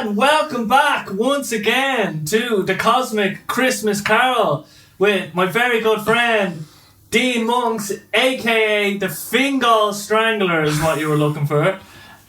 And welcome back once again to the Cosmic Christmas Carol with my very good friend Dean Monks, aka the Fingal Strangler is what you were looking for,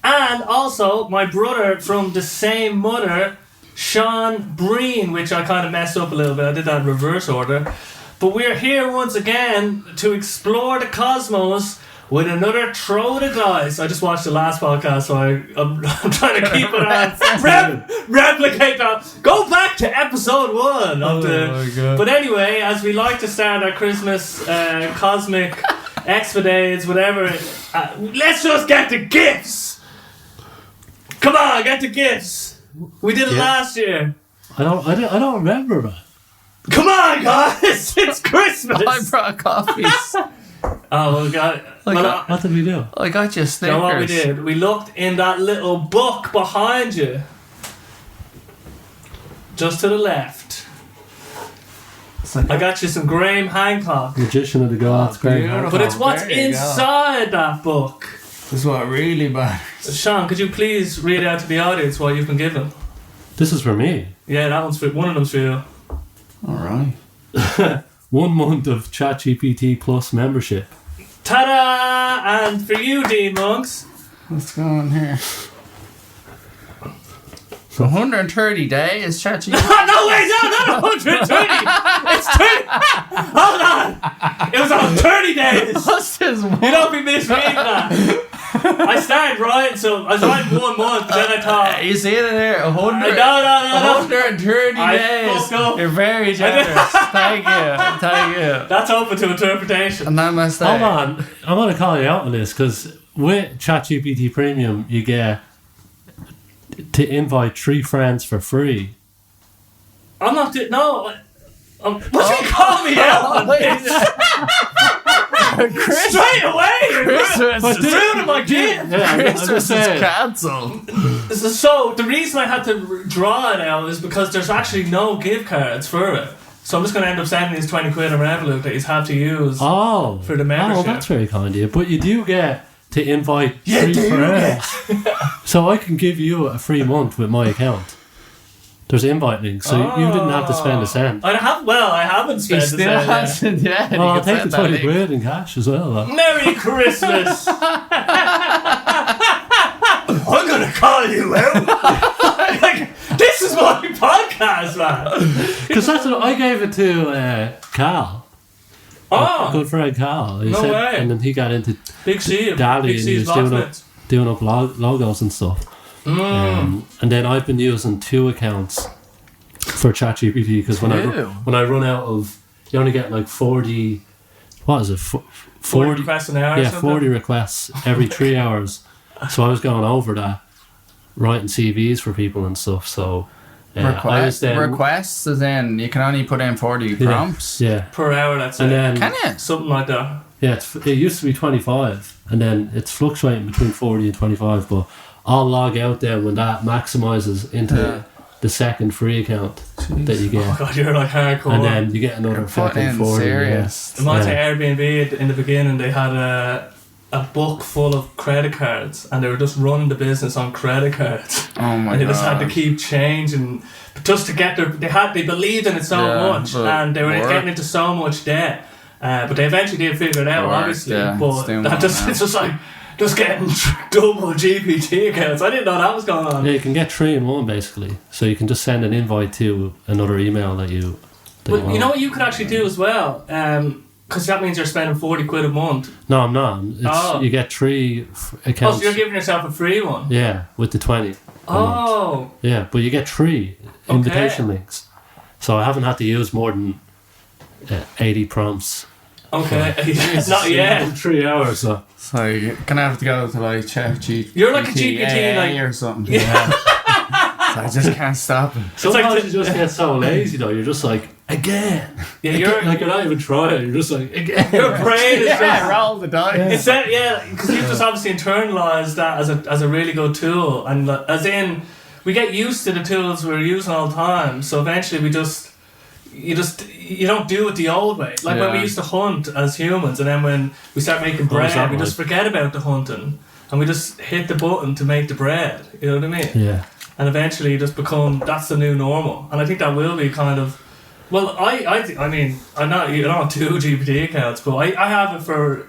and also my brother from the same mother, Sean Breen, which I kind of messed up a little bit. I did that in reverse order. But we're here once again to explore the cosmos with another Throw the Dice. I just watched the last podcast, so I'm trying to keep it on. Replicate that. Go back to episode 1 of my God. But anyway, as we like to start our Christmas cosmic expedites, whatever, let's just get the gifts. Come on, get the gifts. We did it last year. I don't remember that. Come on, guys! It's Christmas. I brought coffees. Oh, we got. What did we do? I got you Snickers. You know what we did? We looked in that little book behind you. Just to the left. I got you some Graham Hancock. Magician of the Gods, Graham Hancock. But it's what's inside that book. This is what really matters. Sean, could you please read out to the audience what you've been given? This is for me. Yeah, that one's for one of them's for you. Alright. 1 month of ChatGPT Plus membership. Ta-da! And for you, Dean Monks. What's going on here? 130 days, ChatGPT. No, wait, no, 130! It's 30! Hold on! It was on 30 days! What's this one? You don't be misreading that. I started writing, so I was writing 1 month, but then I thought... You see it in there? 100, No. 130 I days. fucked up. You're very generous. Thank you. That's open to interpretation. And that must Hold on. I'm going to call you out on this because with ChatGPT Premium, you get to invite 3 friends for free. I'm not doing... No. What do you call me out on this? Straight away! Christmas It's ruining my gift. Yeah, Christmas is cancelled. So the reason I had to draw it out is because there's actually no gift cards for it. So I'm just going to end up sending these 20 quid on Revolut that you have to use for the membership. Oh, that's very kind of you. But you do get to invite 3 friends. So I can give you a free month with my account. There's invite links, so you didn't have to spend a cent. I haven't spent a cent yet. Hasn't yet. Well, I'll take the 20 quid in cash as well. Though. Merry Christmas! I'm gonna call you out. This is my podcast, man. Because that's what I gave it to Carl. Oh, Good friend Carl. He No way. And then he got into Big C. Dally and he was doing up logos and stuff. And then I've been using 2 accounts for ChatGPT because when I run out of, you only get like 40. What is it? 40 requests an hour. Yeah, 40 requests every 3 hours. So I was going over that, writing CVs for people and stuff. So requests as in you can only put in 40 prompts. Yeah, per hour. That's and it. then Can you? Something like that. yeah, it used to be 25, and then it's fluctuating between 40 and 25. But I'll log out there when that maximizes into the second free account that you get. Oh god, you're like hardcore. And then you get another fucking 40. Serious. I might say Airbnb in the beginning they had a book full of credit cards and they were just running the business on credit cards. Oh my god. And they just had to keep changing just to get they believed in it so much and they were getting into so much debt. But they eventually did figure it out, obviously. But it's just like just getting double GPT accounts. I didn't know that was going on. Yeah, you can get 3 in 1 basically. So you can just send an invite to another email that you. But you know what you could actually do as well. Because that means you're spending 40 quid a month. No, I'm not. You get 3 accounts. Oh, so you're giving yourself a free one? Yeah, with the 20. Oh. Yeah, but you get 3 invitation links. So I haven't had to use more than 80 prompts. Okay, not yet. In 3 hours, so. So you're gonna have to go to like ChatGPT. You're like a GPT, like or something. Yeah. So I just can't stop it. Sometimes you just get so lazy though. You're just like again. Yeah, you're not even trying. You're just like again. Your brain is just roll the dice. It's that, because you've just obviously internalized that as a really good tool, and as in we get used to the tools we're using all the time. So eventually you don't do it the old way. Like when we used to hunt as humans, and then when we start making bread, we just forget about the hunting and we just hit the button to make the bread. You know what I mean? Yeah. and eventually just become that's the new normal. And I think that will be kind of. Well, I mean, I don't have 2 GPT accounts, but I have it for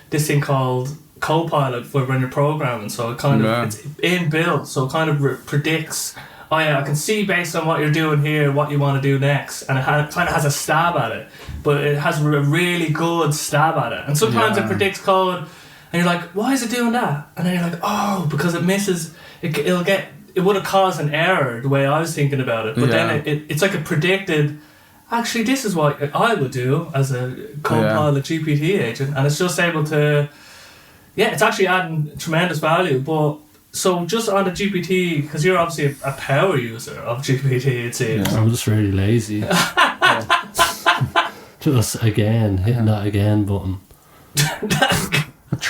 this thing called Copilot for when you're programming. So it kind of it's inbuilt, so it kind of predicts. Oh yeah, I can see based on what you're doing here what you want to do next, and it kind of has a stab at it, but it has a really good stab at it. And sometimes it predicts code, and you're like, why is it doing that? And then you're like, oh, because it misses. It would have caused an error the way I was thinking about it, but then it's like it predicted. Actually, this is what I would do as a Copilot GPT agent, and it's just able to. Yeah, it's actually adding tremendous value, but. So just on the GPT, because you're obviously a power user of GPT, it seems. I'm just really lazy. Just again, hitting that again button.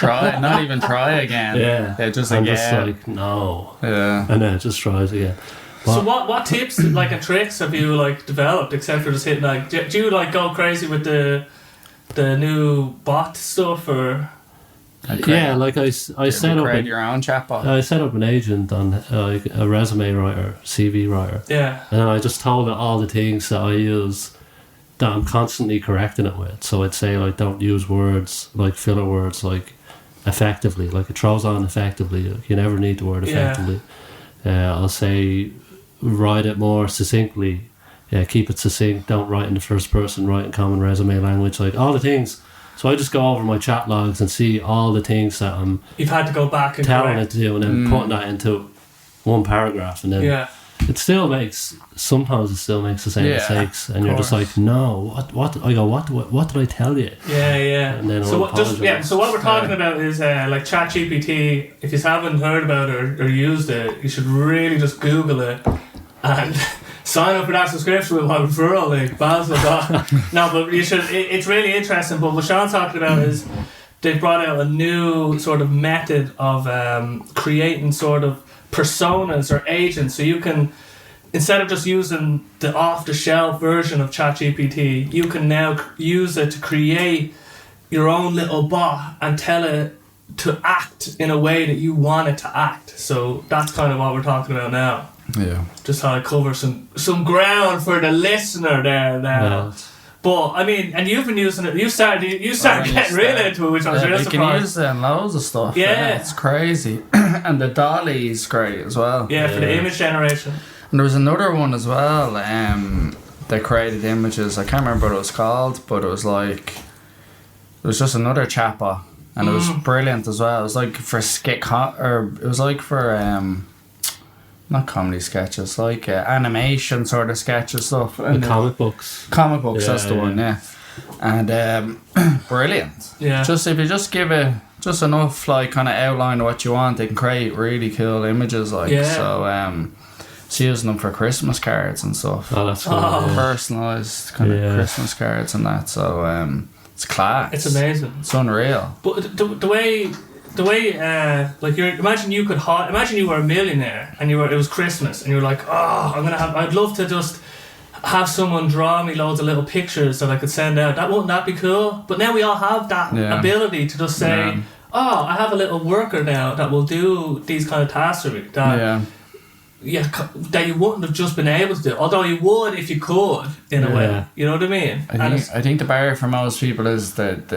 Not even try again. Yeah, just I'm again. just like, no. Yeah. And then it just tries again. But so what tips like and tricks have you like developed except for just hitting like? Do you like go crazy with the new bot stuff or? Yeah, like I set up your own chatbot. I set up an agent on like a resume writer, CV writer. Yeah. And then I just told it all the things that I use that I'm constantly correcting it with. So I'd say like don't use words like filler words like effectively. Like it throws on effectively. Like, you never need the word effectively. I'll say write it more succinctly. Yeah, keep it succinct. Don't write in the first person. Write in common resume language. Like all the things. So I just go over my chat logs and see all the things that you've had to go back and telling it to do, and then putting that into one paragraph, and then sometimes it still makes the same mistakes, and you're just like, no, what I go, what did I tell you? And then so what we're talking about is like ChatGPT. If you haven't heard about it or used it, you should really just Google it and sign up for that subscription with my referral link, Basil. No, but you should. It's really interesting. But what Sean's talking about is they've brought out a new sort of method of creating sort of personas or agents. So you can, instead of just using the off-the-shelf version of ChatGPT, you can now use it to create your own little bot and tell it to act in a way that you want it to act. So that's kind of what we're talking about now. Yeah. Just how I cover some ground for the listener there now. Yeah. But I mean, and you've been using it. You started getting really into it, which I was really surprised. You can use it in loads of stuff. Yeah, it's crazy. And the Dolly's great as well. Yeah, for the image generation. And there was another one as well. That created images. I can't remember what it was called, but it was just another chatbot, and it was brilliant as well. It was like for not comedy sketches, like animation sort of sketches stuff. And comic books. Comic books, that's the one, yeah. And brilliant. Yeah. Just if you just give it just enough like kind of outline of what you want, they can create really cool images. Like so using them for Christmas cards and stuff. Oh, that's cool. Yeah. Personalised kind of Christmas cards and that. So it's class. It's amazing. It's unreal. But the way like imagine you were a millionaire and it was Christmas and you were like, I'd love to just have someone draw me loads of little pictures that I could send out. Wouldn't that be cool? But now we all have that ability to just say, I have a little worker now that will do these kind of tasks for me that you wouldn't have just been able to do, although you would if you could in a way. You know what I mean? I think the barrier for most people is that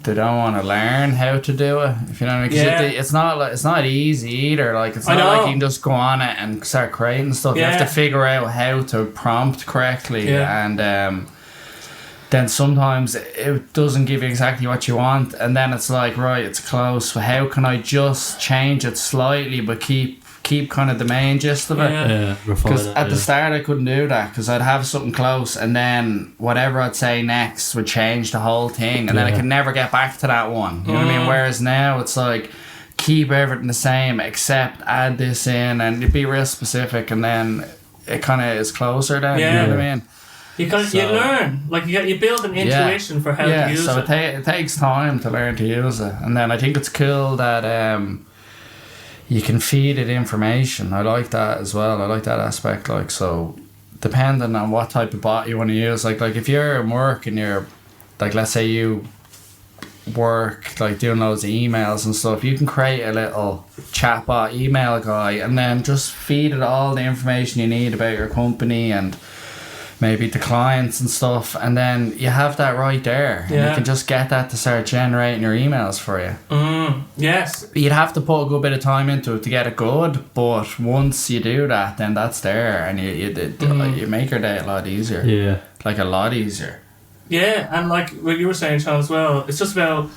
they don't want to learn how to do it. If you know what I mean? 'Cause it's not easy either. Like it's not like you can just go on it and start creating stuff. You have to figure out how to prompt correctly, and then sometimes it doesn't give you exactly what you want, and then it's like, right, it's close. So how can I just change it slightly but keep kind of the main gist of it? Because at the start I couldn't do that, because I'd have something close and then whatever I'd say next would change the whole thing, and then I could never get back to that one. You know what I mean? Whereas now it's like keep everything the same except add this in and be real specific, and then it kind of is closer then. You know what I mean? You learn, like you build an intuition for how to use it. It takes time to learn to use it, and then I think it's cool that you can feed it information. I like that as well. I like that aspect. Like, so depending on what type of bot you want to use, like if you're in work and you're like, let's say you work, like doing loads of emails and stuff, you can create a little chatbot email guy and then just feed it all the information you need about your company and maybe the clients and stuff, and then you have that right there. Yeah. You can just get that to start generating your emails for you. Yes. You'd have to put a good bit of time into it to get it good, but once you do that, then that's there, and you make your day a lot easier. Yeah. Like a lot easier. Yeah, and like what you were saying, Sean, as well, it's just about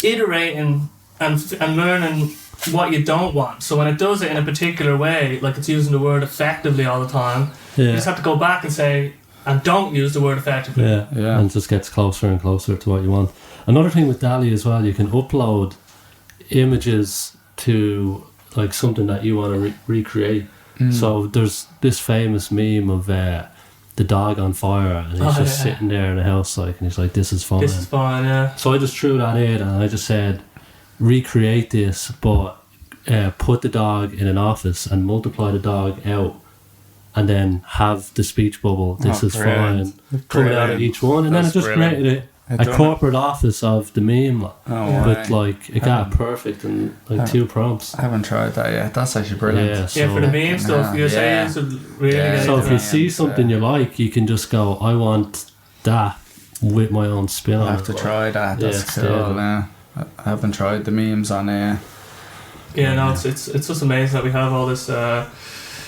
iterating and learning what you don't want. So when it does it in a particular way, like it's using the word effectively all the time, you just have to go back and say, and don't use the word effectively. Yeah, and it just gets closer and closer to what you want. Another thing with DALL-E as well, you can upload images to like something that you want to recreate. So there's this famous meme of the dog on fire, and he's just sitting there in the house, like, and he's like, "This is fine." This is fine, yeah. So I just threw that in, and I just said, recreate this, but put the dog in an office and multiply the dog out. And then have the speech bubble, this is brilliant. fine, coming out of each one. And then it just created a corporate office of the meme. But like, it got perfect in like 2 prompts. I haven't tried that yet. That's actually brilliant. Yeah, so for the meme stuff, you're saying to really get so into if you see something you like, you can just go, I want that with my own spin on it. I have to try that. That's cool. I haven't tried the memes on there. Yeah, no, it's just amazing that we have all this...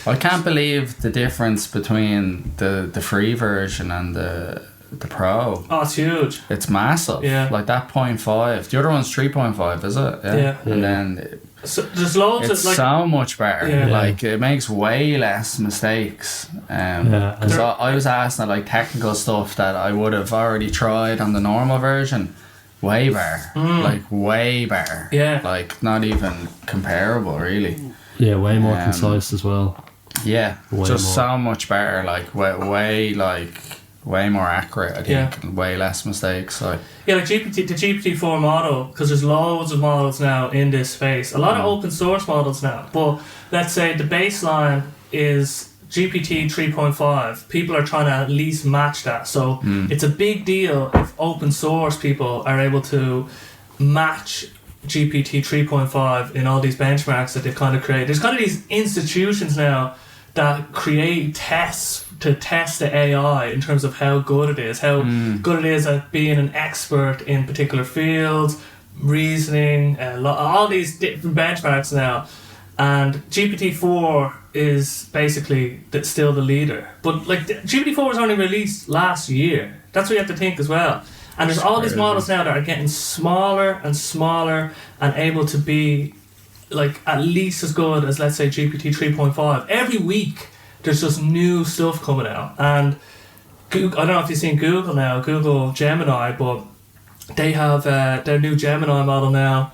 I can't believe the difference between the free version and the pro. Oh, it's huge. It's massive. Yeah. Like that 0.5. The other one's 3.5, is it? Yeah. And then so there's loads it's of like... so much better. Yeah. Like it makes way less mistakes. Because I was asking like technical stuff that I would have already tried on the normal version. Way better. Like way better. Yeah. Like not even comparable really. Yeah, way more concise as well. Yeah, way just more. so much better. Like way more accurate. I think, and way less mistakes. Like the GPT-4 model, because there's loads of models now in this space. A lot of open source models now, but let's say the baseline is GPT 3.5. People are trying to at least match that. So it's a big deal if open source people are able to match GPT 3.5 in all these benchmarks that they've kind of created. There's kind of these institutions now that create tests to test the AI in terms of how good it is, how good it is at being an expert in particular fields, reasoning, all these different benchmarks now. And GPT-4 is basically still the leader. But like GPT-4 was only released last year. That's what you have to think as well. And there's all these models now that are getting smaller and smaller and able to be like at least as good as, let's say, GPT 3.5. Every week there's just new stuff coming out. And Google, I don't know if you've seen Google now, Google Gemini, but they have their new Gemini model now.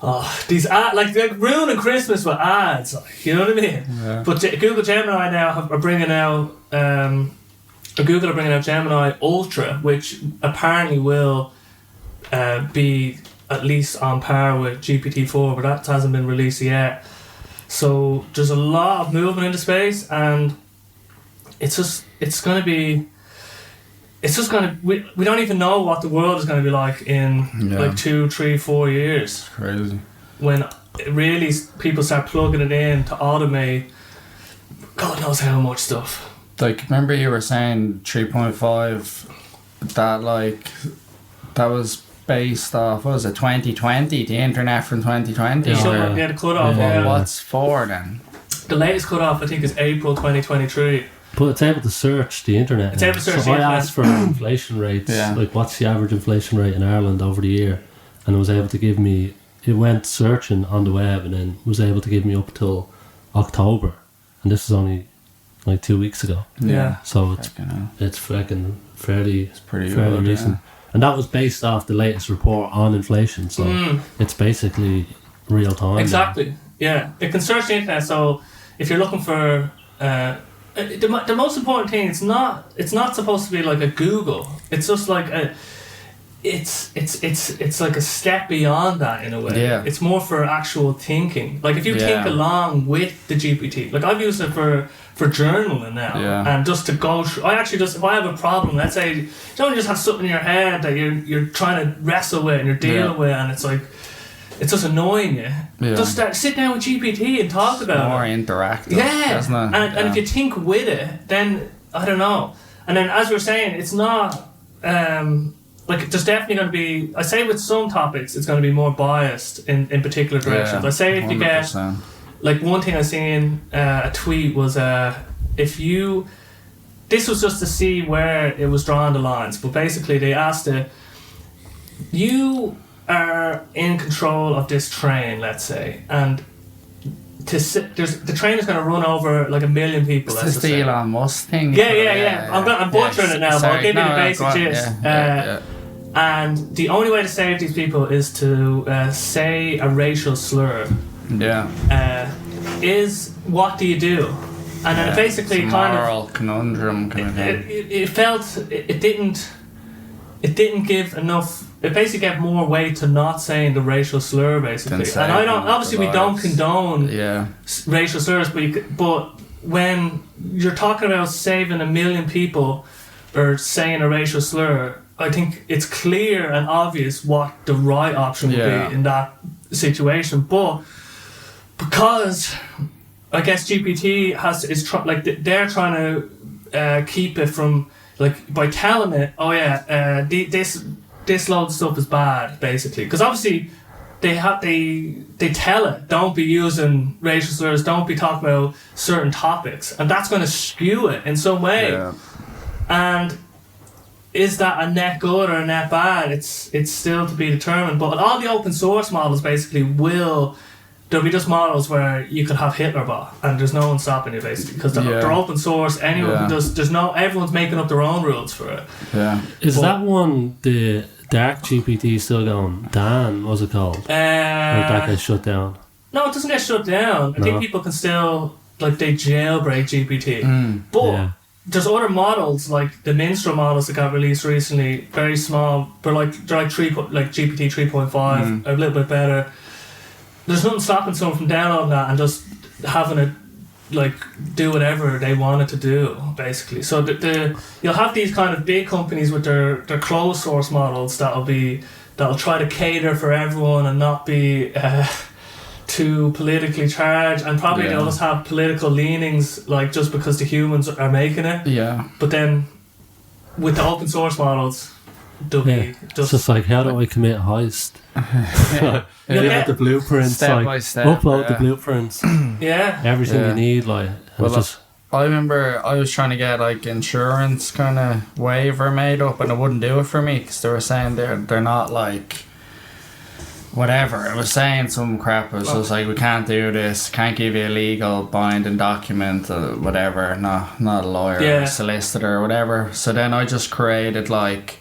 Oh, these ads, like they're ruining Christmas with ads, like, you know what I mean? Yeah. But Google Gemini now are bringing out Google are bringing out Gemini Ultra, which apparently will be at least on par with GPT-4, but that hasn't been released yet. So there's a lot of movement into space, and we don't even know what the world is going to be like in like 2, 3, 4 years. It's crazy. When really people start plugging it in to automate God knows how much stuff. Like, remember you were saying 3.5, that was based off, what was it, 2020, the internet from 2020? Yeah, the cut-off. Yeah. What's for then? The latest cut-off, I think, is April 2023. But it's able to search the internet. It's able to search the internet. internet. I asked for inflation rates, like what's the average inflation rate in Ireland over the year, and it was able to give me, it went searching on the web and then was able to give me up till October, and this is only like 2 weeks ago. Yeah. So it's fucking fairly good, recent. And that was based off the latest report on inflation, so it's basically real time. Exactly. Yeah. It can search the internet, so if you're looking for the most important thing, it's not supposed to be like a Google. It's just like it's like a step beyond that in a way. Yeah. It's more for actual thinking. Like if you think along with the GPT, like I've used it for journaling now, and just to go through. I actually just, if I have a problem, let's say you don't just have something in your head that you're trying to wrestle with and you're dealing with, and it's like it's just annoying you. Just sit down with GPT and talk about more it. interactive. Yeah, and if you think with it, then I don't know. And then as we're saying, it's not. Like there's definitely going to be, I say with some topics it's going to be more biased in particular directions. I say if 100%. You get, like one thing I seen a tweet was this was just to see where it was drawing the lines, but basically they asked it, you are in control of this train, let's say, and the train is going to run over like 1 million people. It's the Elon Musk thing. Yeah. I'm butchering it now, but I'll give you the basic gist. And the only way to save these people is to say a racial slur. Is what do you do? And then it basically it's a moral conundrum kind of thing. It didn't give enough. It basically gave more weight to not saying the racial slur, basically. And I don't. Obviously, we don't condone racial slurs, but when you're talking about saving 1 million people or saying a racial slur, I think it's clear and obvious what the right option would be in that situation. But because I guess GPT they're trying to keep it from, like, by telling it, this load of stuff is bad, basically, because obviously they tell it, don't be using racial slurs, don't be talking about certain topics, and that's going to skew it in some way. And is that a net good or a net bad? It's still to be determined. But all the open source models basically there'll be just models where you could have Hitlerbot and there's no one stopping you, basically, because they're open source. Everyone's making up their own rules for it. Is that one the Dark GPT still going? Dan, what's it called? Or that gets shut down? No, it doesn't get shut down. I think people can still, like, they jailbreak GPT. But there's other models, like the Minstrel models that got released recently, very small, but like GPT 3.5, a little bit better. There's nothing stopping someone from downloading that and just having it, like, do whatever they want it to do, basically. So you'll have these kind of big companies with their closed source models that'll try to cater for everyone and not be too politically charged, and probably they'll just have political leanings, like, just because the humans are making it. But then with the open source models, it's just like, how do I commit a heist? Give it the blueprints, step by step, upload the blueprints. Everything you need, like. I remember I was trying to get, like, insurance kind of waiver made up, and it wouldn't do it for me because they were saying they're not, like, whatever. It was saying some crap. It was just like, we can't do this, can't give you a legal binding document, whatever, not a lawyer or a solicitor or whatever. So then I just created like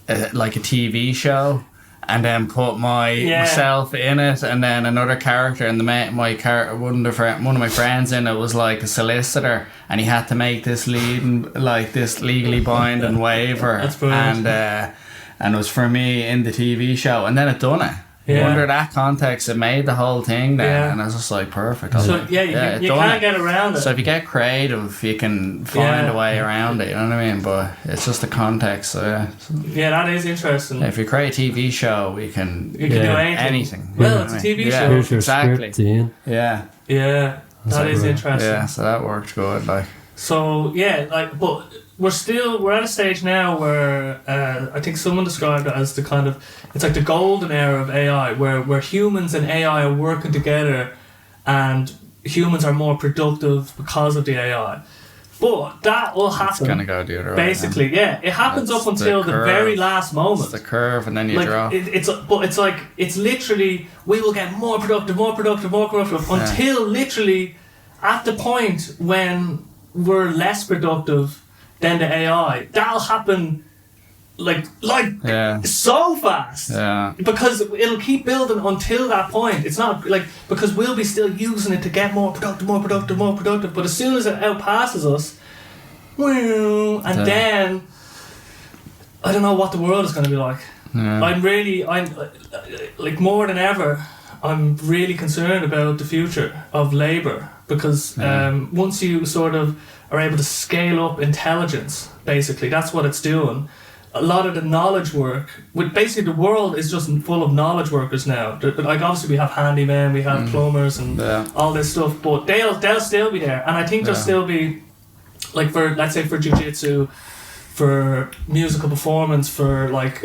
a TV show, and then put myself in it, and then another character, and one of my friends in it was like a solicitor, and he had to make this legally binding waiver. That's brilliant. And it was for me in the TV show, and then it done it. Under that context, it made the whole thing then, and I was just like, perfect. You can't get around it. So if you get creative, you can find a way around it, you know what I mean? But it's just the context, so that is interesting. If you create a TV show, you can do anything. Well, it's a TV show. Here's your script, Ian. That is interesting. Yeah, so that worked good, like. So, but we're at a stage now where I think someone described it as the kind of, it's like the golden era of AI, where humans and AI are working together, and humans are more productive because of the AI. But that will happen. It's gonna go the other way. Basically, it happens up until the very last moment. It's the curve, and then you drop. It's literally, we will get more productive until literally at the point when we're less productive than the AI. That'll happen so fast. Because it'll keep building until that point. It's not like, because we'll be still using it to get more productive. But as soon as it outpasses us, then I don't know what the world is going to be like. Yeah. I'm like more than ever, I'm really concerned about the future of labour, because once you sort of are able to scale up intelligence, basically, that's what it's doing. A lot of the knowledge work, with basically the world is just full of knowledge workers now. Like obviously we have handymen, we have plumbers and all this stuff, but they'll still be there, and I think there'll still be, like for, let's say, for jiu-jitsu, for musical performance, for like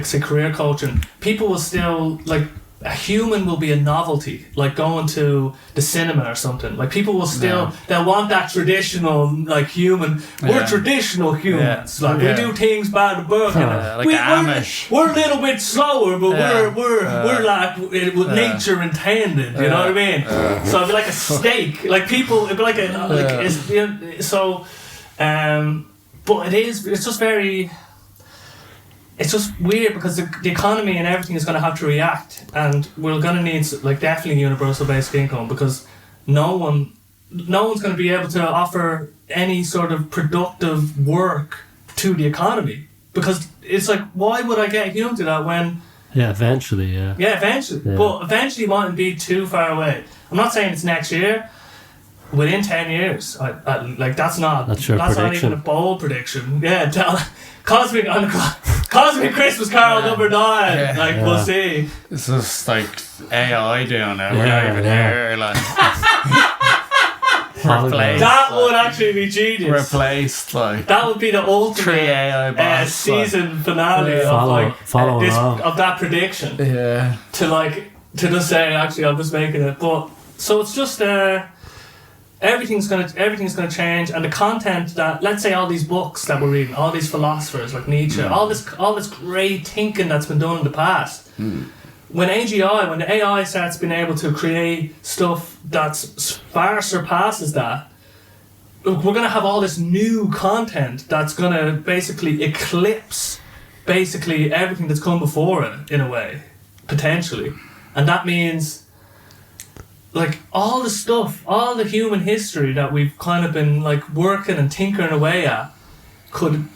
say career coaching, people will still, like, a human will be a novelty, like going to the cinema or something. Like people will still, they'll want that traditional, like, human. We're traditional humans. Like we do things by the book. Like Amish. We're a little bit slower, but we're like with nature intended. You know what I mean? So it'd be like a steak. Like people, it'd be like it's, you know, so. But it's just very. It's just weird because the economy and everything is going to have to react, and we're going to need, like, definitely universal basic income, because no one's going to be able to offer any sort of productive work to the economy, because it's like, why would I get human to that when... Yeah, eventually. But eventually mightn't be too far away. I'm not saying it's next year. Within 10 years, that's not even a bold prediction. Yeah, Cosmic Christmas Carol number 9. We'll see. It's just like AI doing it. We're not even there. Like, replaced. That would actually be genius. Replaced, like, that would be the ultimate 3 AI bots, season finale of that prediction. Yeah. To just say, actually, I'm just making it. But so it's just everything's gonna change, and the content that, let's say, all these books that we're reading, all these philosophers like Nietzsche, all this great thinking that's been done in the past. When the AI starts being able to create stuff that's far surpasses that, we're gonna have all this new content that's gonna basically eclipse everything that's come before it, in a way, potentially, and that means, like, all the stuff, all the human history that we've kind of been, like, working and tinkering away at, could,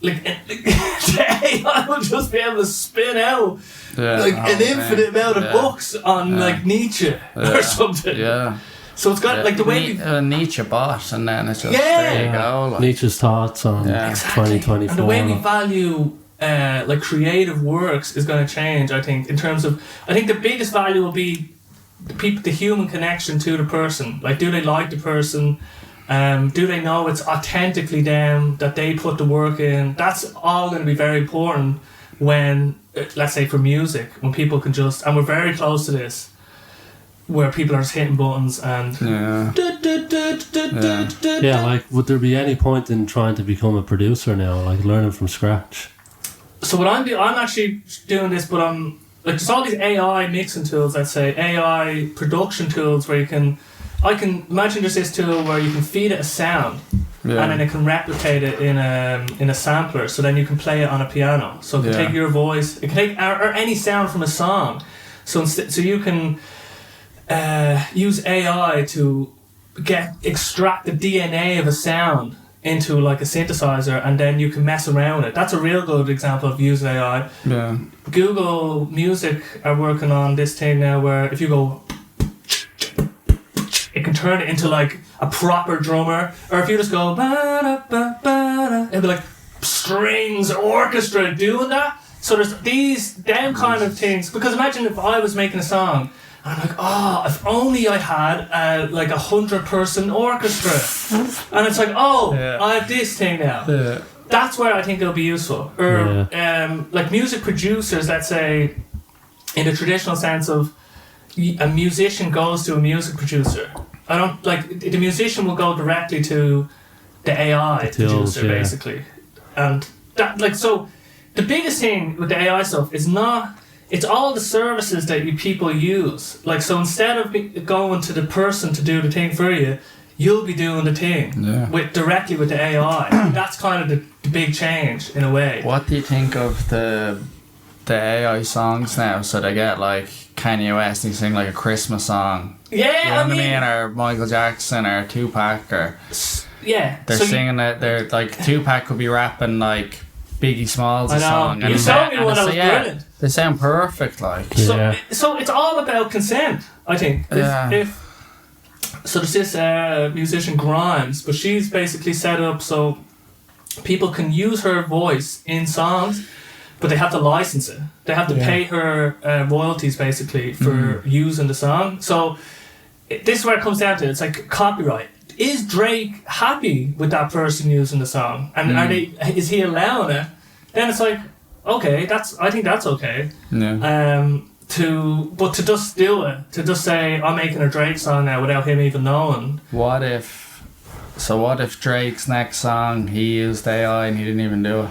like, the AI will just be able to spin out an infinite amount of books on like Nietzsche or something. Yeah. So it's got like the way Nietzsche bot, and then it's just there you go. Like. Nietzsche's thoughts on 2024, and the way we value like creative works is going to change. I think in terms of, I think the biggest value will be the human connection to the person. Like, do they like the person? Do they know it's authentically them, that they put the work in? That's all going to be very important when, let's say, for music, when people can just, and we're very close to this, where people are just hitting buttons and like, would there be any point in trying to become a producer now, like learning from scratch? So what I'm actually doing this, but I'm like, there's all these AI mixing tools, let's say, AI production tools, where I can imagine there's this tool where you can feed it a sound, and then it can replicate it in a sampler, so then you can play it on a piano. So it can take your voice, it can take or any sound from a song. So you can use AI to extract the DNA of a sound into, like, a synthesizer, and then you can mess around it. That's a real good example of using AI. Yeah. Google Music are working on this thing now where if you go, it can turn it into, like, a proper drummer. Or if you just go, it'll be like strings orchestra doing that. So there's them kind of things. Because imagine if I was making a song, and I'm like, if only I had like 100-person orchestra. And it's like, I have this thing now. Yeah. That's where I think it'll be useful. Or like music producers, let's say, in the traditional sense of a musician goes to a music producer. I don't, like, the musician will go directly to the AI producer, basically. And that, like, so the biggest thing with the AI stuff is not, it's all the services that people use. Like, so instead of going to the person to do the thing for you, you'll be doing the thing directly with the AI. That's kind of the big change, in a way. What do you think of the AI songs now? So they get, like, Kanye West, he sing like a Christmas song. Yeah, you know what I mean? Or Michael Jackson or Tupac, or they're singing it. They're like, Tupac could be rapping like Biggie Smalls' I know. song. You told me one that was brilliant. They sound perfect, like. So it's all about consent, I think. So there's this musician Grimes, but she's basically set up so people can use her voice in songs, but they have to license it. They have to pay her royalties basically for using the song. So this is where it comes down to. It's like copyright. Is Drake happy with that person using the song, and is he allowing it? Then it's like, okay, I think that's okay. Yeah. But to just do it, to just say I'm making a Drake song now without him even knowing. What if Drake's next song he used AI and he didn't even do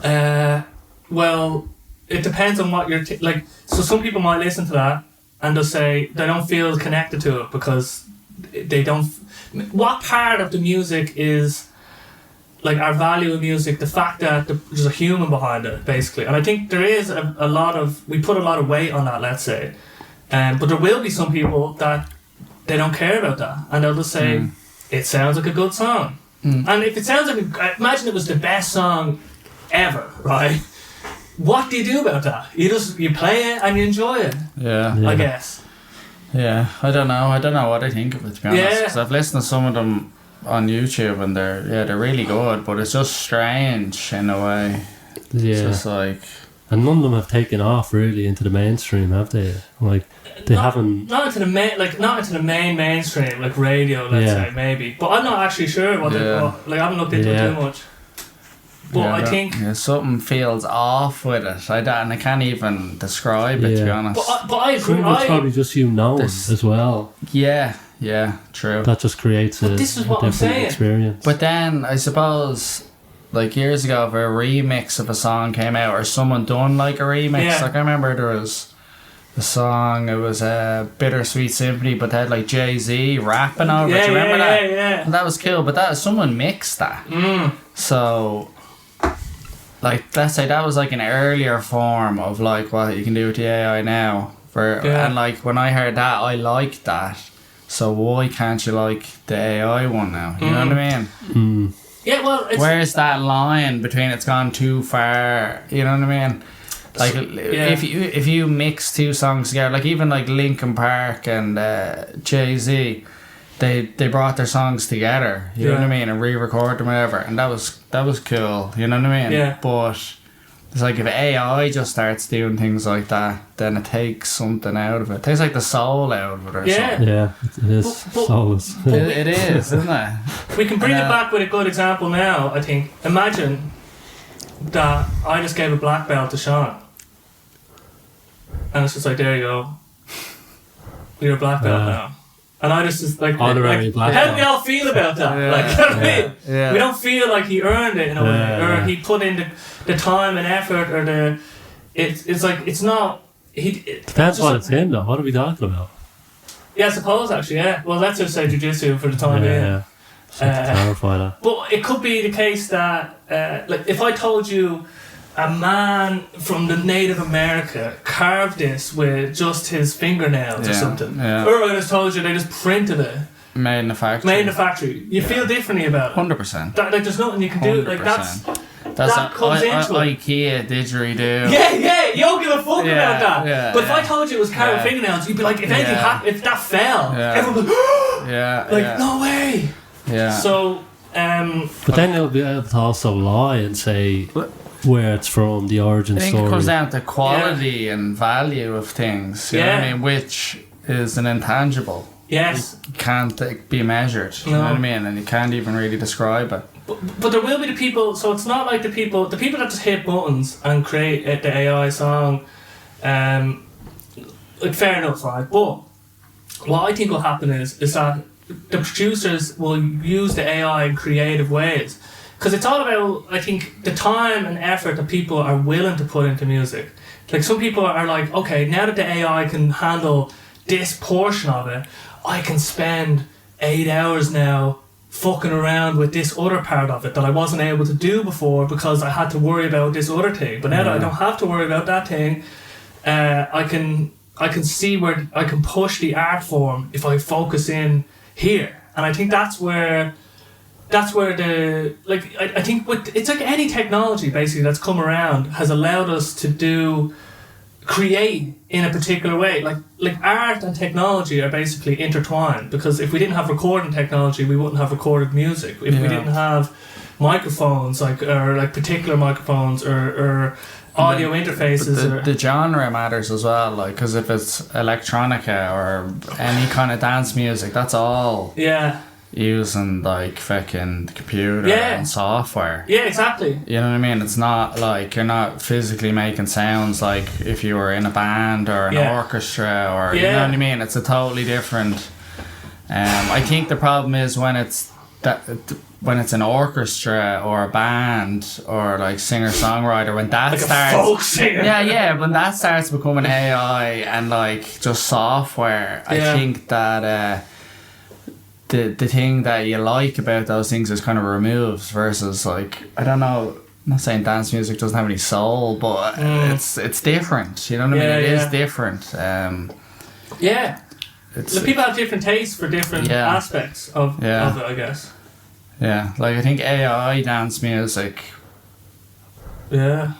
it? Well, it depends on what you're like. So some people might listen to that and they'll say they don't feel connected to it because they don't. What part of the music is like our value of music? The fact that there's a human behind it, basically. And I think there is a lot of, we put a lot of weight on that, let's say. But there will be some people that they don't care about that, and they'll just say it sounds like a good song. And if it sounds like imagine it was the best song ever, right? What do you do about that? You play it and you enjoy it. Yeah. I guess. Yeah, I don't know what I think of it, to be honest. Because I've listened to some of them on YouTube and they're really good, but it's just strange in a way. Yeah. It's just like, and none of them have taken off really into the mainstream, have they? Like they haven't. Not into the mainstream, like radio, let's say maybe. But I'm not actually sure what they. Like I haven't looked into it too much. But I think something feels off with it. I can't even describe it, to be honest. But I agree. It's probably just you knowing as well. Yeah, true. That just creates a different experience. But then I suppose, like years ago, if a remix of a song came out or someone done like a remix, like I remember there was a song. It was a Bittersweet Symphony, but they had like Jay-Z rapping over it. Do you remember that? Yeah. And that was cool. But someone mixed that. So, like, let's say that was like an earlier form of like what you can do with the AI now. And like when I heard that, I liked that. So why can't you like the AI one now? You know what I mean? Yeah, well, where's that line between it's gone too far? You know what I mean? Like if you mix two songs together, like even like Linkin Park and Jay-Z, they brought their songs together. You know what I mean, and re-record them, whatever, and that was cool. You know what I mean? Yeah. But it's like if AI just starts doing things like that, then it takes something out of it. It takes like the soul out of it or something. Yeah, it is soulless. It is, isn't it? We can bring it back with a good example now, I think. Imagine that I just gave a black belt to Sean. And it's just like, there you go. You're a black belt now. And I just like, honorary black belt. How do we all feel about that? You know what I mean? Yeah. We don't feel like he earned it in a way, or he put in the time and effort, or it's like, it's not. Depends what it's in though. What are we talking about? Yeah, I suppose actually, Well, let's just say jiu-jitsu for the time being. Yeah. Just have to clarify that. But it could be the case that, like, if I told you a man from the Native America carved this with just his fingernails or something, or I just told you they just printed it, made in the factory, you feel differently about it. 100%. Like there's nothing you can do. Like that comes into it. IKEA didgeridoo. Yeah, you don't give a fuck about that. Yeah, but if I told you it was carved fingernails, you'd be like, if anything happened, if that fell, everyone would like, no way. Yeah. So, but then they'll be able to also lie and say where it's from, the origin story. I think it comes down to quality and value of things. You know what I mean? Which is an intangible. Yes. It can't be measured. You know what I mean? And you can't even really describe it. But there will be the people, so it's not like the people that just hit buttons and create the AI song. Like, fair enough, right? But what I think will happen is that the producers will use the AI in creative ways. Because it's all about, I think, the time and effort that people are willing to put into music. Like, some people are like, okay, now that the AI can handle this portion of it, I can spend 8 hours now fucking around with this other part of it that I wasn't able to do before because I had to worry about this other thing. But now that I don't have to worry about that thing, I can see where I can push the art form if I focus in here. And I think that's where that's where I think it's like any technology basically that's come around has allowed us to create in a particular way. Like art and technology are basically intertwined, because if we didn't have recording technology, we wouldn't have recorded music. If we didn't have microphones, or particular microphones or audio interfaces. The genre matters as well, like, because if it's electronica or any kind of dance music, that's all using like fucking the computer and software. Yeah, exactly. You know what I mean? It's not like you're not physically making sounds like if you were in a band or an orchestra or you know what I mean? It's a totally different. I think the problem is when it's an orchestra or a band or like singer-songwriter, when that like starts, a folk singer. when that starts becoming AI and like just software, I think that the thing that you like about those things is kind of removed, versus like, I don't know, I'm not saying dance music doesn't have any soul, but it's different, you know what I mean? It is different. People have different tastes for different aspects of it, I guess. Yeah, like I think AI dance music. Yeah.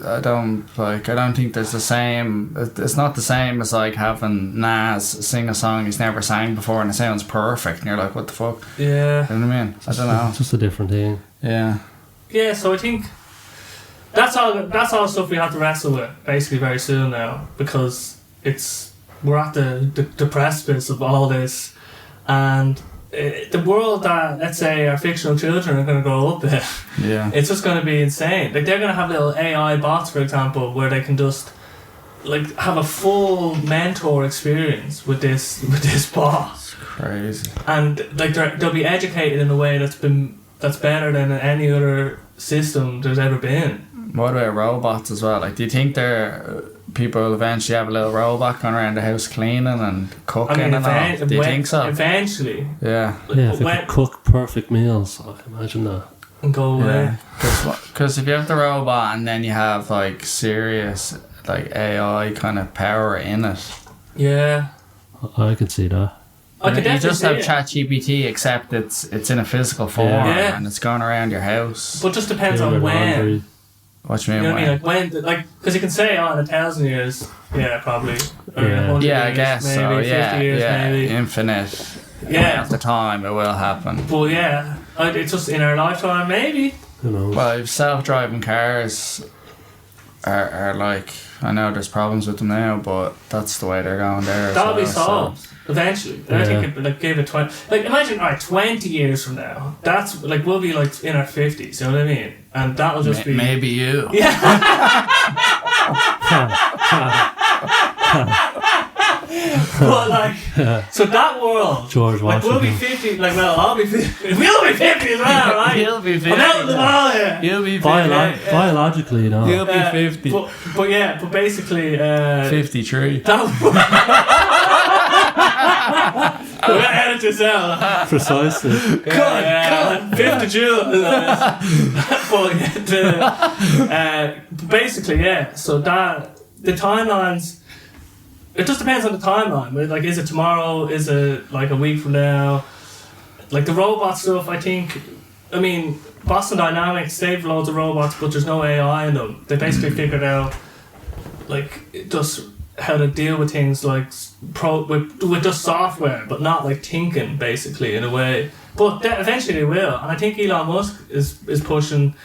I don't think there's the same. It's not the same as like having Nas sing a song he's never sang before and it sounds perfect, and you're like, what the fuck? Yeah. You know what I mean? I don't know. It's just a different thing. Yeah. Yeah. So I think that's all stuff we have to wrestle with basically very soon now, because we're at the precipice of all this, and the world that, let's say, our fictional children are going to grow up in, it's just going to be insane. Like, they're going to have little AI bots, for example, where they can just like have a full mentor experience with this bot. It's crazy. And like they'll be educated in a way that's better than any other system there's ever been. What about robots as well? Like, do you think people will eventually have a little robot going around the house cleaning and cooking and all? Do you think so? Eventually. Yeah. If it could cook perfect meals, I can imagine that. And go away. Because if you have the robot and then you have like serious like AI kind of power in it. Yeah. I could see that. You just have ChatGPT, except it's in a physical form and it's going around your house. But just depends on when. What do you mean? You know what I mean? Like when, because you can say, in 1,000 years, probably. Or 100 years, I guess maybe, so. 50 years, maybe. Infinite. Yeah. At the time, it will happen. Well, it's just in our lifetime, maybe. Who knows? Well, if self-driving cars are like, I know there's problems with them now, but that's the way they're going there. That'll be solved eventually. I think it give it 20. Like, imagine 20 years from now. That's like, we'll be like in our 50s. You know what I mean? And that'll just be maybe you. Yeah. But like, so that world, George Washington. Like, we'll be 50. Like, well, I'll be 50. We'll be 50 as well, right? You'll be 50. I'm out of the ball here. You'll be 50. Biologically, you know. You'll be 50. But basically, 53. We're gonna edit this out. Precisely. God, 5th of June. But basically, so that the timelines. It just depends on the timeline. Like, is it tomorrow? Is it like a week from now? Like the robot stuff, I think. I mean, Boston Dynamics, they've loads of robots, but there's no AI in them. They basically figured out, like, just how to deal with things like with just software, but not like thinking, basically, in a way. But eventually they will, and I think Elon Musk is pushing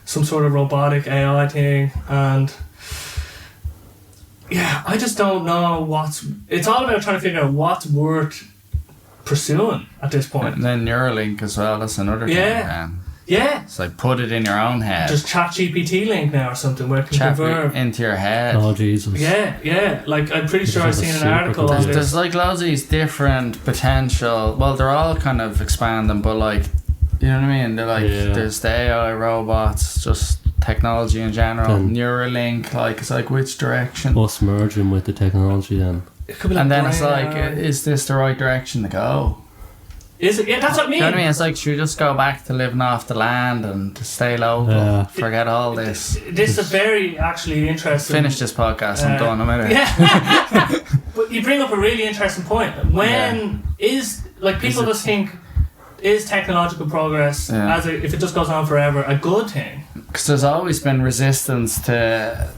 some sort of robotic AI thing, and I just don't know it's all about trying to figure out what's worth pursuing at this point. And then Neuralink as well, that's another thing. Yeah. It's like, put it in your own head. Just ChatGPT link now or something where it can convert into your head. Oh, Jesus. Yeah. Like, I'm pretty sure I've seen an article on this. There's like loads of these different potential. Well, they're all kind of expanding, but like, you know what I mean? They're like, there's the AI robots, just technology in general. Neuralink, like, it's like, which direction? Us merging with the technology then. It could be and then it's like, is this the right direction to go? Is it? Yeah, that's what I mean. You know what I mean? It's like, should we just go back to living off the land and to stay local? Forget all this. This is a very actually interesting. Finish this podcast. I'm done. I'm out. Yeah. But you bring up a really interesting point. When is, like, people just think is technological progress, if it just goes on forever, a good thing? Because there's always been resistance to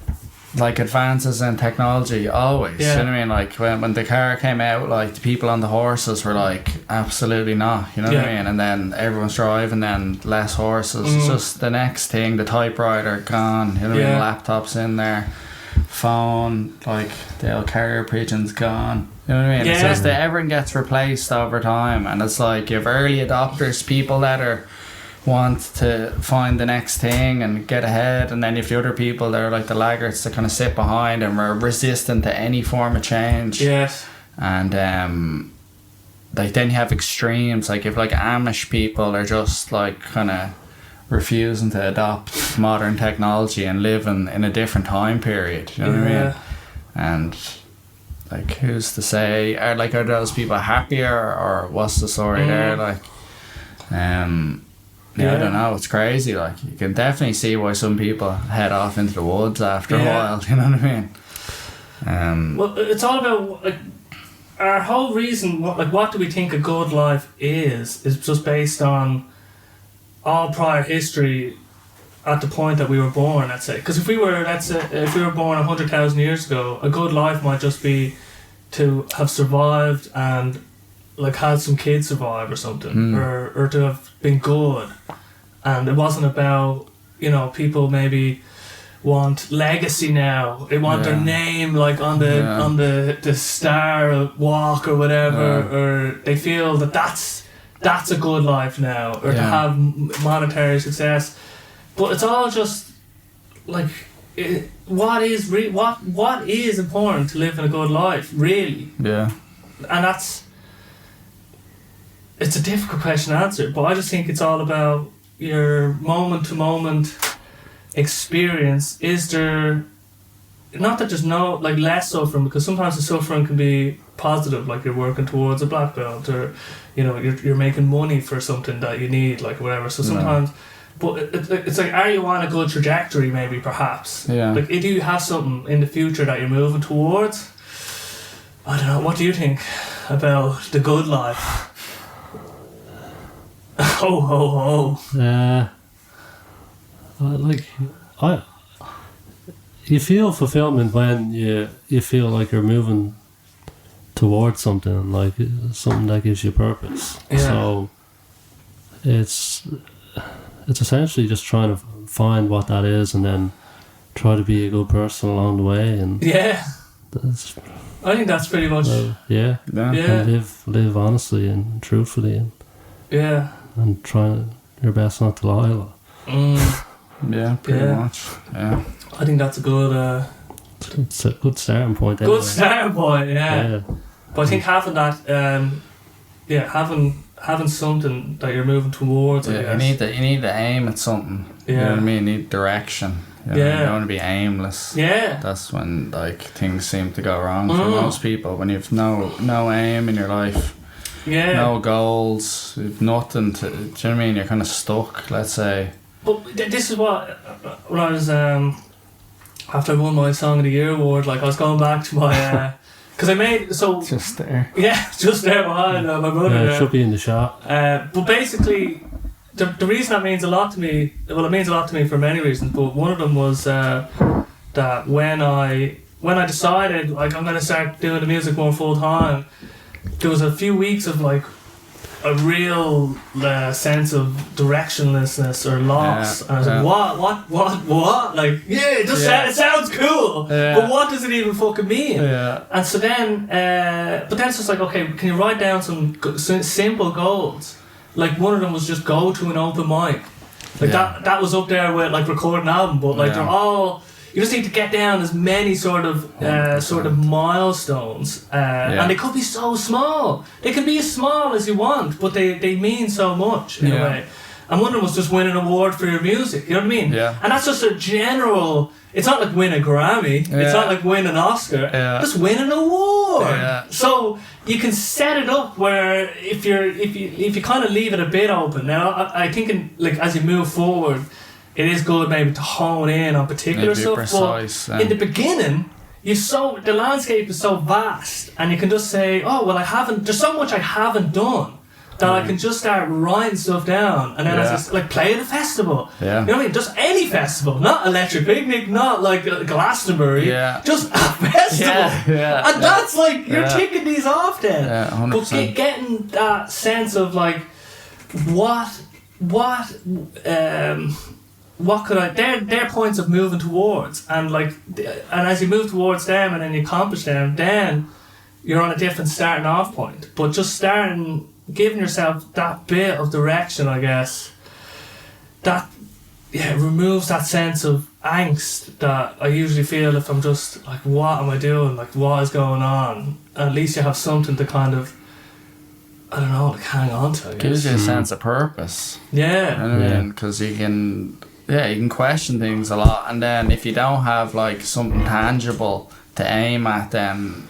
like advances in technology, always. You know what I mean? Like when the car came out, like the people on the horses were like, absolutely not. You know what I mean? And then everyone's driving, then less horses. It's just the next thing. The typewriter gone. You know what I mean? Laptops in there, phone, like the old carrier pigeon's gone. You know what I mean? It's just that everything gets replaced over time, and it's like you have early adopters, people that want to find the next thing and get ahead, and then you have the other people that are like the laggards that kind of sit behind and are resistant to any form of change. Yes. And like then you have extremes, like if like Amish people are just like kind of refusing to adopt modern technology and living in a different time period. You know what I mean? And like, who's to say? Are those people happier, or what's the story there? Like, I don't know. It's crazy. Like, you can definitely see why some people head off into the woods after a while. You know what I mean? Well, it's all about like our whole reason. What do we think a good life is just based on all prior history at the point that we were born, let's say. Because if we were born 100,000 years ago, a good life might just be to have survived and like had some kids survive or something, or to have been good. And it wasn't about, you know, people maybe want legacy now. They want their name like on the star walk or whatever, or they feel that that's a good life now, or to have monetary success. But it's all just like what is important to live in a good life, really. Yeah. And it's a difficult question to answer, but I just think it's all about your moment to moment experience. Is there, not that there's no like less suffering, because sometimes the suffering can be positive, like you're working towards a black belt, or you know you're making money for something that you need, like whatever. So sometimes, but it's like, are you on a good trajectory? Maybe, perhaps. Yeah. Like, do you have something in the future that you're moving towards? I don't know. What do you think about the good life? Ho ho ho. You feel fulfillment when you feel like you're moving towards something, like something that gives you purpose. Yeah. So it's essentially just trying to find what that is, and then try to be a good person along the way. And I think that's pretty much and live honestly and truthfully, and try your best not to lie. Yeah, pretty much. Yeah, I think that's a good. It's a good starting point. Good starting point, yeah. But I think having that, having something that you're moving towards. Yeah, you need to aim at something. Yeah. You know what I mean? You need direction. You know, you don't want to be aimless. Yeah. That's when like things seem to go wrong for most people. When you've no aim in your life. Yeah. No goals, nothing to. Do you know what I mean? You're kind of stuck, let's say. But this is what, when I was, after I won my Song of the Year award, like I was going back to my, because I made, so... Just there. Yeah, just there behind my brother. Yeah, it should be in the shot. But basically, the reason that means a lot to me, well, it means a lot to me for many reasons, but one of them was that when I decided, like, I'm going to start doing the music more full time, there was a few weeks of, like, a real sense of directionlessness or loss. And I was like, what? Like, it sounds cool, but what does it even fucking mean? Yeah. And so then, but then it's just like, okay, can you write down some simple goals? Like, one of them was just go to an open mic. Like, that was up there with, like, recording an album, but, like, they're all... You just need to get down as many sort of milestones, and they could be so small. They can be as small as you want, but they mean so much in a way. And one of them was just win an award for your music. You know what I mean? Yeah. And that's just a general. It's not like win a Grammy. Yeah. It's not like win an Oscar. Yeah. Just win an award. Yeah. So you can set it up where if you kind of leave it a bit open. Now I think as you move forward, it is good maybe to hone in on particular stuff. Precise, but in the beginning, the landscape is so vast, and you can just say, oh well, there's so much I haven't done. that I can just start writing stuff down, and then like play at a festival. Yeah. You know what I mean? Just any festival, not Electric Picnic, not like Glastonbury. Yeah. Just a festival. Yeah. And that's like you're ticking these off then. Yeah, 100%. But getting that sense of like what could I? They're points of moving towards, and as you move towards them, and then you accomplish them, then you're on a different starting off point. But just giving yourself that bit of direction, I guess, that removes that sense of angst that I usually feel if I'm just like, what am I doing? Like, what is going on? At least you have something to kind of, I don't know, like hang on to. Gives you a sense of purpose. Yeah. You know what I mean? Because you can question things a lot, and then if you don't have like something tangible to aim at, then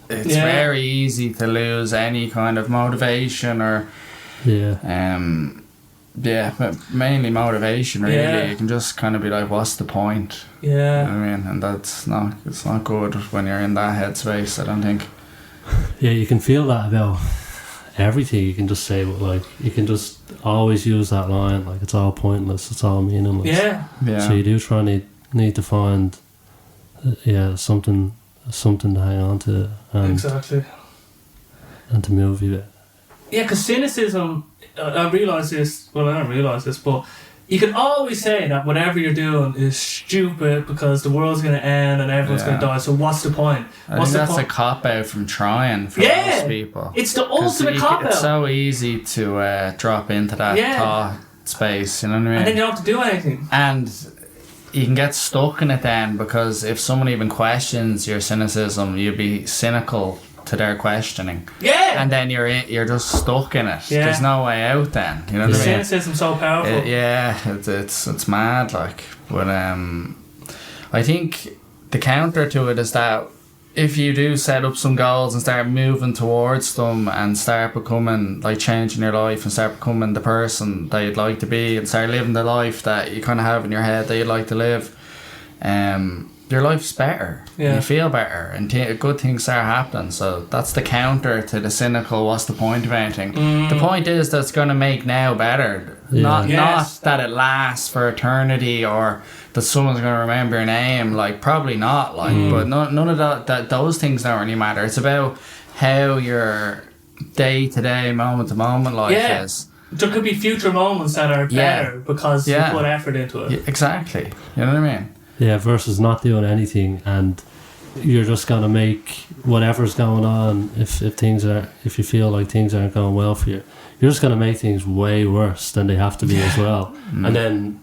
it's very easy to lose any kind of motivation or mainly motivation really. You can just kind of be like, what's the point? You know what I mean? And it's not good when you're in that headspace, I don't think. Yeah, you can feel that about everything. You can just say, like, you can just always use that line, like, it's all pointless, it's all meaningless. So you do need to find something to hang on to, exactly, and to move you. Yeah, because cynicism, I realise this. Well, I don't realise this, but you can always say that whatever you're doing is stupid because the world's going to end and everyone's going to die. So what's the point? I think that's a cop out from trying for most people. It's the ultimate cop out. It's so easy to drop into that thought space. You know what I mean? And then you don't have to do anything. And you can get stuck in it then, because if someone even questions your cynicism, you'd be cynical to their questioning. Yeah. And then you're just stuck in it. Yeah. There's no way out then. You know what I mean? Cynicism's so powerful. It's mad, like. But I think the counter to it is that if you do set up some goals and start moving towards them and start becoming, like, changing your life and start becoming the person that you'd like to be and start living the life that you kind of have in your head that you'd like to live, your life's better. You feel better and good things start happening. So that's the counter to the cynical, what's the point of anything? The point is that it's going to make now better. Not that it lasts for eternity or that someone's going to remember your name. Like, probably not. Like, but none of that those things don't really matter. It's about how your day-to-day, moment-to-moment life is. There could be future moments that are better because you put effort into it. Yeah, exactly. You know what I mean? Yeah, versus not doing anything, and you're just gonna make whatever's going on. If you feel like things aren't going well for you, you're just gonna make things way worse than they have to be as well. And then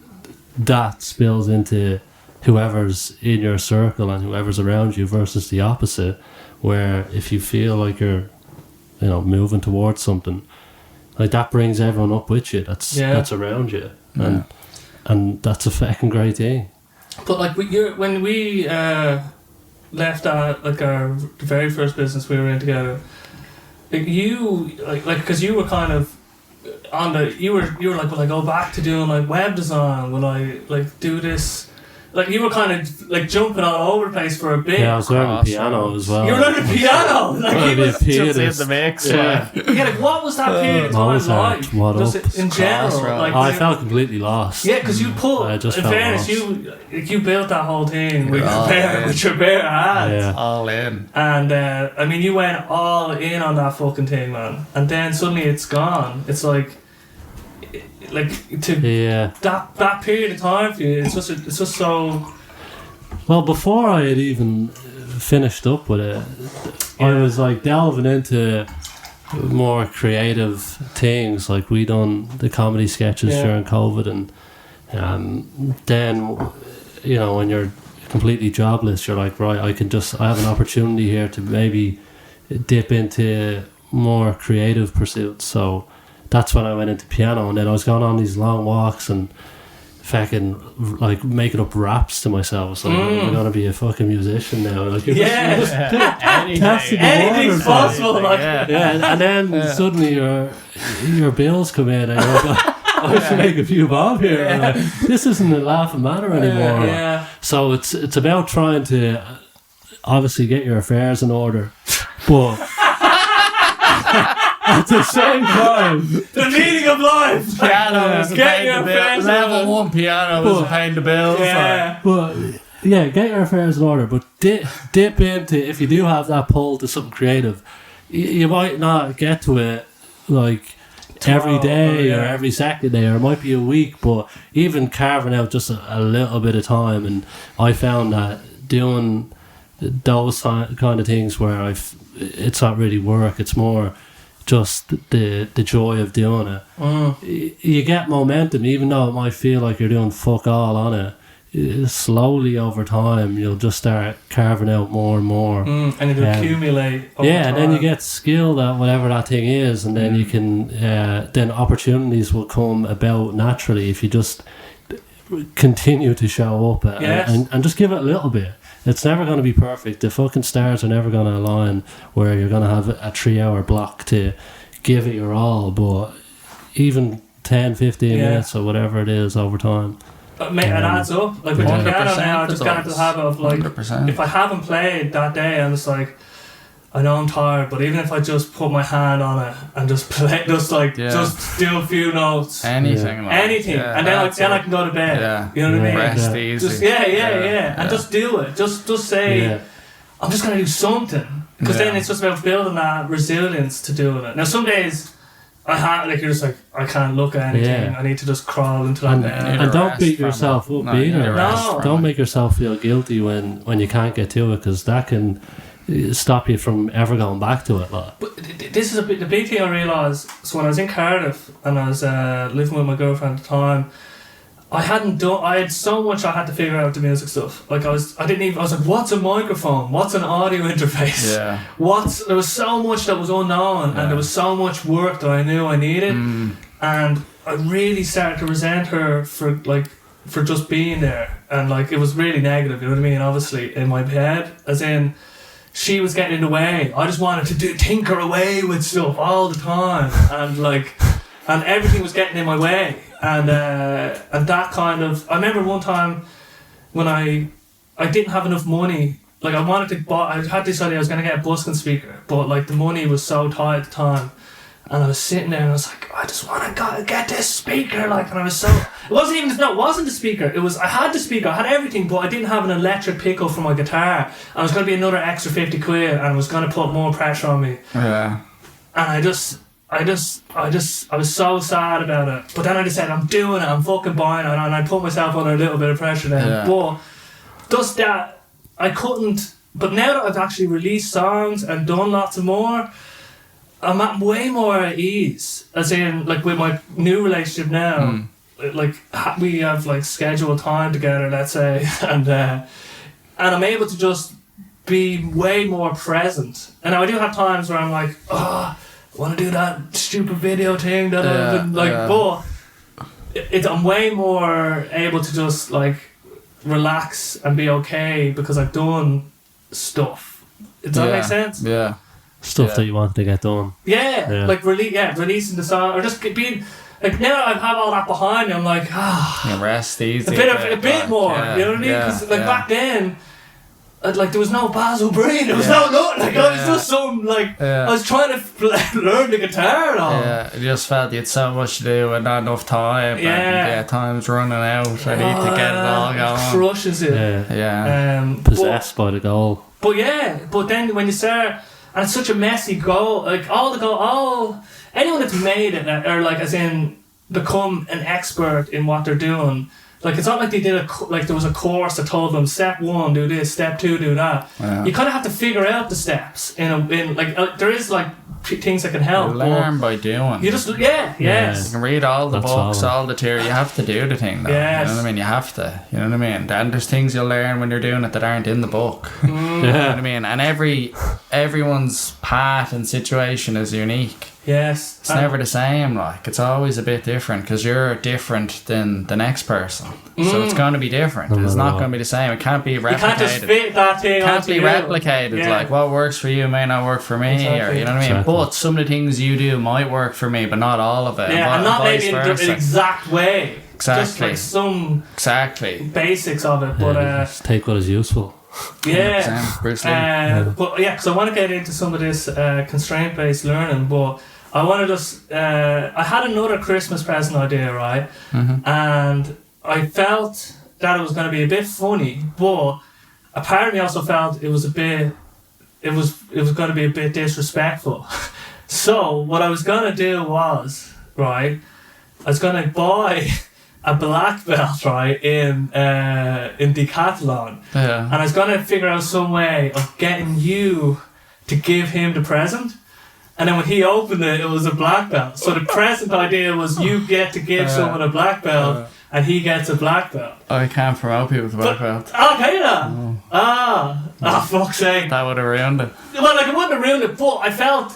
that spills into whoever's in your circle and whoever's around you, versus the opposite, where if you feel like you're, moving towards something, like, that brings everyone up with you. That's around you, and that's a fucking great thing. But like when we left our very first business we were in together, because you were kind of on you were like, will I go back to doing like web design? Will I like do this? Like, you were kind of like jumping all over the place for a bit. Yeah, I was learning piano as well. You were learning piano. Like, he was just in the mix. Like what was that period of time like? Just in general, like, I felt completely lost. Yeah, because you in fairness, you built that whole thing with your bare hands. Yeah. All in. And I mean, you went all in on that fucking thing, man. And then suddenly it's gone. It's like that period of time for you, it's just so. Well, before I had even finished up with it, I was like delving into more creative things. Like, we done the comedy sketches during COVID, and then when you're completely jobless, you're like, right, I have an opportunity here to maybe dip into more creative pursuits. So that's when I went into piano, and then I was going on these long walks and fucking like making up raps to myself. It's like, I'm gonna be a fucking musician now. Like, anything's possible. Like, and then suddenly your bills come in, and you're like, I should make a few bob here. And like, this isn't a laughing matter anymore. So it's about trying to obviously get your affairs in order, but at the same time, the meaning of life. Piano is Get paying your the bill. affairs Level 1 piano is paying the bills. Yeah. but yeah, get your affairs in order. But dip into, if you do have that pull to something creative, you might not get to it like every day or every second day, or it might be a week, but even carving out just a little bit of time. And I found that doing those kind of things where it's not really work, it's more just the joy of doing it. You get momentum, even though it might feel like you're doing fuck all on it. Slowly over time you'll just start carving out more and more, and it'll accumulate over time. And then you get skilled at whatever that thing is, and then you can then opportunities will come about naturally if you just continue to show up and just give it a little bit. It's never going to be perfect. The fucking stars are never going to align where you're going to have a 3-hour block to give it your all, but even 10-15 minutes or whatever it is over time, mate, it adds up. Like with the piano now, I just got into the habit of like, 100%. if I haven't played that day, I'm just like, I know I'm tired, but even if I just put my hand on it and just play, just do a few notes, anything, and then I can go to bed. You know what I mean? Rest easy. Just and just do it. Just say, I'm just gonna do something, because then it's just about building that resilience to doing it. Now some days, you're just like, I can't look at anything. I need to just crawl into that bed. And don't beat yourself up either. Don't make yourself feel guilty when you can't get to it, because that can stop you from ever going back to it. But this is the big thing I realised. So when I was in Cardiff and I was living with my girlfriend at the time, I had so much I had to figure out the music stuff. Like I was like, what's a microphone? What's an audio interface? Yeah. There was so much that was unknown, and there was so much work that I knew I needed, and I really started to resent her for just being there, and like it was really negative. You know what I mean? Obviously in my head, as in, she was getting in the way. I just wanted to tinker away with stuff all the time, and everything was getting in my way. And that kind of, I remember one time when I didn't have enough money. Like I had this idea I was going to get a busking speaker, but like the money was so tight at the time, and I was sitting there and I was like, I just want to get this speaker, like, and I was so, it wasn't the speaker, I had the speaker, I had everything, but I didn't have an electric pickup for my guitar, and it was going to be another extra 50 quid, and it was going to put more pressure on me. And I was so sad about it, but then I just said, I'm doing it, I'm fucking buying it, and I put myself under a little bit of pressure then. But just that, I couldn't, but now that I've actually released songs and done lots of more, I'm at way more at ease, as in, like, with my new relationship now, like, we have, like, scheduled time together, let's say, and I'm able to just be way more present. And I do have times where I'm like, I want to do that stupid video thing that I've been, like, but I'm way more able to just, like, relax and be okay because I've done stuff. Does that make sense? Yeah. Stuff that you wanted to get done. Like releasing the song, or just being like, now I have all that behind me, I'm like, rest easy. A bit more, you know what I mean? Because back then, like, there was no Basil Breen, there was no nothing. Like, I was just some, like, I was trying to learn the guitar and all. Yeah, you just felt you had so much to do and not enough time. And, time's running out. I need to get it all going. Crushes it. Possessed by the goal. But then when you start, and it's such a messy goal, like anyone that's made it, or like, as in, become an expert in what they're doing. Like, it's not like they did there was a course that told them step 1 do this, step 2 do that. You kind of have to figure out the steps there is like things that can help. You learn by doing. You just You can read all the books, all the theory. You have to do the thing, though. Yes. You know what I mean? You have to. You know what I mean? And there's things you'll learn when you're doing it that aren't in the book. You know what I mean? And everyone's path and situation is unique. Yes. It's never the same, like, it's always a bit different because you're different than the next person. So it's going to be different. It's not going to be the same. It can't be replicated. You can't just fit that thing can't be replicated. Yeah. Like, what works for you may not work for me, or, you know what I mean? But some of the things you do might work for me, but not all of it. Yeah, and not maybe in the exact way. Exactly. Just like some basics of it, but just take what is useful. Yeah. Bruce Lee. But because I want to get into some of this constraint-based learning, but I want to just. I had another Christmas present idea, right? And I felt that it was going to be a bit funny, but a part of me also felt it was a bit. It was going to be a bit disrespectful. So what I was going to do was, right, I was going to buy a black belt, right, in decathlon, and I was going to figure out some way of getting you to give him the present, and then when he opened it, it was a black belt. So the present idea was you get to give someone a black belt, and he gets a black belt. I can't promote people with a black belt. Oh, can you not? Fuck's sake. That would have ruined it. Well, like, it wouldn't have ruined it, but I felt...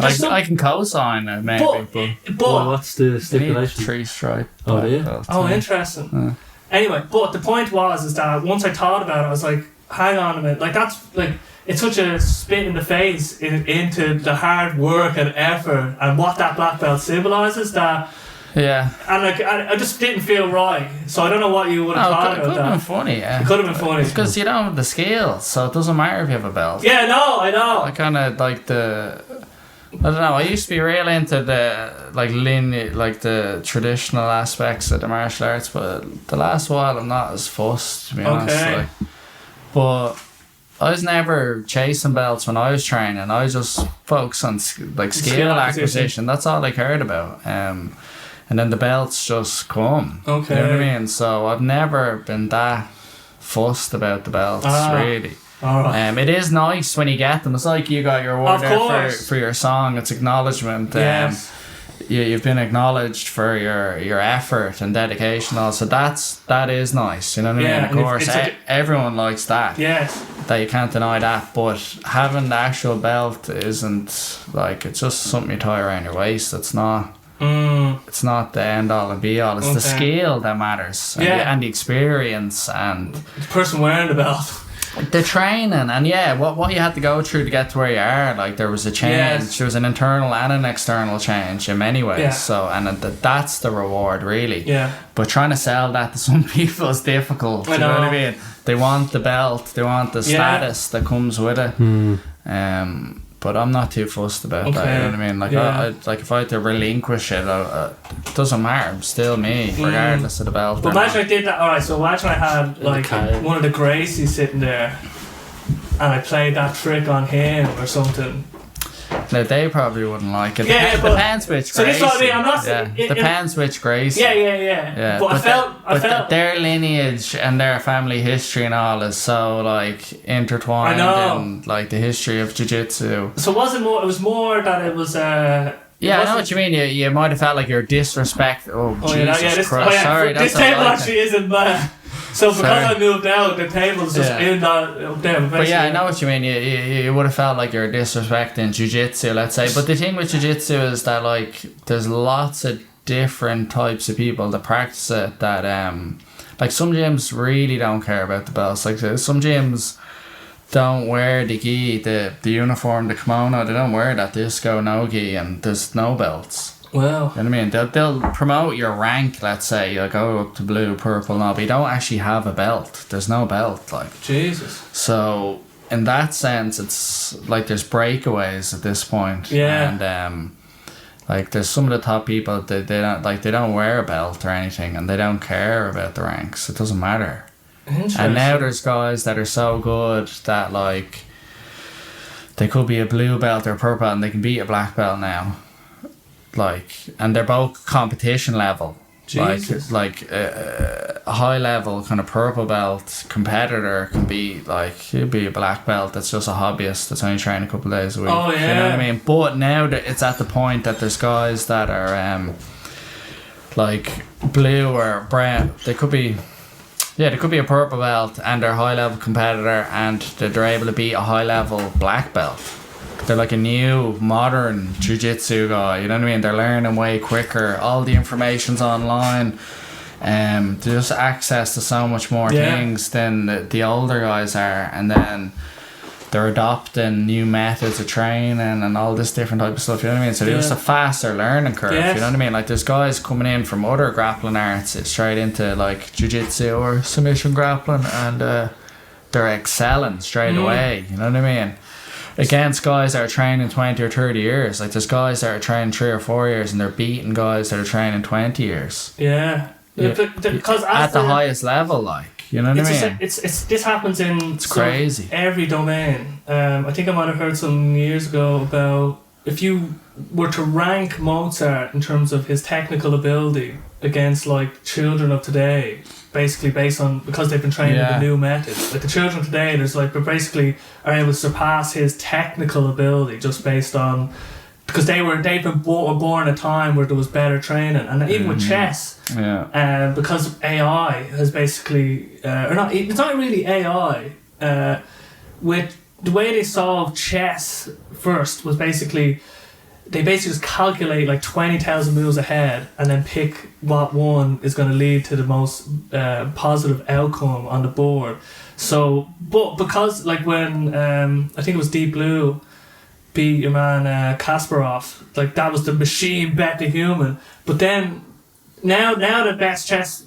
I can co-sign it, maybe. But what's the stipulation? 3-stripe. Oh, yeah. belt. Oh, interesting. Anyway, but the point is that once I thought about it, I was like, hang on a minute. Like, that's, like... It's such a spit in the face into the hard work and effort and what that black belt symbolises, that... Yeah. And like, I just didn't feel right. So I don't know what you would have thought about that. It could have been funny, yeah. It could have been funny. Because you don't have the skills, so it doesn't matter if you have a belt. Yeah, no, I know. I kind of like I don't know, I used to be real into the the traditional aspects of the martial arts, but the last while I'm not as fussed, to be honest. Like, but I was never chasing belts when I was training. I was just focused on skill acquisition. That's all I cared about. And then the belts just come. Okay. You know what I mean? So I've never been that fussed about the belts, really. Alright. It is nice when you get them. It's like you got your award there for your song. It's acknowledgement. Yes. You've been acknowledged for your effort and dedication. Also, that is nice. You know what I mean? Of course, everyone likes that. Yes. That you can't deny that. But having the actual belt isn't like, it's just something you tie around your waist. It's not. It's not the end all and be all. It's the skill that matters, and the experience and the person wearing the belt, the training, and what you had to go through to get to where you are. Like, there was a change. Yes. There was an internal and an external change in many ways. Yeah. So, and that's the reward, really. Yeah. But trying to sell that to some people is difficult. You know what I mean? They want the belt. They want the status that comes with it. But I'm not too fussed about that. You know what I mean? Like, like if I had to relinquish it, it doesn't matter. I'm still me, regardless of the belt. But imagine I did that. Alright, so imagine I had like one of the Gracies sitting there, and I played that trick on him or something. No, they probably wouldn't like it. Depends which Gracie. So this is what I mean. I'm not. Depends which Gracie. Yeah. But I felt their lineage and their family history and all is so like intertwined in like the history of jiu-jitsu. So it was more that it was. I know what you mean. You might have felt like you're disrespectful. Oh, Jesus Christ! Sorry, this table actually isn't. So because I moved out, the table's just in that there. But I know what you mean. You would have felt like you're disrespecting jiu-jitsu, let's say. But the thing with jiu-jitsu is that like there's lots of different types of people that practice it. That like some gyms really don't care about the belts. Like some gyms don't wear the gi, the uniform, the kimono. They don't wear that. They just go no gi, and there's no belts. Well, you know what I mean? They'll promote your rank, let's say, you'll go up to blue, purple, no, but you don't actually have a belt. There's no belt, like. Jesus. So, in that sense, it's like there's breakaways at this point. Yeah. And, like, there's some of the top people, they don't wear a belt or anything, and they don't care about the ranks. It doesn't matter. And now there's guys that are so good that, like, they could be a blue belt or a purple belt, and they can beat a black belt now. Like, and they're both competition level. Jesus. Like a high level kind of purple belt competitor can be like, he'd be a black belt that's just a hobbyist that's only training a couple of days a week. Oh yeah. You know what I mean? But now that it's at the point that there's guys that are like blue or brown. They could be a purple belt and they're a high level competitor and they're able to beat a high level black belt. They're like a new modern jiu-jitsu guy, you know what I mean? They're learning way quicker. All the information's online. They just access to so much more things than the older guys are, and then they're adopting new methods of training and all this different type of stuff, you know what I mean? So there's just a faster learning curve, you know what I mean? Like there's guys coming in from other grappling arts straight into like jiu-jitsu or submission grappling, and they're excelling straight away, you know what I mean? against guys that are training 20 or 30 years. Like there's guys that are training 3 or 4 years and they're beating guys that are training 20 years. Yeah. Because at the highest level, like, you know what I mean? This happens in crazy. Every domain. I think I might have heard some years ago about if you were to rank Mozart in terms of his technical ability against like children of today, basically because they've been trained in the new methods. Like the children today, there's like they basically are able to surpass his technical ability just based on because they've been born in a time where there was better training, and even with chess, because AI has basically it's not really AI. With the way they solved chess first was basically they just calculate like 20,000 moves ahead and then pick what one is going to lead to the most positive outcome on the board. So, but because like when I think it was Deep Blue beat your man Kasparov, like that was the machine bet the human. But then now the best chess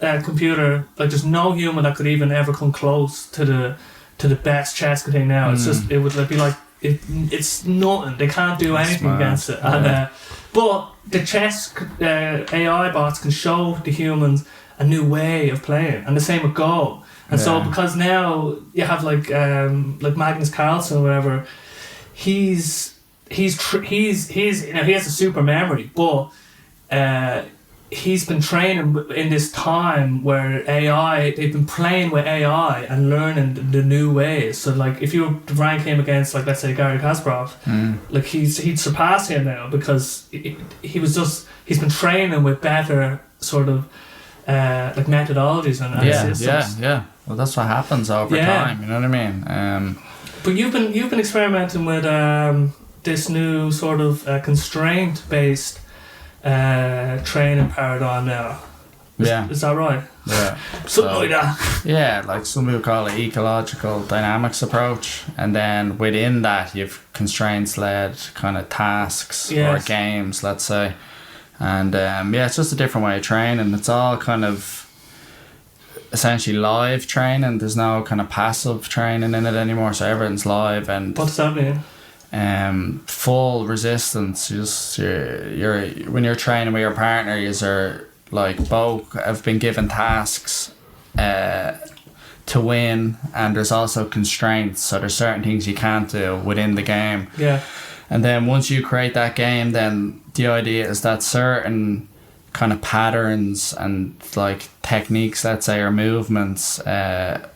computer, like there's no human that could even ever come close to the best chess thing now. It's just it would be like it's nothing. They can't do anything against it. And but the chess AI bots can show the humans a new way of playing, and the same with Go. And so because now you have like Magnus Carlsen or whatever, he's he has a super memory, but he's been training in this time where they've been playing with AI and learning the new ways. So like if you rank him against like let's say Garry Kasparov, like he'd surpass him now because he's been training with better sort of like methodologies and systems. Well, that's what happens over time. You know what I mean? But you've been experimenting with this new sort of constraint based training paradigm now. Is that right? Yeah. Something like that. Yeah, like some people call it ecological dynamics approach, and then within that you've constraints led kind of tasks or games, let's say. And it's just a different way of training. It's all kind of essentially live training. There's no kind of passive training in it anymore, so everything's live. And what does that mean? Full resistance. You're when you're training with your partner, you're like both have been given tasks to win, and there's also constraints. So there's certain things you can't do within the game. Yeah. And then once you create that game, then the idea is that certain kind of patterns and like techniques, let's say, or movements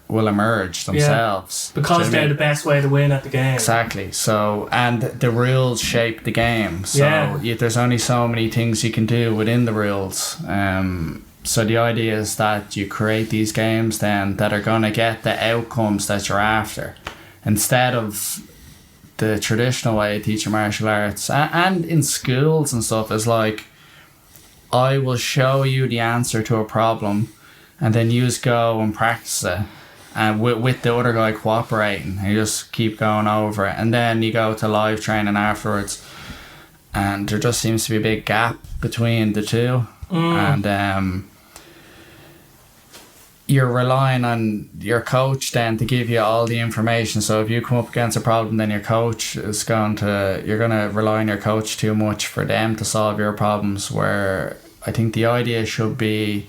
will emerge themselves. Because they're the best way to win at the game. Exactly. So, and the rules shape the game. So there's only so many things you can do within the rules. So the idea is that you create these games then that are going to get the outcomes that you're after. Instead of the traditional way of teaching martial arts, and in schools and stuff, is like, I will show you the answer to a problem, and then you just go and practice it, and with the other guy cooperating, and you just keep going over it, and then you go to live training afterwards, and there just seems to be a big gap between the two, and you're relying on your coach then to give you all the information. So if you come up against a problem, then your coach is you're going to rely on your coach too much for them to solve your problems, where I think the idea should be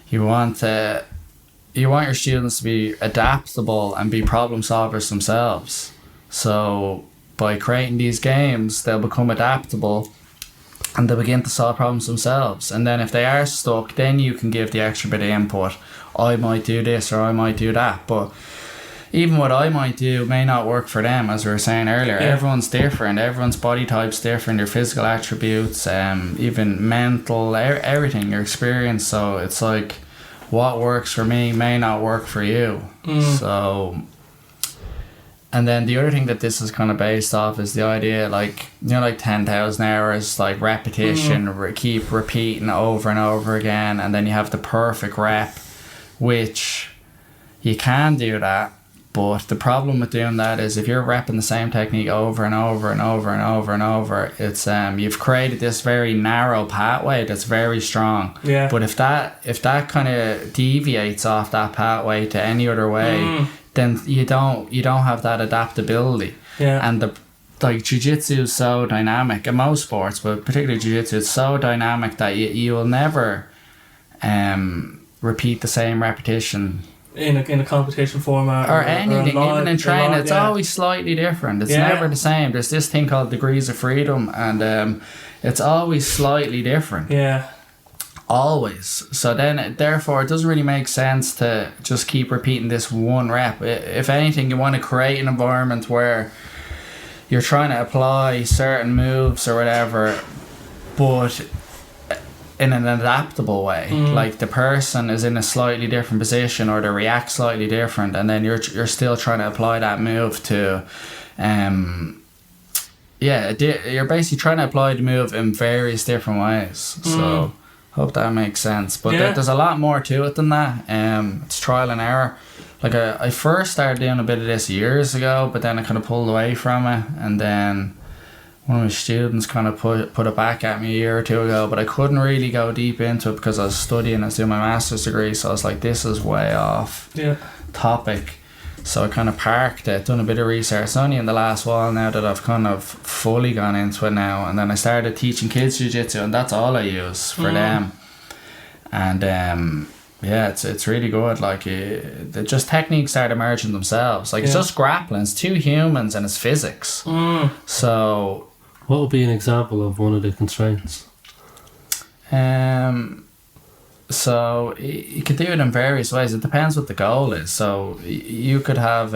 you want your students to be adaptable and be problem solvers themselves. So by creating these games, they'll become adaptable and they'll begin to solve problems themselves. And then if they are stuck, then you can give the extra bit of input. I might do this or I might do that, but even what I might do may not work for them, as we were saying earlier. Everyone's different, everyone's body type's different, your physical attributes, even mental, everything, your experience. So it's like what works for me may not work for you. So, and then the other thing that this is kind of based off is the idea, like, you know, like 10,000 hours, like repetition, keep repeating over and over again, and then you have the perfect rep, which you can do that, but the problem with doing that is if you're repping the same technique over and over and over and over and over, it's you've created this very narrow pathway that's very strong. But if that kind of deviates off that pathway to any other way, then you don't have that adaptability. And like jiu-jitsu is so dynamic in most sports, but particularly jiu-jitsu, it's so dynamic that you will never repeat the same repetition in a competition format or anything, even in training. It's always slightly different. It's never the same. There's this thing called degrees of freedom, and it's always slightly different. Always. So then, therefore, it doesn't really make sense to just keep repeating this one rep. If anything, you want to create an environment where you're trying to apply certain moves or whatever, but in an adaptable way. Like the person is in a slightly different position, or they react slightly different, and then you're still trying to apply that move to you're basically trying to apply the move in various different ways. So hope that makes sense. But there's a lot more to it than that. It's trial and error. Like I first started doing a bit of this years ago, but then I kind of pulled away from it, and then one of my students kind of put it back at me a year or two ago, but I couldn't really go deep into it because I was studying, I was doing my master's degree, so I was like, this is way off topic. So I kind of parked it, done a bit of research. It's only in the last while now that I've kind of fully gone into it now, and then I started teaching kids jiu-jitsu, and that's all I use for them. And it's really good. Like just techniques start emerging themselves. Like it's just grappling. It's two humans and it's physics. So what would be an example of one of the constraints? So you could do it in various ways. It depends what the goal is. So you could have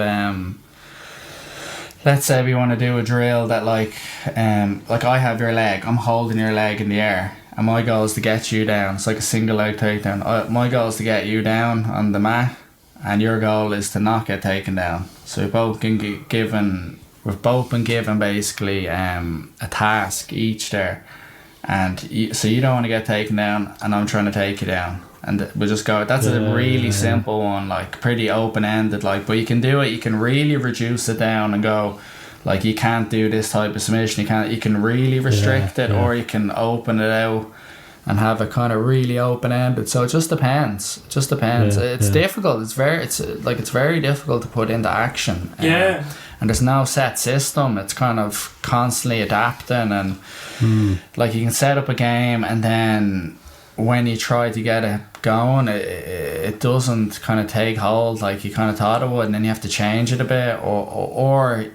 let's say we want to do a drill that like I have your leg, I'm holding your leg in the air, and my goal is to get you down. It's like a single leg takedown. My goal is to get you down on the mat, and your goal is to not get taken down. So we've both been given basically a task each there, and so you don't want to get taken down, and I'm trying to take you down, and we'll just go. That's a really simple one, like pretty open ended, like, but you can do it. You can really reduce it down and go, like, you can't do this type of submission. You can really restrict it, or you can open it out and have it kind of really open ended. So it just depends. It's difficult. It's very difficult to put into action. And there's no set system. It's kind of constantly adapting, and like you can set up a game, and then when you try to get it going, it doesn't kind of take hold like you kind of thought it would, and then you have to change it a bit, or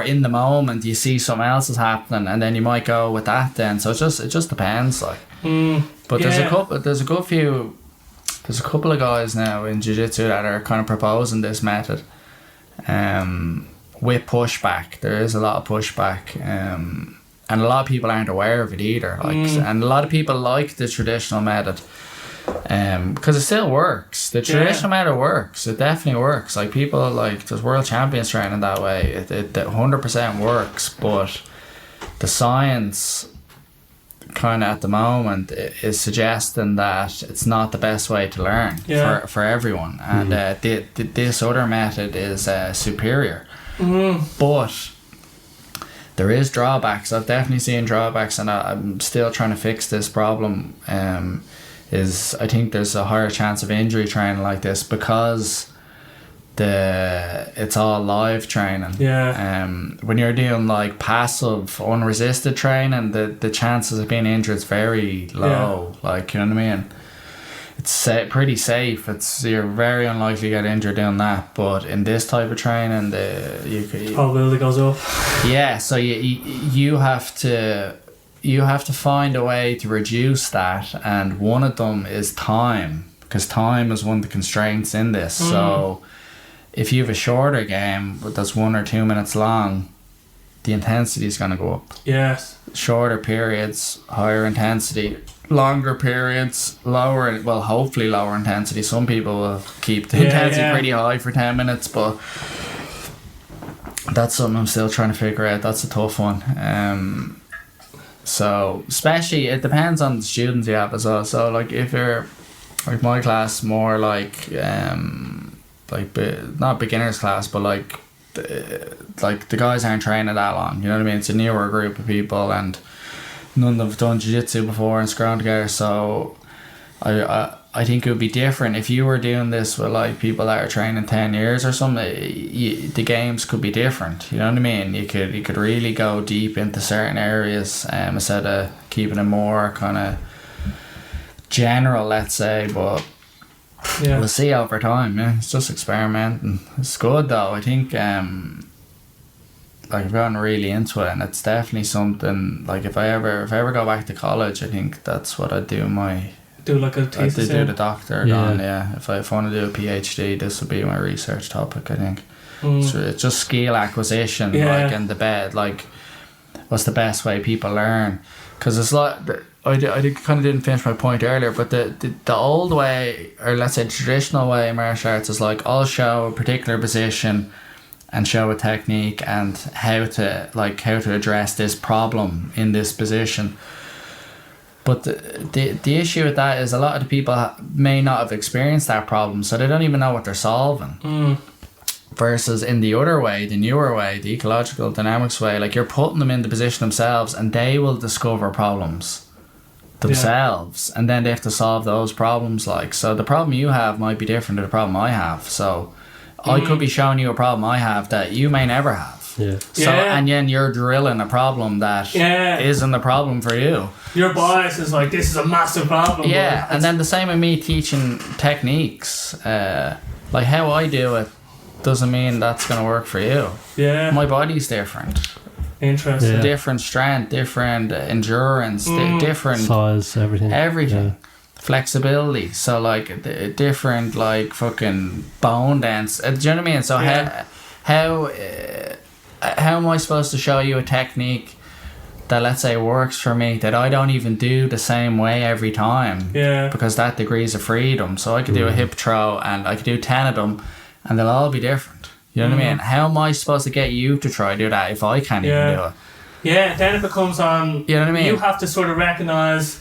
in the moment you see something else is happening, and then you might go with that then. So it just depends, like. But there's a couple of guys now in jiu-jitsu that are kind of proposing this method with pushback. There is a lot of pushback, and a lot of people aren't aware of it either, like, and a lot of people like the traditional method because it still works. The traditional method works. It definitely works. Like, people, like, there's world champions training that way. It 100% works, but the science kind of at the moment is suggesting that it's not the best way to learn for everyone, and this other method is superior. But there is drawbacks. I've definitely seen drawbacks, and I'm still trying to fix this problem. I think there's a higher chance of injury training like this because it's all live training. When you're doing like passive unresisted training, the chances of being injured is very low. Like, you know what I mean? It's pretty safe. You're very unlikely to get injured doing that. But in this type of training, probability goes up. So you have to find a way to reduce that, and one of them is time, because time is one of the constraints in this. So if you have a shorter game that's 1 or 2 minutes long, the intensity is going to go up. Shorter periods, higher intensity. Longer periods, hopefully lower intensity. Some people will keep the intensity pretty high for 10 minutes, but that's something I'm still trying to figure out. That's a tough one. So especially, it depends on the students you have as well. So like, if you're like my class, more like not beginners class, but like the guys aren't training that long, you know what I mean? It's a newer group of people, and none of them have done jiu-jitsu before and scrum together. So I I think it would be different if you were doing this with like people that are training 10 years or something. The games could be different. You know what I mean? You could really go deep into certain areas instead of keeping it more kind of general, let's say. But we'll see over time. Yeah, it's just experimenting. It's good though. I think like I've gotten really into it, and it's definitely something. Like if I ever go back to college, I think that's what I'd do. Do like a thesis. Do the doctor on, If I want to do a PhD, this would be my research topic, I think. So it's just skill acquisition, like in the bed, like what's the best way people learn? Because it's like I kind of didn't finish my point earlier, but the old way, or let's say traditional way of martial arts, is like I'll show a particular position and show a technique and how to address this problem in this position. But the issue with that is a lot of the people may not have experienced that problem, so they don't even know what they're solving. Versus in the other way, the newer way, the ecological dynamics way, like you're putting them in the position themselves and they will discover problems themselves, and then they have to solve those problems. Like, so the problem you have might be different to the problem I have. So I could be showing you a problem I have that you may never have. And then you're drilling a problem that isn't a problem for you. Your bias is like, this is a massive problem. Yeah, and then the same with me teaching techniques. Like how I do it doesn't mean that's going to work for you. Yeah. My body's different. Interesting. Different strength, different endurance, different... size, everything. Everything. Flexibility. So like different like fucking bone density. Do you know what I mean? So how am I supposed to show you a technique that, let's say, works for me that I don't even do the same way every time? Yeah. Because that degrees of freedom. So I could do a hip throw and I could do 10 of them and they'll all be different. You know what I mean? How am I supposed to get you to try to do that if I can't even do it? Yeah, then it becomes on... You know what I mean? You have to sort of recognise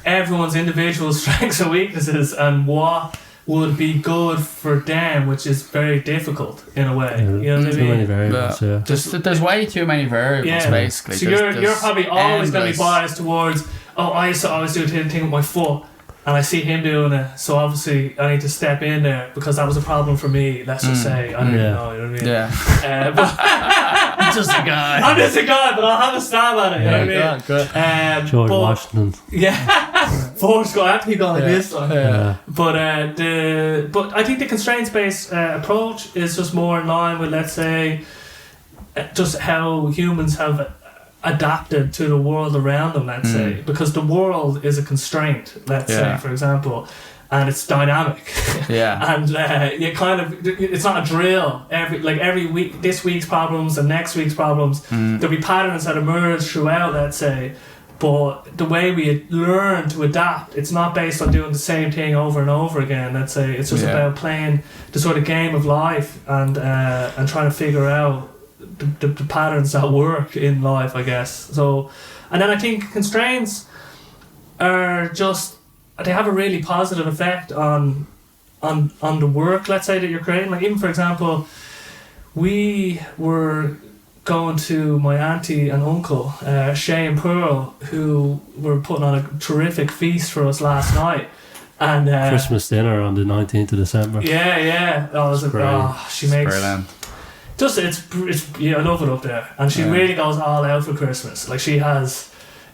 everyone's individual strengths and weaknesses and what would be good for them, which is very difficult in a way. You know what I mean? Too many variables, There's way too many variables, basically. So you're probably always going to be biased towards, I used to always do a thing with my foot, and I see him doing it, so obviously I need to step in there because that was a problem for me, let's just say. I don't even know, you know what I mean? Yeah. I'm just a guy. I'm just a guy, but I'll have a stab at it, you know what I mean? George Washington. Yeah. Force go, I have to keep going like this one. But I think the constraints-based approach is just more in line with, let's say, just how humans have adapted to the world around them, let's say, because the world is a constraint, let's say, for example, and it's dynamic. And you kind of, it's not a drill every week, this week's problems and next week's problems, there'll be patterns that emerge throughout, let's say, but the way we learn to adapt, it's not based on doing the same thing over and over again, let's say. It's just about playing the sort of game of life and trying to figure out the patterns that work in life, I guess. So, and then I think constraints are just, they have a really positive effect on the work, let's say, that you're creating. Like, even for example, we were going to my auntie and uncle, Shay and Pearl, who were putting on a terrific feast for us last night. And Christmas dinner on the 19th of December. She makes... Brilliant. Just, I love it up there. And she really goes all out for Christmas. Like, she has...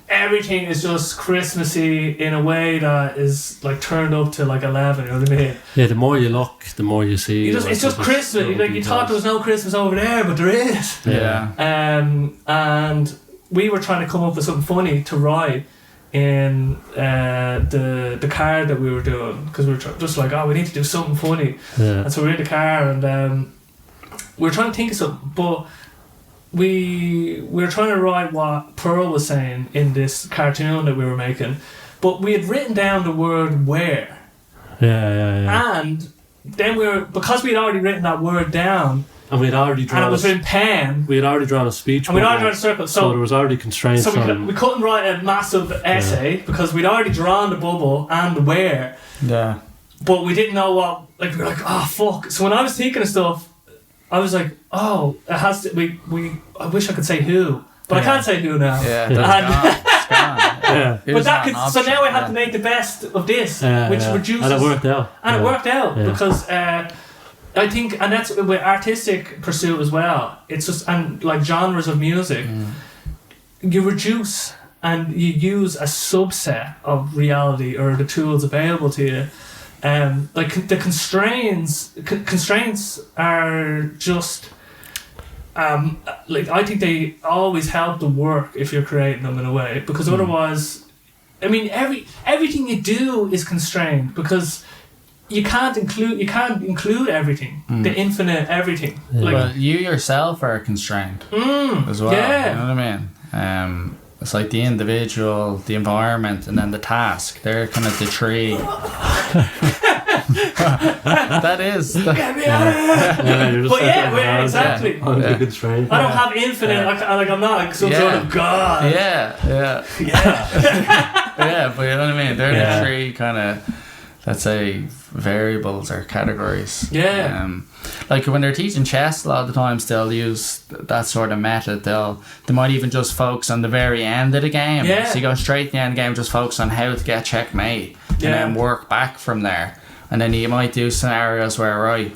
Everything is just Christmassy in a way that is like turned up to like 11, you know what I mean? Yeah, the more you look, the more you see. It's just Christmas. You thought there was no Christmas over there, but there is. And we were trying to come up with something funny to ride in the car that we were doing, because we were just like, we need to do something funny. And so we're in the car and we were trying to think of something, but we were trying to write what Pearl was saying in this cartoon that we were making, but we had written down the word where. And then because we had already written that word down, and we'd already drawn, and it was in pen, we had already drawn a speech, and we'd already drawn a circle, so there was already constraints. So we couldn't write a massive essay because we'd already drawn the bubble and the where. But we didn't know what. Like, we were like, fuck. So when I was thinking of stuff, I was like, it has to. I wish I could say who, but but I can't say who now. Yeah, And- it's gone. Yeah. It but was that not could, an so option, now I have yeah. to make the best of this, Yeah, which yeah. reduces. And it worked out. And it Yeah. worked out Yeah. because I think, and that's with artistic pursuit as well. It's just, and like genres of music, you reduce and you use a subset of reality or the tools available to you. Like the constraints are just. Like I think they always help the work if you're creating them in a way, because otherwise, I mean, everything you do is constrained because you can't include everything, the infinite everything. Yeah. Like, Well, you yourself are constrained as well. yeah. You know what I mean? It's like the individual, the environment, and then the task. They're kind of the tree. That is. Get me out of here! Yeah, you're just But yeah, like, well, exactly. I'm Yeah. a good train. I don't have infinite. I'm not like some sort of god. Yeah. Yeah. Yeah, but you know what I mean? They're Yeah. the three kind of, let's say, variables or categories. Yeah. Like when they're teaching chess, a lot of the times they'll use that sort of method. They might even just focus on the very end of the game. Yeah. So you go straight to the end of the game, just focus on how to get checkmate, Yeah. and then work back from there. And then you might do scenarios where, right,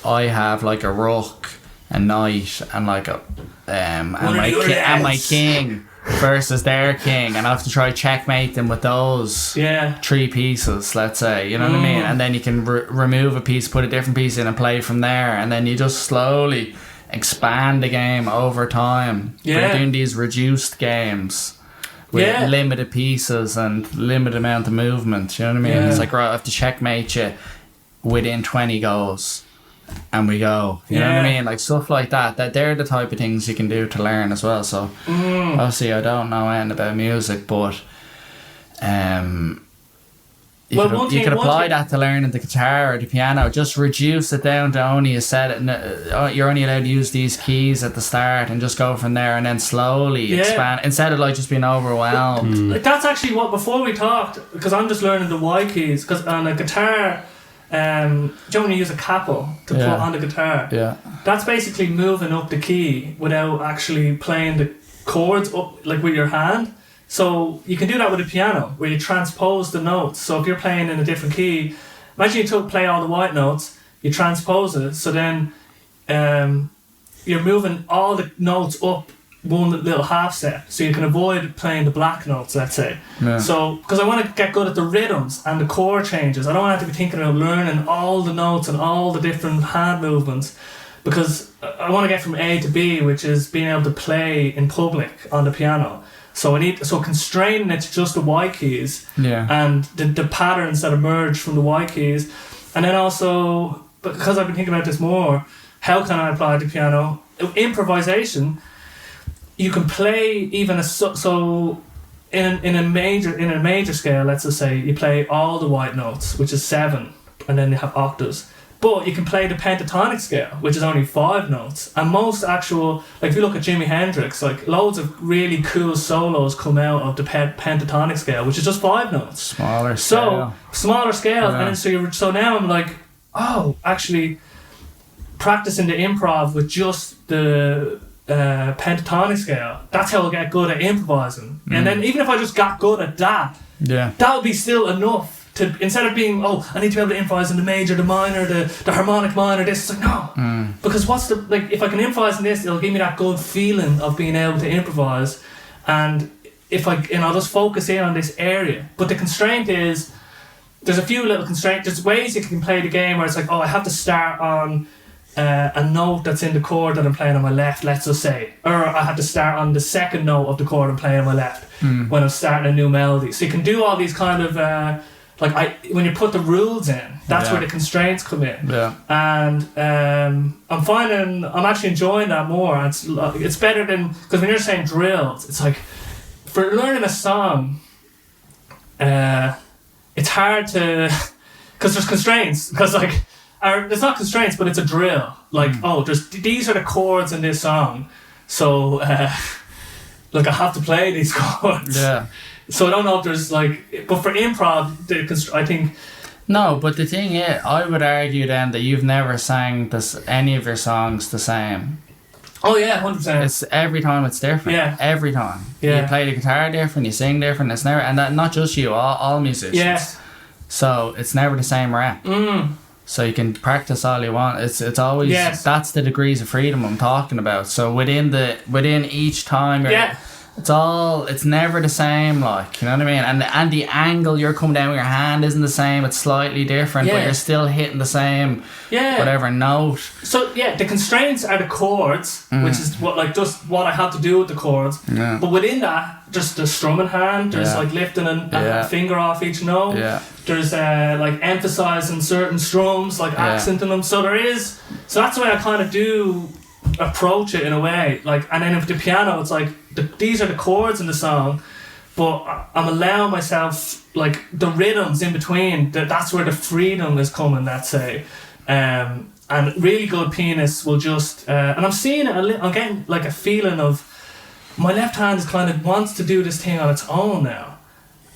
I have like a rook, a knight, and like a and my king versus their king, and I have to try checkmate them with those Yeah. three pieces, let's say, you know what I mean? And then you can remove a piece, put a different piece in, and play from there, and then you just slowly expand the game over time. Yeah. We're doing these reduced games with Yeah. limited pieces and limited amount of movement, you know what I mean? Yeah. It's like, right, I have to checkmate you within 20 goals, and we go, you know what I Yeah. mean? Like stuff like that they're the type of things you can do to learn as well. So obviously I don't know anything about music, but you could apply that to learning the guitar or the piano. Just reduce it down to only a set. You're only allowed to use these keys at the start, and just go from there, and then slowly expand instead of like just being overwhelmed. Like that's actually what, before we talked, because I'm just learning the Y keys, because on a guitar, do you know when you use a capo to put on the guitar? Yeah. That's basically moving up the key without actually playing the chords up like with your hand. So you can do that with a piano, where you transpose the notes. So if you're playing in a different key, imagine you play all the white notes, you transpose it, so then you're moving all the notes up one little half step, so you can avoid playing the black notes, let's say. Yeah. So, because I want to get good at the rhythms and the chord changes, I don't want to have to be thinking about learning all the notes and all the different hand movements, because I want to get from A to B, which is being able to play in public on the piano. So constraining it to just the Y keys and the patterns that emerge from the Y keys, and then also, because I've been thinking about this more, how can I apply it to piano? Improvisation. You can play even in a major scale. Let's just say you play all the white notes, which is 7, and then you have octaves. But you can play the pentatonic scale, which is only 5 notes. And most actual, like if you look at Jimi Hendrix, like loads of really cool solos come out of the pentatonic scale, which is just 5 notes. Smaller scale. Smaller scale, Yeah. and so now I'm like, oh, actually, practicing the improv with just the pentatonic scale. That's how I get good at improvising. And then even if I just got good at that, that would be still enough. To, instead of being, I need to be able to improvise in the major, the minor, the harmonic minor, this, it's like, no. Because if I can improvise in this, it'll give me that good feeling of being able to improvise, and I'll just focus in on this area. But the constraint is, there's a few little constraints, there's ways you can play the game where it's like, I have to start on a note that's in the chord that I'm playing on my left, let's just say, or I have to start on the second note of the chord I'm playing on my left when I'm starting a new melody. So you can do all these kind of when you put the rules in, that's where the constraints come in. Yeah. And I'm actually enjoying that more. It's better than, because when you're saying drills, it's like, for learning a song, it's hard to, because there's constraints, because there's not constraints, but it's a drill. Like, these are the chords in this song, so I have to play these chords. Yeah. So I don't know if there's but for improv, I think. No, but the thing is, I would argue then that you've never sang any of your songs the same. Oh yeah, 100%. It's every time it's different. Yeah. Every time. Yeah. You play the guitar different, you sing different. It's never, and that, not just you, all musicians. Yeah. So it's never the same rep. So you can practice all you want. It's always that's the degrees of freedom I'm talking about. So within each time, it's never the same. Like, you know what I mean? And the angle you're coming down with your hand isn't the same. It's slightly different, but you're still hitting the same whatever note. So the constraints are the chords, which is just what I have to do with the chords. Yeah. But within that, just the strumming hand, there's like lifting a finger off each note. Yeah. There's like emphasizing certain strums, like accenting them. So that's the way I kind of do approach it in a way. Like, and then with the piano, it's like these are the chords in the song, but I'm allowing myself like the rhythms in between. That's where the freedom is coming. Let's say, and really good pianists will just and I'm seeing it. I'm getting like a feeling of my left hand is kind of wants to do this thing on its own now.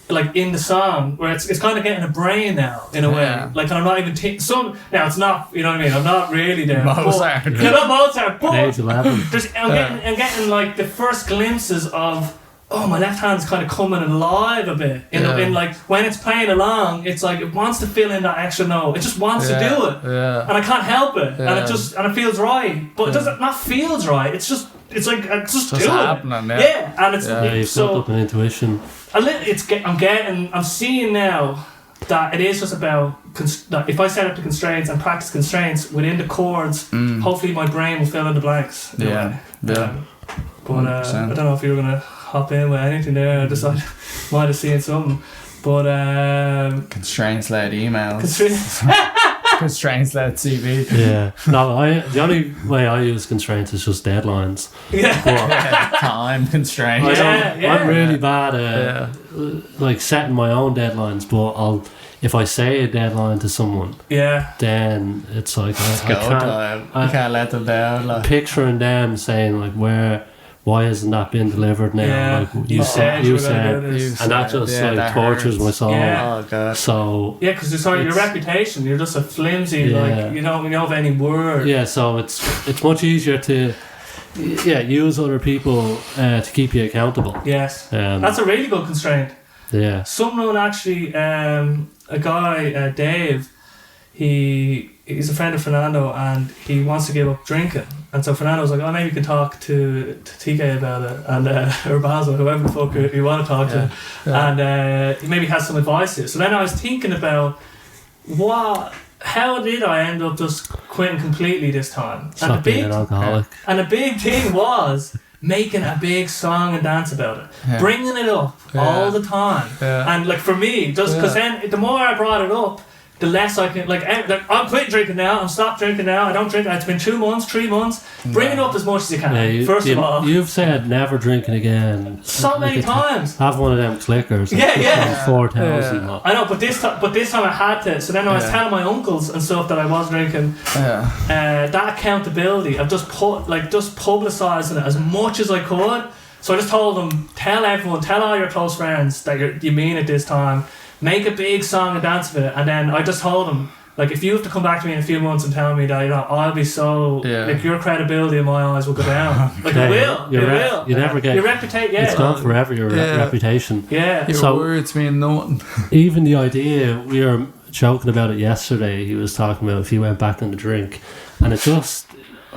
Like in the song, where it's kind of getting a brain now in a way. Like, and I'm not even now it's not, you know what I mean. I'm not really there. Mozart. Not Mozart. But Age 11. I'm getting like the first glimpses of my left hand's kind of coming alive a bit. In like when it's playing along, it's like it wants to fill in that extra note. It just wants to do it, and I can't help it. And it feels right, but it doesn't not feels right. It's just just do happening, it. And it's You've built up an intuition. I'm seeing now that it is just about that if I set up the constraints and practice constraints within the chords, hopefully my brain will fill in the blanks. But I don't know if you were gonna hop in with anything there. I just might have seen something, but constraints-led emails. Constraints-led CV. Yeah. No, the only way I use constraints is just deadlines. Time constraints. I'm really bad at like setting my own deadlines, but if I say a deadline to someone, then it's like I can't let them down. Like. Picturing them saying like why hasn't that been delivered now? Yeah. Like you said, and that just that tortures my soul. Yeah. Oh god. So because it's your reputation. You're just a flimsy like you don't know of any word. Yeah, so it's much easier to use other people to keep you accountable. Yes, that's a really good constraint. Yeah. Someone actually, a guy, Dave, he's a friend of Fernando and he wants to give up drinking. And so Fernando's like, maybe you can talk to TK about it, and or Basil, whoever the fuck you want to talk to, and he maybe has some advice here. So then I was thinking about how did I end up just quitting completely this time? Stop being an alcoholic. And the big thing was making a big song and dance about it, bringing it up all the time, and like for me, just because then the more I brought it up, the less I can, like I'm quitting drinking now, I'm stopped drinking now, I don't drink, it's been 2 months, 3 months, bring it up as much as you can, first of all. You've said never drinking again. So many times. Have one of them clickers. 4,000. I know, but this time I had to, so then I was telling my uncles and stuff that I was drinking, that accountability of just publicising it as much as I could. So I just told them, tell everyone, tell all your close friends that you mean it this time. Make a big song and dance with it, and then I just told him, like, if you have to come back to me in a few months and tell me that, I'll be so like your credibility in my eyes will go down. Like it will. You never get your reputation. It's gone forever. Your reputation. Yeah. Your words mean nothing. Even the idea, we were joking about it yesterday. He was talking about if he went back on the drink, and it just.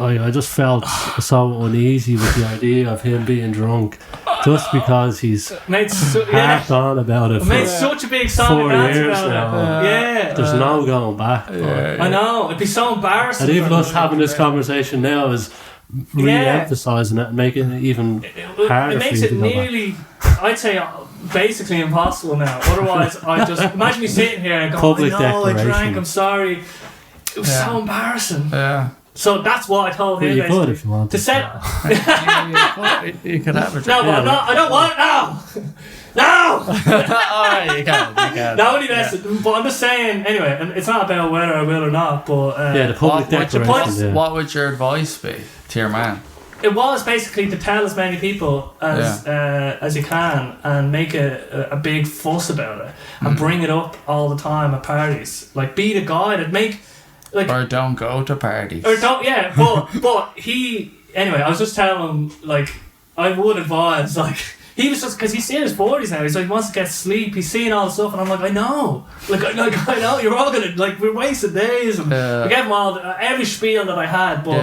I just felt so uneasy with the idea of him being drunk, just because he's harped on about it. Made such a big song 4 years now. There's no going back. I know, it'd be so embarrassing. And even us having this conversation now is re-emphasising it and making it even harder. It makes it nearly, I'd say, basically impossible now. Otherwise, I just imagine me sitting here and going, I drank, I'm sorry. It was so embarrassing. Yeah. So that's what I told him. You could if you want to set. You could have it. No, but I don't want it now. No. Alright, you can. That would be best. But I'm just saying. Anyway, and it's not about whether I will or not. But the public declaration. What would your advice be to your man? It was basically to tell as many people as you can and make a big fuss about it and bring it up all the time at parties. Like, be the guy that make. Like, or don't go to parties. Or don't, but he anyway, I was just telling him, like, I would advise, like, he was just, because he's in his 40s now, he's like, he wants to get sleep, he's seeing all the stuff, and I'm like, I know, I know, you're all gonna, like, we're wasting days, and I gave him all, every spiel that I had, but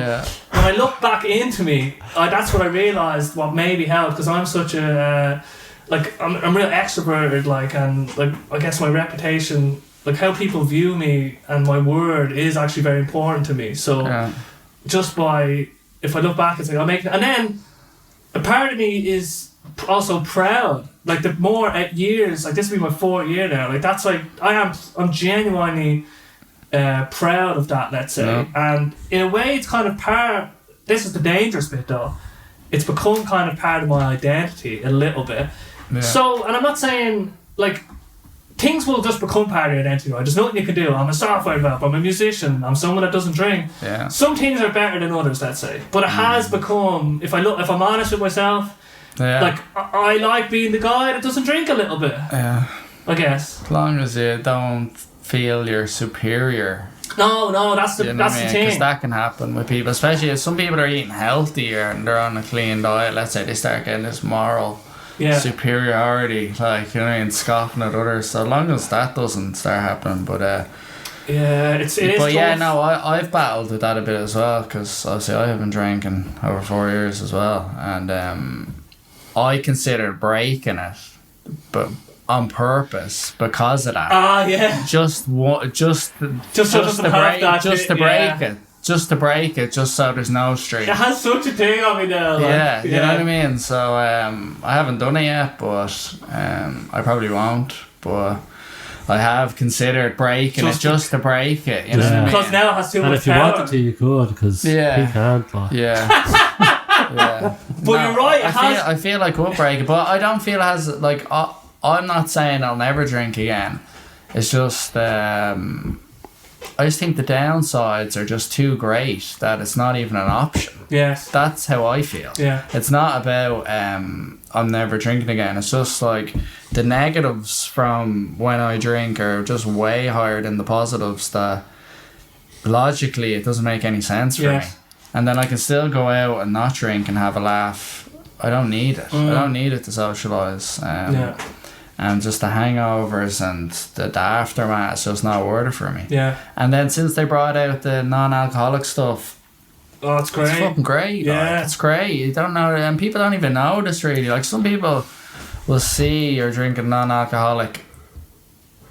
when I look back into me, that's what I realised, what maybe helped, because I'm such a, like, I'm real extroverted, like, and, like, I guess my reputation, like, how people view me, and my word is actually very important to me, so, just by, if I look back and say, I'll make it, and then, a part of me is also proud, like the more years, like this will be my 4th year now, like that's like I'm genuinely proud of that, let's say, and in a way it's kind of this is the dangerous bit though, it's become kind of part of my identity a little bit, so, and I'm not saying like things will just become part of your identity, right? There's nothing you can do. I'm a software developer, I'm a musician, I'm someone that doesn't drink. Some things are better than others, let's say, but it has become, if I'm honest with myself, like I like being the guy that doesn't drink a little bit, I guess, as long as you don't feel you're superior. No, that's the thing, because that can happen with people, especially if some people are eating healthier and they're on a clean diet, let's say, they start getting this moral superiority, like, you know, and scoffing at others. So long as that doesn't start happening, but it is but tough. yeah, no, I've battled with that a bit as well, because obviously I have been drinking over 4 years as well, and I considered breaking it, but on purpose, because of that. Just to break it, just so there's no streak. It has such a thing on me now. Like, you know what I mean? So I haven't done it yet, but I probably won't. But I have considered breaking it just to break it. You know what I mean? Because now it has too much And if you power. wanted to, you could, because he can't. Like. But you're right. I feel like I could break it, but I don't feel it has, like, I'm not saying I'll never drink again. It's just I just think the downsides are just too great that it's not even an option. Yes. That's how I feel. Yeah. It's not about I'm never drinking again. It's just like the negatives from when I drink are just way higher than the positives, that logically it doesn't make any sense for me. And then I can still go out and not drink and have a laugh. I don't need it. I don't need it to socialise. And just the hangovers and the aftermath is just not worth it for me. Yeah. And then since they brought out the non-alcoholic stuff, it's great. It's fucking great. Yeah. Like, it's great. You don't know, and people don't even know this really. Like, some people will see you're drinking non-alcoholic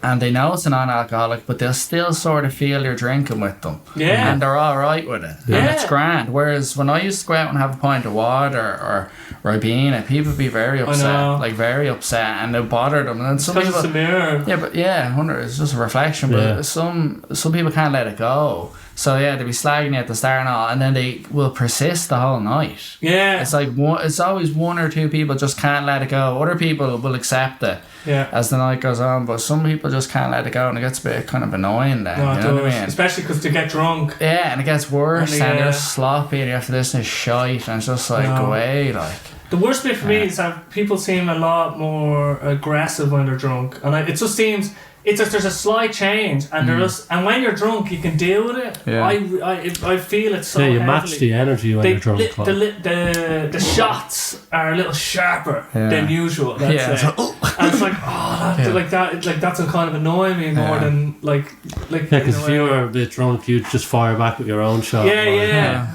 and they know it's a non-alcoholic, but they'll still sort of feel you're drinking with them. Yeah. And they're all right with it. Yeah. And it's grand. Whereas when I used to go out and have a pint of water or Ribena, people would be very upset. Like, very upset, and it bothered them. And then some people, it's a mirror. Yeah, but it's just a reflection. But some people can't let it go. So yeah, they'll be slagging you at the start and all, and then they will persist the whole night. Yeah. It's like it's always one or two people just can't let it go. Other people will accept it as the night goes on, but some people just can't let it go, and it gets a bit kind of annoying then. You know what I mean? Especially because they get drunk. Yeah, and it gets worse, and they're sloppy, and you have to listen to shite, and it's just like, go away, like. The worst bit for me is that people seem a lot more aggressive when they're drunk, and it just seems there's a slight change, and and when you're drunk you can deal with it. Yeah. I feel it so. Yeah, you heavily. match the energy when you're drunk. The shots are a little sharper than usual. Let's say. And it's like that's kind of annoying me more than like. Yeah, because if you were a bit drunk, you'd just fire back with your own shot.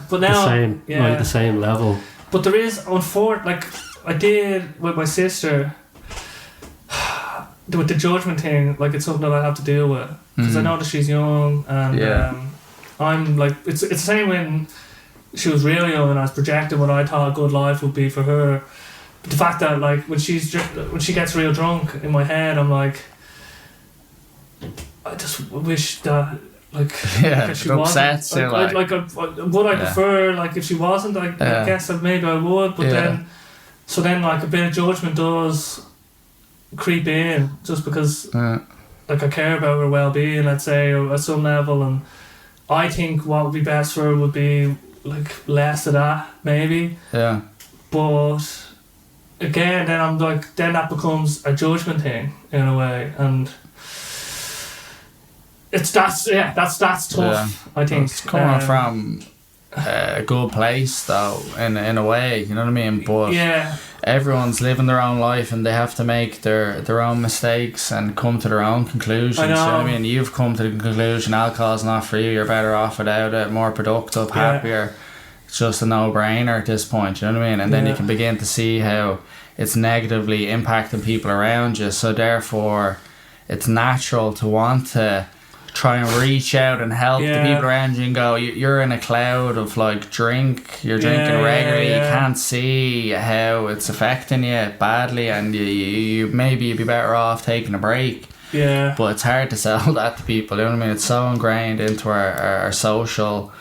But now the same level. But there is, like I did with my sister. With the judgment thing, like, it's something that I have to deal with, because I know that she's young, and I'm like, it's the same when she was real young and I was projecting what I thought a good life would be for her. But the fact that, like, when she gets real drunk, in my head I'm like, I just wish that, like, if she wasn't, would I prefer, like, if she wasn't, I guess that maybe I would, but then like a bit of judgment does creep in, just because like I care about her well-being, let's say, or at some level, and I think what would be best for her would be like less of that, maybe. But again, then I'm like, then that becomes a judgment thing in a way, and that's tough. I think it's coming from a good place though, in a way, you know what I mean? But everyone's living their own life and they have to make their own mistakes and come to their own conclusions. You know what I mean? You've come to the conclusion alcohol's not for you, you're better off without it, more productive, happier. It's just a no-brainer at this point, you know what I mean? And then you can begin to see how it's negatively impacting people around you, so therefore it's natural to want to try and reach out and help the people around you and go, you're in a cloud of like you're drinking regularly, you can't see how it's affecting you badly, and you maybe you'd be better off taking a break. But it's hard to sell that to people, you know what I mean? It's so ingrained into our social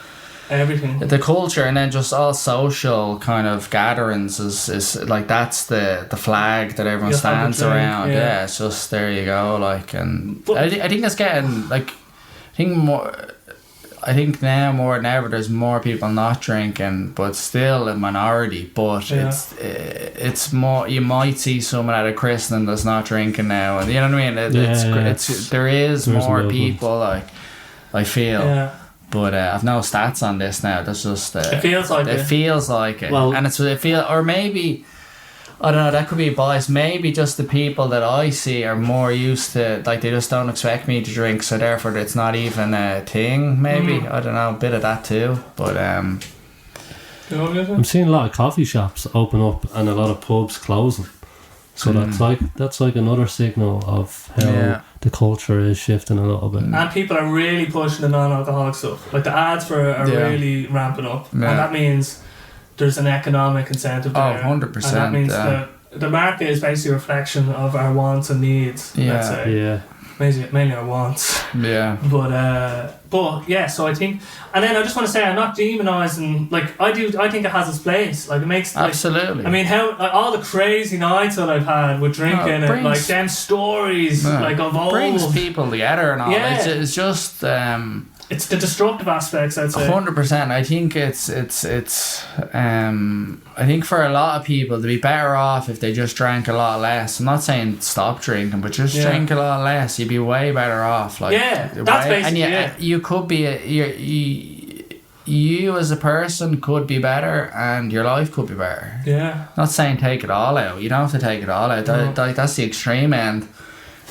everything, the culture, and then just all social kind of gatherings is like that's the flag that everyone stands around. It's just there you go, like, and I think it's getting like I think now more than ever there's more people not drinking, but still a minority. But it's more, you might see someone at a christening that's not drinking now, and you know what I mean. There is more people, like, I feel. But I've no stats on this now. That's just it feels like it. It feels like it. Well, and or maybe I don't know. That could be biased. Maybe just the people that I see are more used to, like, they just don't expect me to drink, so therefore it's not even a thing. Maybe I don't know, a bit of that too. But I'm seeing a lot of coffee shops open up and a lot of pubs closing. So that's like another signal of how the culture is shifting a little bit. And people are really pushing the non-alcoholic stuff. Like the ads for it are really ramping up. And that means there's an economic incentive there. 100%. And that means the market is basically a reflection of our wants and needs, let's say. Mainly our wants. But yeah, so I think, and then I just want to say, I'm not demonising, like, I think it has its place. Like, it makes, like, absolutely. I mean, how, like, all the crazy nights that I've had with drinking and, like, them stories, like, of old. Brings people together and all. It's just, it's the destructive aspects, I'd say. 100%. I think I think for a lot of people, they'd be better off if they just drank a lot less. I'm not saying stop drinking, but just drink a lot less. You'd be way better off. Like, that's basically and you could be you as a person could be better, and your life could be better. Not saying take it all out. You don't have to take it all out. That's the extreme end.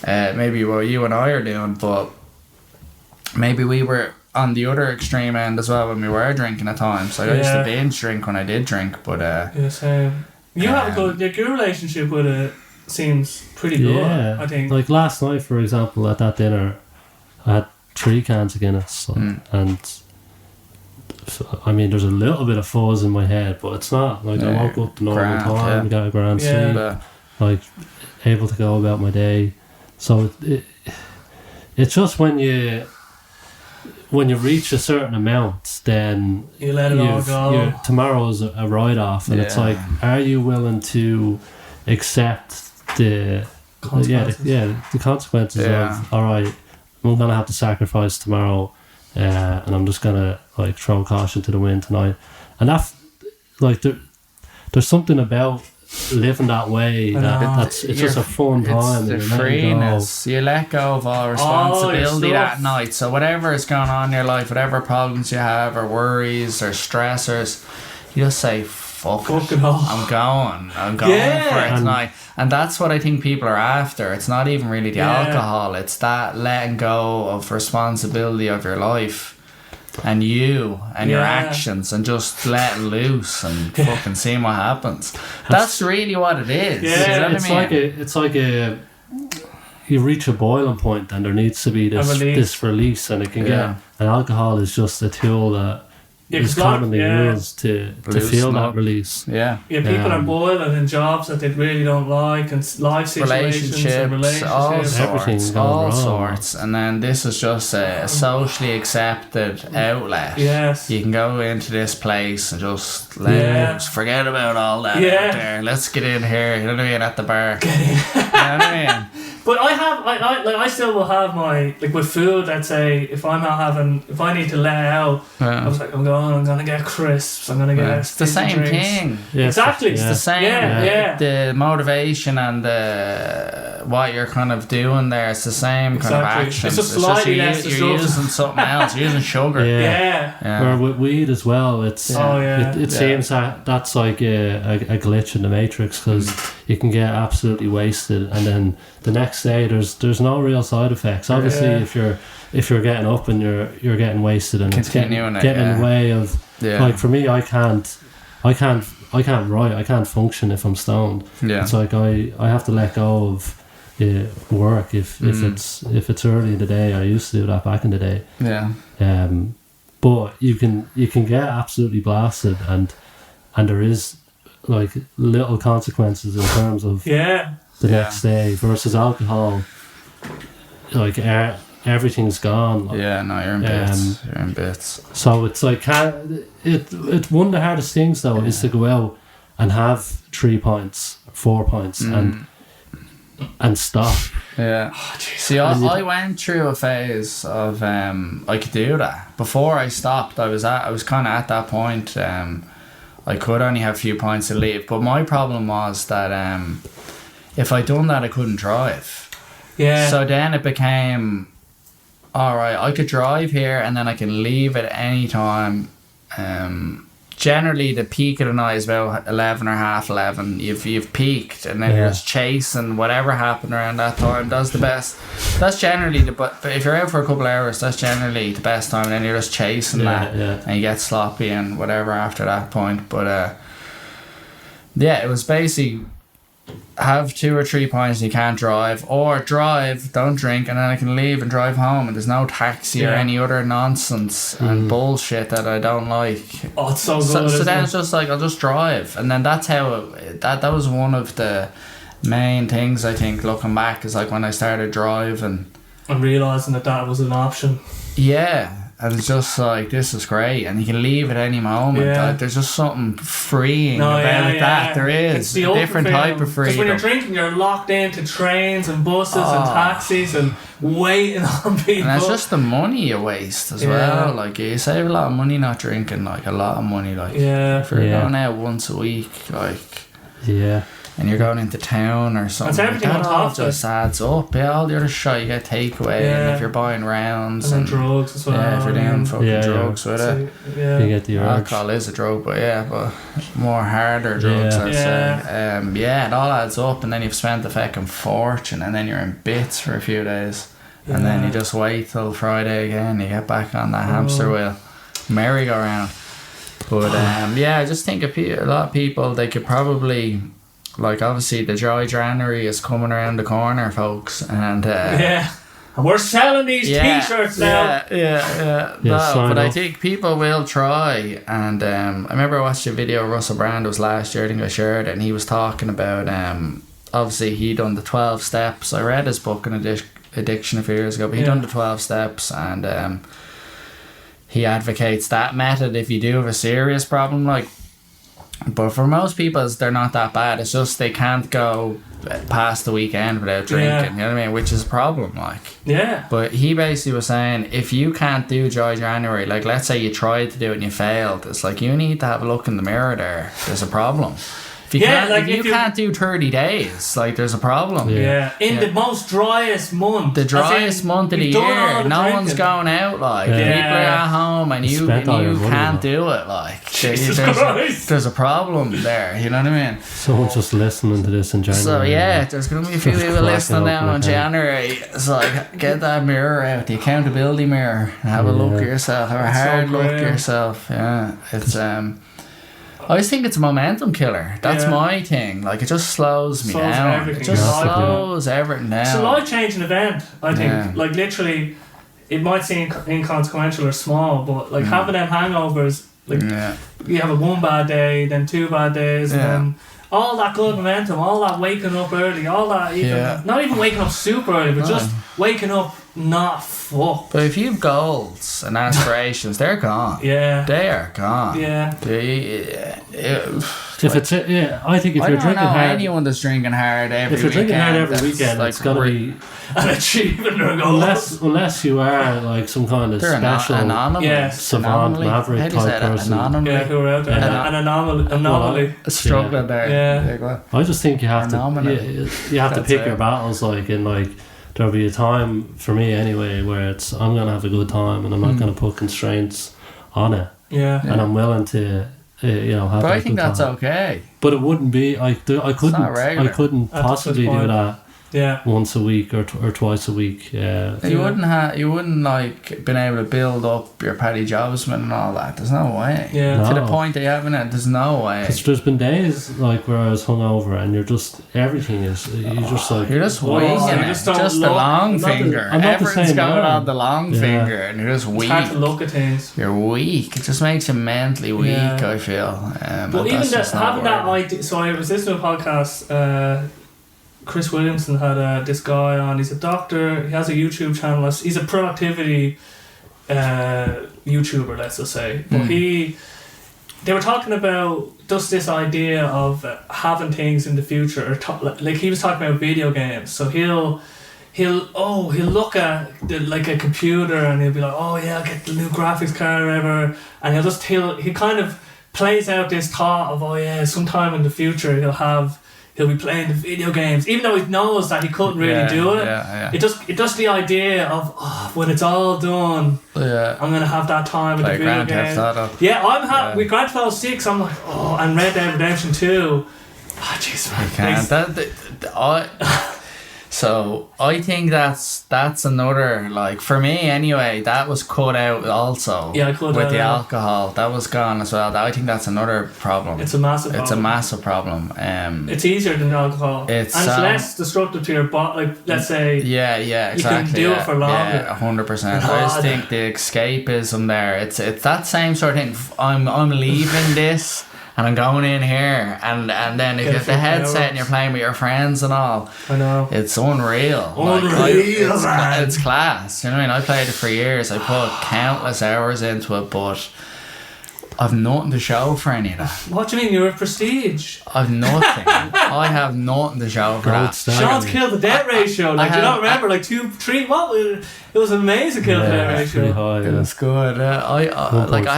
Maybe what you and I are doing, but maybe we were on the other extreme end as well when we were drinking at times. Like, I used to binge drink when I did drink, but same. You have a good, your relationship with it seems pretty good, I think. Like last night, for example, at that dinner, I had 3 cans of Guinness, and I mean, there's a little bit of fuzz in my head, but it's not like I woke up the normal time, got a grand sleep, like able to go about my day. So it's just when you reach a certain amount, then you let it all go. Tomorrow's a write-off, and it's like, are you willing to accept the consequences? The consequences of, all right, I'm gonna have to sacrifice tomorrow, and I'm just gonna, like, throw caution to the wind tonight. And that, like, there's something about living that way it's just a fun time. It's the freeness. You let go of all responsibility that night. So whatever is going on in your life, whatever problems you have, or worries or stressors, you just say, fuck it. I'm going for it tonight. And that's what I think people are after. It's not even really the alcohol, it's that letting go of responsibility of your life and you and your actions, and just let loose and fucking seeing what happens. That's really what it is. It's like you reach a boiling point, and there needs to be this release, and it can get. And alcohol is just a tool that is commonly used to feel that release. People are boiling in jobs that they really don't like, and life situations, relationships, all sorts. And then this is just a socially accepted outlet. You can go into this place and just forget about all that out there. Let's get in here, you know what I mean, at the bar. You know what I mean? But I still will have my, like with food, let's say, if I need to let out, I was like, I'm gonna get crisps, I'm gonna get it's the same drinks. thing. Yeah, exactly. It's the same. Yeah. The motivation and what you're kind of doing there, it's the same kind of action. It's just slightly less you're using something else. You're using sugar. Yeah. Or with weed as well, it seems that that's like a glitch in the matrix, because you can get absolutely wasted, and then the next day there's no real side effects. Obviously, if you're getting up and you're getting wasted and it's getting in the way of like, for me, I can't write, I can't function if I'm stoned. It's like I have to let go of work if it's early in the day. I used to do that back in the day. But you can get absolutely blasted, and there is like little consequences in terms of the next day, versus alcohol. Like everything's gone. Like, you're in bits. You're in bits. So it's like it's one of the hardest things though is to go out and have 3 points, 4 points, and stop. See, I went through a phase of I could do that. Before I stopped, I was kind of at that point. I could only have a few points to leave, but my problem was that if I'd done that, I couldn't drive. So then it became, alright, I could drive here and then I can leave at any time. Generally the peak of the night is about 11 or half 11. You've peaked, and then you're just chasing whatever happened around that time. That's the best. That's generally but if you're out for a couple of hours, that's generally the best time, and then you're just chasing and you get sloppy and whatever after that point. But it was basically have 2 or 3 points and you can't drive, or drive, don't drink, and then I can leave and drive home, and there's no taxi or any other nonsense and bullshit that I don't like. Oh, it's so good. So then it's just like, I'll just drive, and then that's how that was one of the main things, I think, looking back, is like when I started driving and realising that was an option. And it's just like, this is great, and you can leave at any moment. There's just something freeing about that. There is. It's the a different type of freedom. Because when you're drinking, you're locked into trains and buses and taxis and waiting on people. And it's just the money you waste as well. Like, you save a lot of money not drinking, like a lot of money. Like, if you're going out once a week, like, and you're going into town or something, everything that on all top just adds up. All the other shit, you get takeaway, and if you're buying rounds and drugs as well. If you're doing fucking drugs with it, you get the urge. Alcohol is a drug, but more harder drugs, I'd say. It all adds up, and then you've spent a fucking fortune, and then you're in bits for a few days, and then you just wait till Friday again. You get back on that hamster wheel, merry-go-round. But I just think a lot of people, they could probably. Like, obviously, the Dry January is coming around the corner, folks, and and we're selling these t-shirts now. But I think people will try, and I remember I watched a video of Russell Brand, it was last year, I think I shared it, and he was talking about, obviously, he done the 12 steps. I read his book on addiction a few years ago, but he done the 12 steps, and he advocates that method if you do have a serious problem, like. But for most people, they're not that bad. It's just they can't go past the weekend without drinking. You know what I mean? Which is a problem, like. But he basically was saying, if you can't do Dry January, like, let's say you tried to do it and you failed, it's like, you need to have a look in the mirror there. There's a problem. If you can't do 30 days, like, there's a problem. In the most driest month. The driest month of the year. No one's going out, like. People are at home, and you can't do it, like. There's a problem there, you know what I mean? Someone's just listening to this in January. So, there's going to be a few people listening now in January. It's like, get that mirror out, the accountability mirror, and have a look at yourself. Have a hard look at yourself. It's, I always think it's a momentum killer. That's my thing. Like, it just slows me down. It just slows everything down. It's a life-changing event, I think. Like, literally, it might seem inconsequential or small, but, like, having them hangovers, like, you have one bad day, then 2 bad days, and then all that good momentum, all that waking up early, all that, not even waking up super early, but just waking up not fucked. But if you've goals and aspirations, they're gone. They are gone. If it's I think if I you're don't drinking know hard, anyone that's drinking hard every if you're drinking hard every that's weekend, like it's gonna be an achievement or a goal. unless you are like some kind of they're special Yes. savant maverick type person. Yeah, who are out there. An anomaly. Struggling there. Yeah. I just think you have to That's pick it. your battles, like, and like there'll be a time for me anyway where it's I'm gonna have a good time and I'm not gonna put constraints on it, and I'm willing to have. But a I think good that's time. okay. But it wouldn't be. I couldn't possibly do that. Yeah. Once a week or twice a week. Yeah. You wouldn't like been able to build up your Paddy Jobsman and all that. There's no way. Yeah. To the point that you haven't it, there's no way. Because there's been days like where I was hungover and you're just everything is you're just like you're just winging it. Just the long finger. I'm not the Everything's same going man. on the long finger, and you're just weak. It's hard to look at things. You're weak. It just makes you mentally weak. I feel. But even having that idea. So I was listening to a podcast. Chris Williamson had this guy on. He's a doctor. He has a YouTube channel. He's a productivity YouTuber, let's just say. But they were talking about just this idea of having things in the future. Like he was talking about video games. So he'll look at like a computer and he'll be like, oh yeah, I'll get the new graphics card or whatever. And he kind of plays out this thought of, oh yeah, sometime in the future he'll be playing the video games, even though he knows that he couldn't really do it. It just the idea of when it's all done, I'm gonna have that time with the video games. I'm happy with Grand Theft Auto 6. I'm like, and Red Dead Redemption 2. Jeez, I can't. So I think that's another, like, for me anyway, that was cut out also. Yeah, cut with out, the alcohol. That was gone as well. I think that's another problem. It's a massive problem. It's a massive problem. It's easier than alcohol. It's less destructive to your body. Like, let's say. Yeah, exactly. You can do it for longer. Yeah, 100%. I just think the escapism there. It's that same sort of thing. I'm leaving this. And I'm going in here, and then if you have the headset and you're playing with your friends and all, I know, it's unreal. It's class. You know what I mean? I played it for years. I put countless hours into it, but I've nothing to show for any of that. What do you mean? You're a prestige. I've nothing. I have nothing to show for that. Sean's killed the debt ratio. Like, do you not remember? Like 2, 3. What? It was an amazing kill the debt ratio. High, it was good. I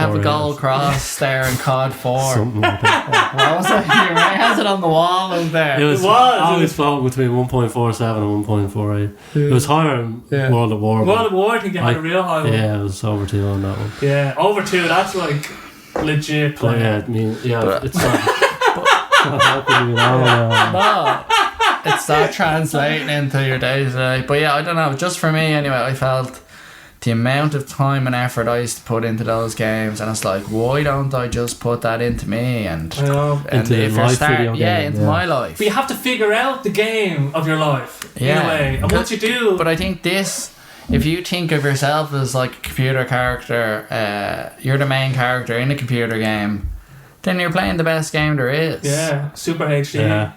have a gold cross there in COD 4. Something like that. What was it? Your man has it on the wall over there. It was always floating between 1.47 and 1.48. It was higher in World at War. World at War, I think you had a real high one. Yeah, it was over 2 on that one. Yeah, over 2. That's like legit play. Yeah, it's not. How can you know? No, it's not translating into your day to day. But yeah, I don't know. Just for me anyway, I felt the amount of time and effort I used to put into those games, and it's like, why don't I just put that into me and into if my video game, into my life. But you have to figure out the game of your life in a way, and once you do. But I think this. If you think of yourself as like a computer character, you're the main character in a computer game, then you're playing the best game there is. Yeah, Super HD. Yeah.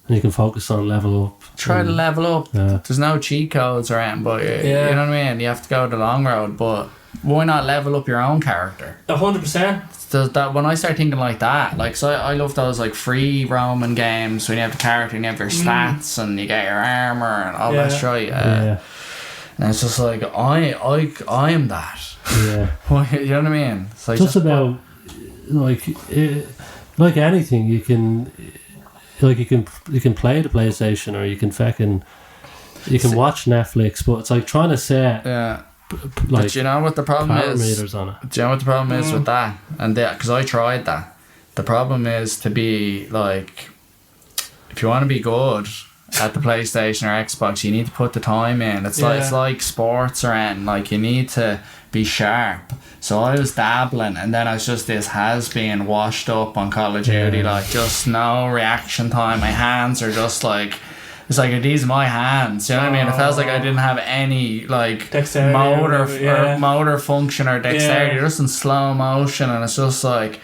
And you can focus on level up. Try to level up. Yeah. There's no cheat codes around, but you know what I mean? You have to go the long road, but why not level up your own character? 100%. That when I start thinking like that, like, so I love those like free roaming games when you have the character and you have your stats and you get your armor and all that shit. And it's just like I am that. Yeah. You know what I mean? It's like just about like anything you can play the PlayStation or you can watch Netflix, but it's like trying to set but do you know what the problem is? On it. Do you know what the problem is with that? And because I tried that. The problem is to be like, if you want to be good at the PlayStation or Xbox, you need to put the time in. It's like sports or anything. Like, you need to be sharp. So I was dabbling, and then I was just this has-been washed up on Call of Duty, like just no reaction time. My hands are just like, it's like, these are my hands. You know what I mean? It feels like I didn't have any like dexterity motor function or dexterity. You're just in slow motion, and it's just like,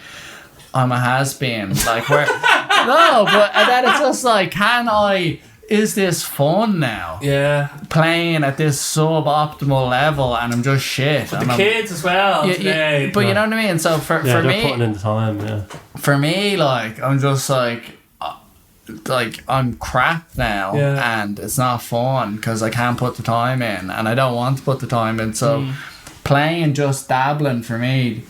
I'm a has-been. Like, where? No, but and then it's just like, can I is this fun now? Yeah. Playing at this suboptimal level, and I'm just shit. But the kids as well today. But you know what I mean? So for they're me, putting in the time, yeah. For me, like, I'm just like I'm crap now, and it's not fun because I can't put the time in, and I don't want to put the time in. So playing, just dabbling for me,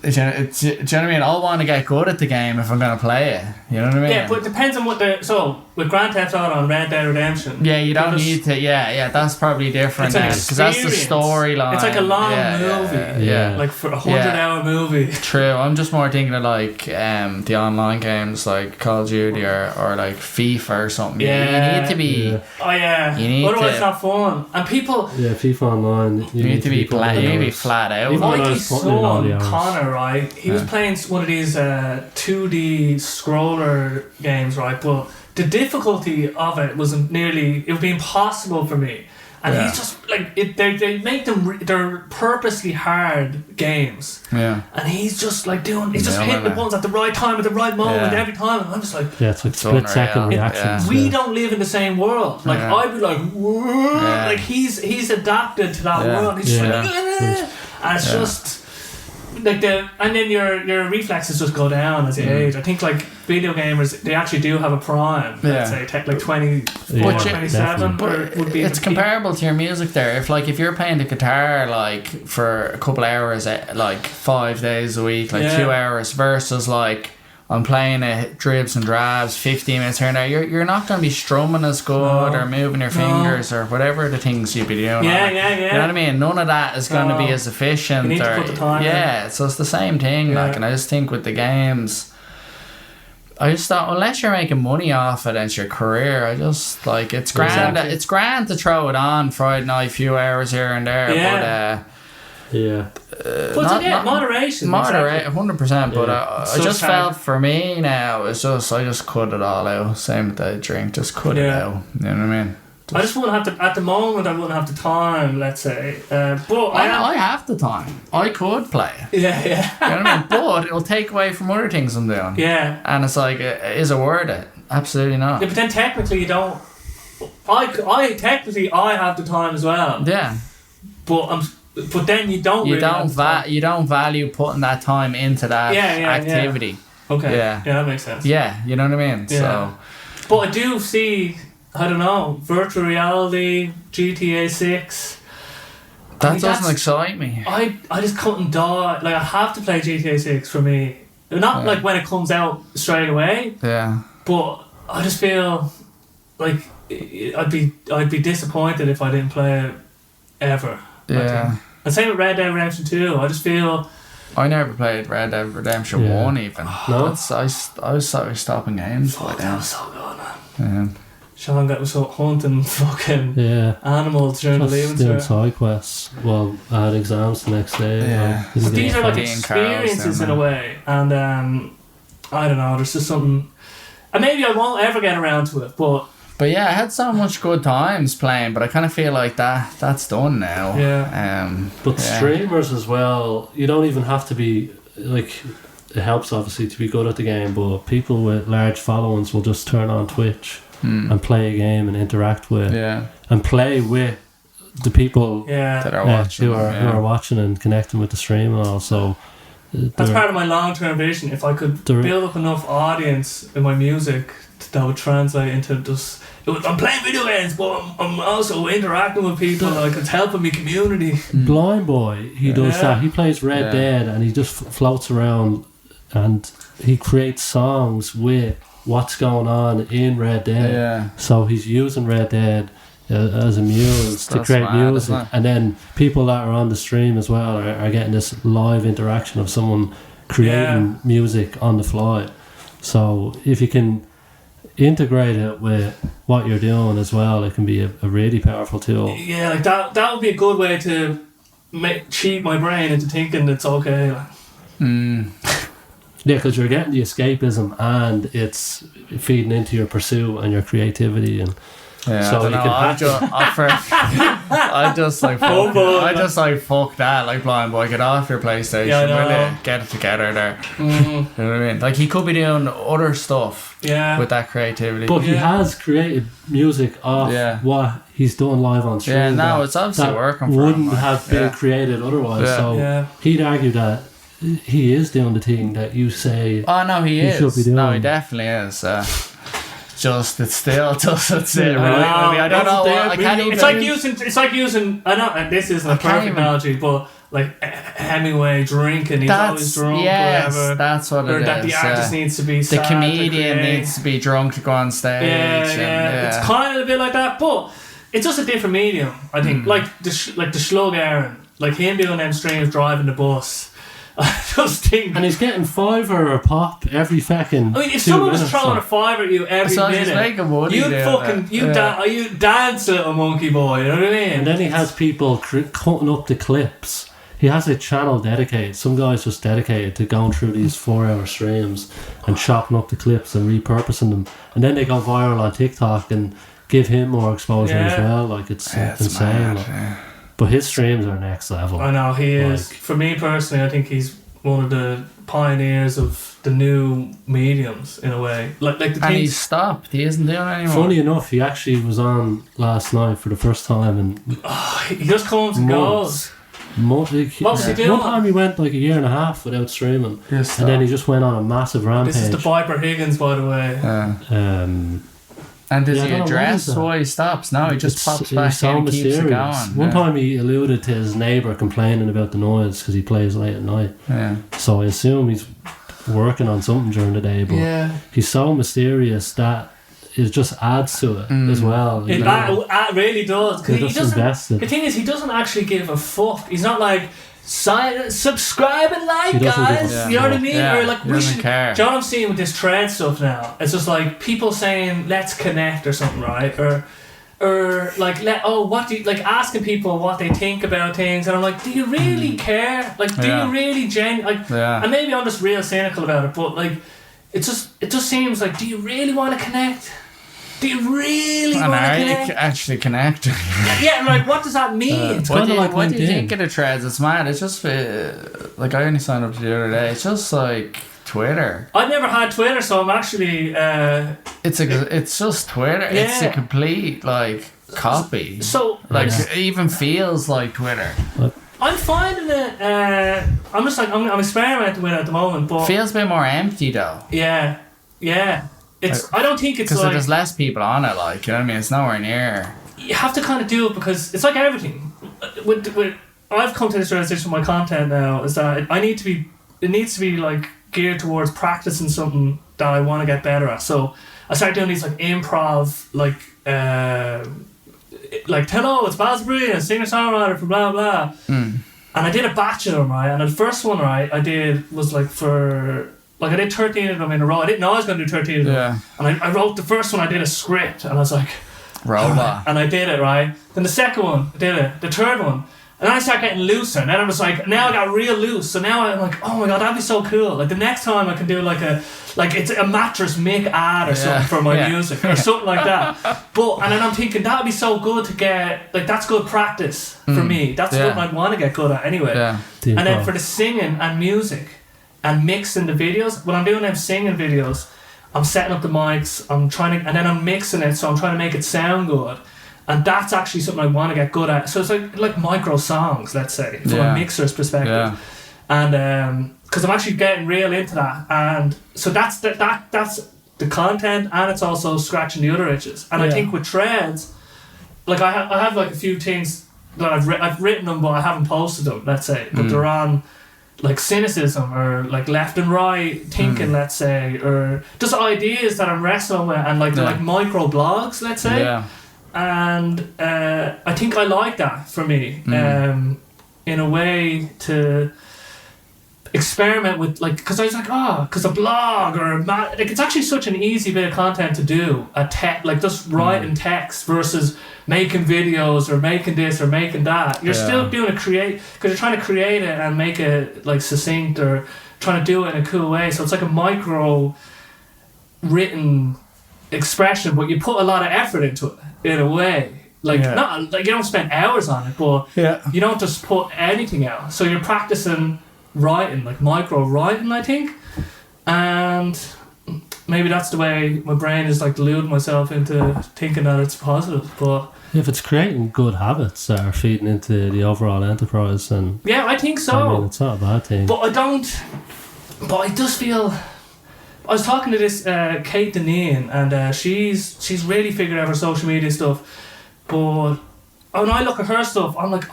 do you know what I mean? I want to get good at the game if I'm going to play it. You know what I mean? Yeah, but it depends on so with Grand Theft Auto and Red Dead Redemption. Yeah, you don't need to. Yeah, that's probably different now because that's the storyline. It's like a long movie. Yeah, like for 100-hour movie. True. I'm just more thinking of like the online games like Call of Duty or like FIFA or something. Yeah, you need to be. Yeah. Oh yeah. You need otherwise, it's not fun. And people. Yeah, FIFA Online. You need to be flat. You need to be flat out. Like his son Connor, right? He was playing one of these 2D scroller games, right? But the difficulty of it was it would be impossible for me. And he's just like they make them they're purposely hard games. Yeah. And he's just like hitting the buttons at the right time at the right moment every time. And I'm just like, it's like split second reactions. We don't live in the same world. Like I'd be like, like he's adapted to that world. He's just like, and it's just. Like and then your reflexes just go down as you age. I think like video gamers, they actually do have a prime. Let's say like 24, 27 would be. It's comparable to your music there. If you're playing the guitar like for a couple hours, like 5 days a week, like 2 hours, versus like I'm playing it dribs and drabs, 15 minutes here and there. You're not going to be strumming as good or moving your fingers or whatever the things you'd be doing. Yeah. You know what I mean? None of that is going to be as efficient. You need to put the time in. So it's the same thing. Like, and I just think with the games, I just thought unless you're making money off it and it's your career, I just like it's grand. Exactly. It's grand to throw it on Friday night, few hours here and there. Yeah. But moderation. 100%. But I just felt for me now, I just cut it all out. Same with the drink, just cut it out. You know what I mean? I just wouldn't have to, at the moment, I wouldn't have the time, let's say. But I have the time. I could play. Yeah. You know what I mean? But it'll take away from other things I'm doing. Yeah. And it's like, is it worth it? Absolutely not. Yeah, but then technically you don't. I have the time as well. Yeah. But then you don't. You don't value putting that time into that activity. Yeah. Okay. Yeah, that makes sense. Yeah, you know what I mean. Yeah. So. But I do see. I don't know, virtual reality, GTA 6. That doesn't excite me. I just couldn't die. Like, I have to play GTA 6 for me. Not like when it comes out straight away. Yeah. But I just feel like I'd be disappointed if I didn't play it ever. Yeah. And same with Red Dead Redemption 2. I just feel. I never played Red Dead Redemption 1 even. No? I was stopping games. Fuck, that was so good, man. Yeah. Sean got was hunting fucking animals during the leaving doing side quests. Well, I had exams the next day. Yeah. So these are like experiences in a way, and I don't know. There's just something, and maybe I won't ever get around to it, but yeah, I had so much good times playing, but I kind of feel like that's done now. Yeah. But streamers as well, you don't even have to be like. It helps obviously to be good at the game, but people with large followings will just turn on Twitch. And play a game and interact with and play with the people that are watching who are watching and connecting with the stream and all. So that's part of my long-term vision. If I could build up enough audience in my music that would translate into just I'm playing video games, but I'm also interacting with people. Like it's helping my community. Blind Boy, he does that. He plays Red Dead and he just floats around and he creates songs with what's going on in Red Dead. So he's using Red Dead as a muse to create music, and then people that are on the stream as well are getting this live interaction of someone creating music on the fly. So if you can integrate it with what you're doing as well, it can be a really powerful tool. Yeah, like that would be a good way to cheat my brain into thinking it's okay. Yeah, because you're getting the escapism and it's feeding into your pursuit and your creativity. And Yeah, So I don't you know. I just like fuck that, like Blind Boy, get off your PlayStation, will you? Get it together there. You know what I mean? Like he could be doing other stuff with that creativity. But he has created music off what he's done live on stream. Yeah, now it's obviously working for him. Wouldn't have been created otherwise. So he'd argue that he is doing the thing that you say. Oh no, he is. Should be doing. No, he definitely is. Just it still doesn't sit right with me. I don't know. I can't even. It's like using. I know this isn't a perfect analogy, but like Hemingway drinking, he's always drunk. Yes, or whatever. that's what it is. That the artist needs to be. The comedian needs to be drunk to go on stage. Yeah. It's kind of a bit like that, but it's just a different medium. I think, like the Slug Aaron, like him doing them streams driving the bus. I just think, and he's getting $5 or a pop every fucking. I mean, if someone was throwing a $5 at you every minute, you'd dance, little monkey boy. You know what I mean? And then he has people cutting up the clips. He has a channel dedicated. Some guys just dedicated to going through these 4-hour streams and chopping up the clips and repurposing them, and then they go viral on TikTok and give him more exposure as well. Like it's insane. But his streams are next level. I know, he is. For me personally, I think he's one of the pioneers of the new mediums in a way. And he's stopped. He isn't doing it anymore. Funny enough, he actually was on last night for the first time, and he just comes and goes. What was he doing? One time he went like a year and a half without streaming, and then he just went on a massive rampage. This is the Viper Higgins, by the way. And does he address why he stops? No, he just pops back in and keeps it going. One time he alluded to his neighbour complaining about the noise because he plays late at night. Yeah. So I assume he's working on something during the day, but he's so mysterious that it just adds to it as well. It really does. The thing is, he doesn't actually give a fuck. He's not like, subscribe and like, guys. You know what I mean? Or like, we should care. Do you know what I'm seeing with this trend stuff now? It's just like people saying, let's connect or something, right? Or like, asking people what they think about things, and I'm like, do you really care? Like, do you really and maybe I'm just real cynical about it, but like, it just seems like, do you really want to connect? Do you really want to connect? Actually connect? Like, what does that mean? It's kind of like what do you think of the threads? It's mad. It's just like I only signed up to the other day. It's just like Twitter. I've never had Twitter, so I'm actually. It's just Twitter. Yeah. It's a complete like copy. So like it even feels like Twitter. I'm finding it. I'm just like I'm experimenting with it at the moment, but feels a bit more empty though. Yeah. I don't think it's because like, there's less people on it. Like, you know what I mean? It's nowhere near. You have to kind of do it because it's like everything. I've come to this realization with my content now is that it needs to be like geared towards practicing something that I want to get better at. So I started doing these like improv, like hello, it's Breen, a singer-songwriter for blah blah. And I did a batch of them, right? And the first one, right, I did was like I did 13 of them in a row. I didn't know I was going to do 13 of them. Yeah. And I wrote the first one, I did a script, and I was like, and I did it, right? Then the second one, I did it. The third one. And then I started getting looser. And then I was like, now I got real loose. So now I'm like, oh my God, that'd be so cool. Like the next time I can do it's a mattress Mick ad or something for my music or something like that. And then I'm thinking, that'd be so good to get, like that's good practice for me. That's what I'd want to get good at anyway. Yeah. And then for the singing and music, and mixing the videos. When I'm doing them singing videos, I'm setting up the mics, and then I'm mixing it, so I'm trying to make it sound good. And that's actually something I want to get good at. So it's like micro songs, let's say, from a mixer's perspective. Yeah. And because I'm actually getting real into that. And so that's the content, and it's also scratching the other itches. And I think with threads, like I have like a few things that I've written them, but I haven't posted them, let's say. But they're on like cynicism or like left and right thinking, let's say, or just ideas that I'm wrestling with, and like they're like micro blogs, let's say. Yeah. And I think I like that for me, in a way to experiment with, like, because I was like, because a blog or like it's actually such an easy bit of content to do, like just writing text versus making videos or making this or making that. You're still doing because you're trying to create it and make it like succinct or trying to do it in a cool way. So it's like a micro written expression, but you put a lot of effort into it. in a way. Like, not like you don't spend hours on it, but you don't just put anything out. So you're practicing writing, like micro writing, I think. And maybe that's the way my brain is like deluding myself into thinking that it's positive. But if it's creating good habits that are feeding into the overall enterprise, and yeah, I think so. I mean, it's not a bad thing. But I just feel. I was talking to this Kate Deneen, and she's really figured out her social media stuff. But when I look at her stuff, I'm like,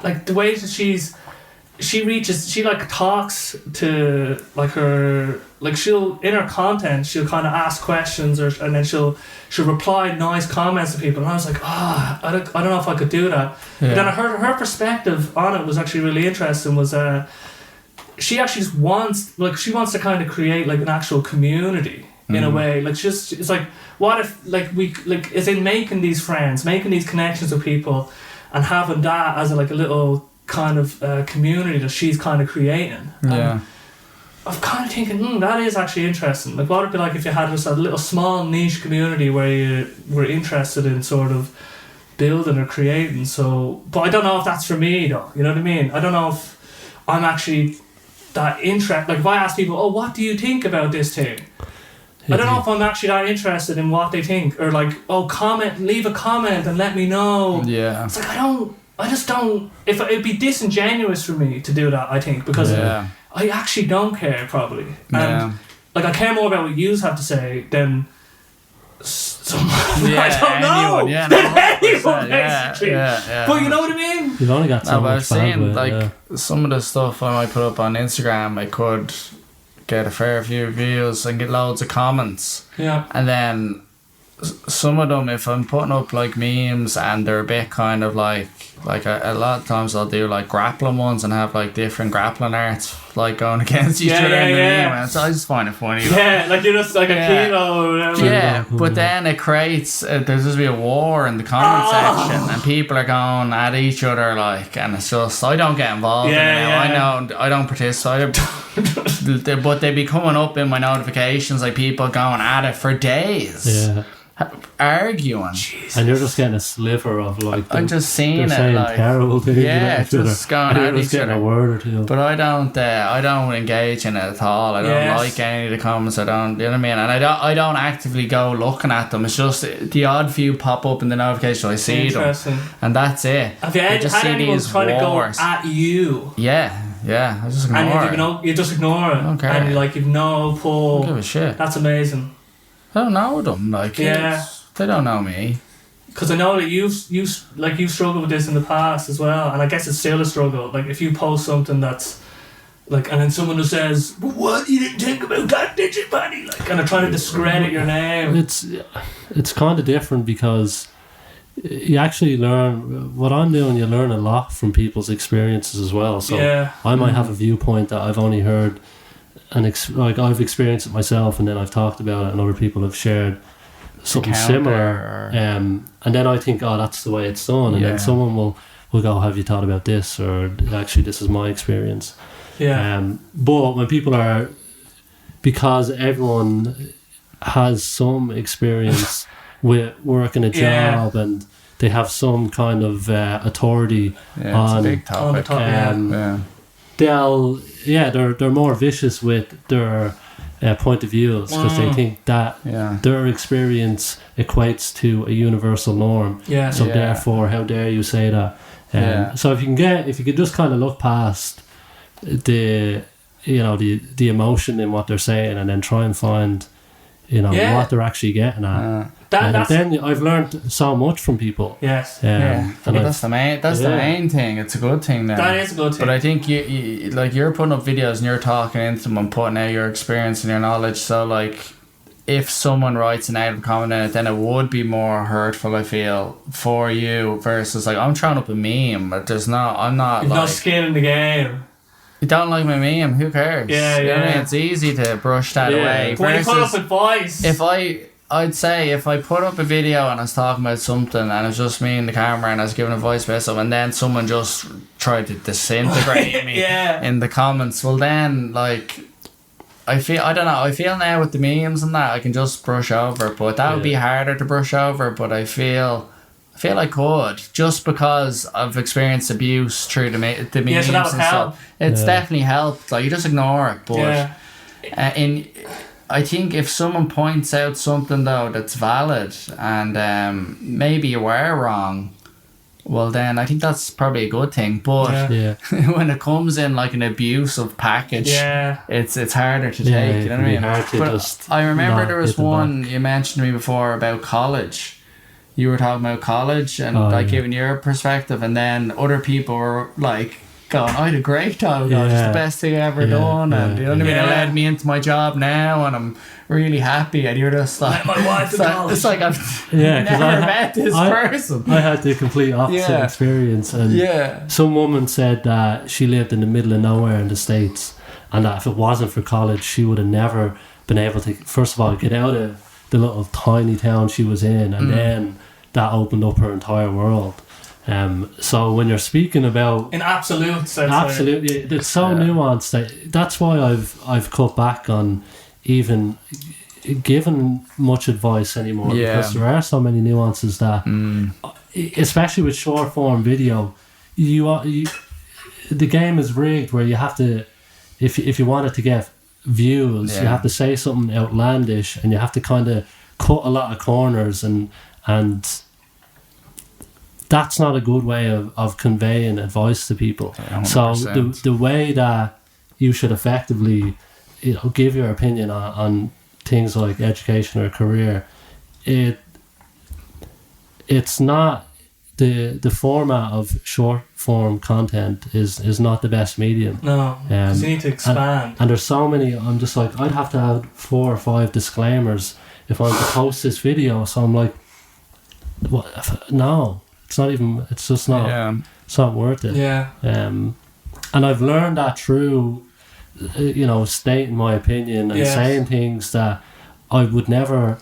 like the way that she like talks to like her, like she'll in her content she'll kind of ask questions and then she'll reply nice comments to people, and I was like, I don't know if I could do that. But then her perspective on it was actually really interesting. Was she actually just wants to kind of create like an actual community in a way. Like it's like, what if like we like is in making these friends, making these connections with people, and having that as a little kind of community that she's kind of creating. I'm kind of thinking, that is actually interesting. Like, what would it be like if you had just a little small niche community where you were interested in sort of building or creating? So, but I don't know if that's for me though. You know what I mean? I don't know if I'm actually that interested. Like, if I ask people, what do you think about this thing? I don't know if I'm actually that interested in what they think, or like, leave a comment and let me know. Yeah. It's like, I just don't, it'd be disingenuous for me to do that, I think, because I actually don't care, probably. And like, I care more about what you have to say than someone I don't know. Anyone, basically. But you know what I mean? You've only got so much. I've seen like some of the stuff I might put up on Instagram, I could get a fair few views and get loads of comments. Yeah. And then some of them, if I'm putting up like memes and they're a bit kind of like a lot of times I'll do like grappling ones and have like different grappling arts like going against each other in the meme, and so I just find it funny. Like you're just like a kilo or whatever. Yeah, but then it creates there's just be a war in the comment section, and people are going at each other like, and it's just, I don't get involved in it. I don't participate, but they be coming up in my notifications like people going at it for days. Arguing. Jesus. And you're just getting a sliver of like I'm just seeing it like terrible things just going at each other. A word or two. But I don't engage in it at all. I don't like any of the comments. I don't, you know what I mean? And I don't actively go looking at them. It's just the odd few pop up in the notification, I see them, and that's it. Have you had anyone trying to go at you? Yeah, I just ignore it. You just ignore it. Okay. And like, you've no pull. I don't give a shit. That's amazing. I don't know them, like, they don't know me. Because I know that you've struggled with this in the past as well, and I guess it's still a struggle. Like, if you post something that's like, and then someone who says, "What, you didn't think about that, did you, buddy?" Like, and they're trying to discredit your name. It's kind of different because you actually learn what I'm doing. You learn a lot from people's experiences as well. So I might have a viewpoint that I've only heard. And like, I've experienced it myself, and then I've talked about it, and other people have shared something similar. And then I think, that's the way it's done. And then someone will go, "Have you thought about this?" Or, "Actually, this is my experience." But when people are, because everyone has some experience with working a job and they have some kind of authority on it's a big topic. They're more vicious with their point of views because they think that their experience equates to a universal norm. So therefore, how dare you say that? So if you could just kind of look past the emotion in what they're saying, and then try and find what they're actually getting at. Then I've learned so much from people. Yes. And that's the main thing. It's a good thing now. That is a good thing. But I think you like, you're putting up videos and you're talking into them and putting out your experience and your knowledge. So like, if someone writes an negative comment in it, then it would be more hurtful, I feel, for you, versus like, I'm throwing up a meme, but You've no skin in the game. You don't like my meme, who cares? You know what I mean? It's easy to brush that away. When you put up advice, I'd say if I put up a video and I was talking about something and it was just me and the camera and I was giving advice about something, and then someone just tried to disintegrate me in the comments, well then, like, I don't know. I feel now with the memes and that I can just brush over, but that would be harder to brush over. But I feel I could, just because I've experienced abuse through the memes so that would and help. stuff. It's definitely helped. Like, you just ignore it, but I think if someone points out something though that's valid and maybe you were wrong, well then I think that's probably a good thing. But when it comes in like an abusive package, it's harder to take. You know what I mean? But I remember there was one you mentioned to me before about college. You were talking about college and giving your perspective, and then other people were like going, I had a great time, it's the best thing I ever done, and you know what I mean, it led me into my job now and I'm really happy, and you're just like, my wife it's like I've never met this person. I had the complete opposite experience, and some woman said that she lived in the middle of nowhere in the States, and that if it wasn't for college she would have never been able to, first of all, get out of the little tiny town she was in, and then that opened up her entire world. So when you're speaking about in absolutes, absolutely, it's so nuanced. That's why I've cut back on even giving much advice anymore, because there are so many nuances that, especially with short form video, the game is rigged where you have to, if you want it to get views, you have to say something outlandish, and you have to kind of cut a lot of corners, and that's not a good way of conveying advice to people. 100%. So the way that you should effectively, give your opinion on things like education or career, it's not the format of short form content is not the best medium. No, because you need to expand. And there's so many. I'm just like, I'd have to have 4 or 5 disclaimers if I'm to post this video. So I'm like, what? No, it's not even. It's just not. Yeah. It's not worth it. Yeah. And I've learned that through, stating my opinion and saying things that I would never.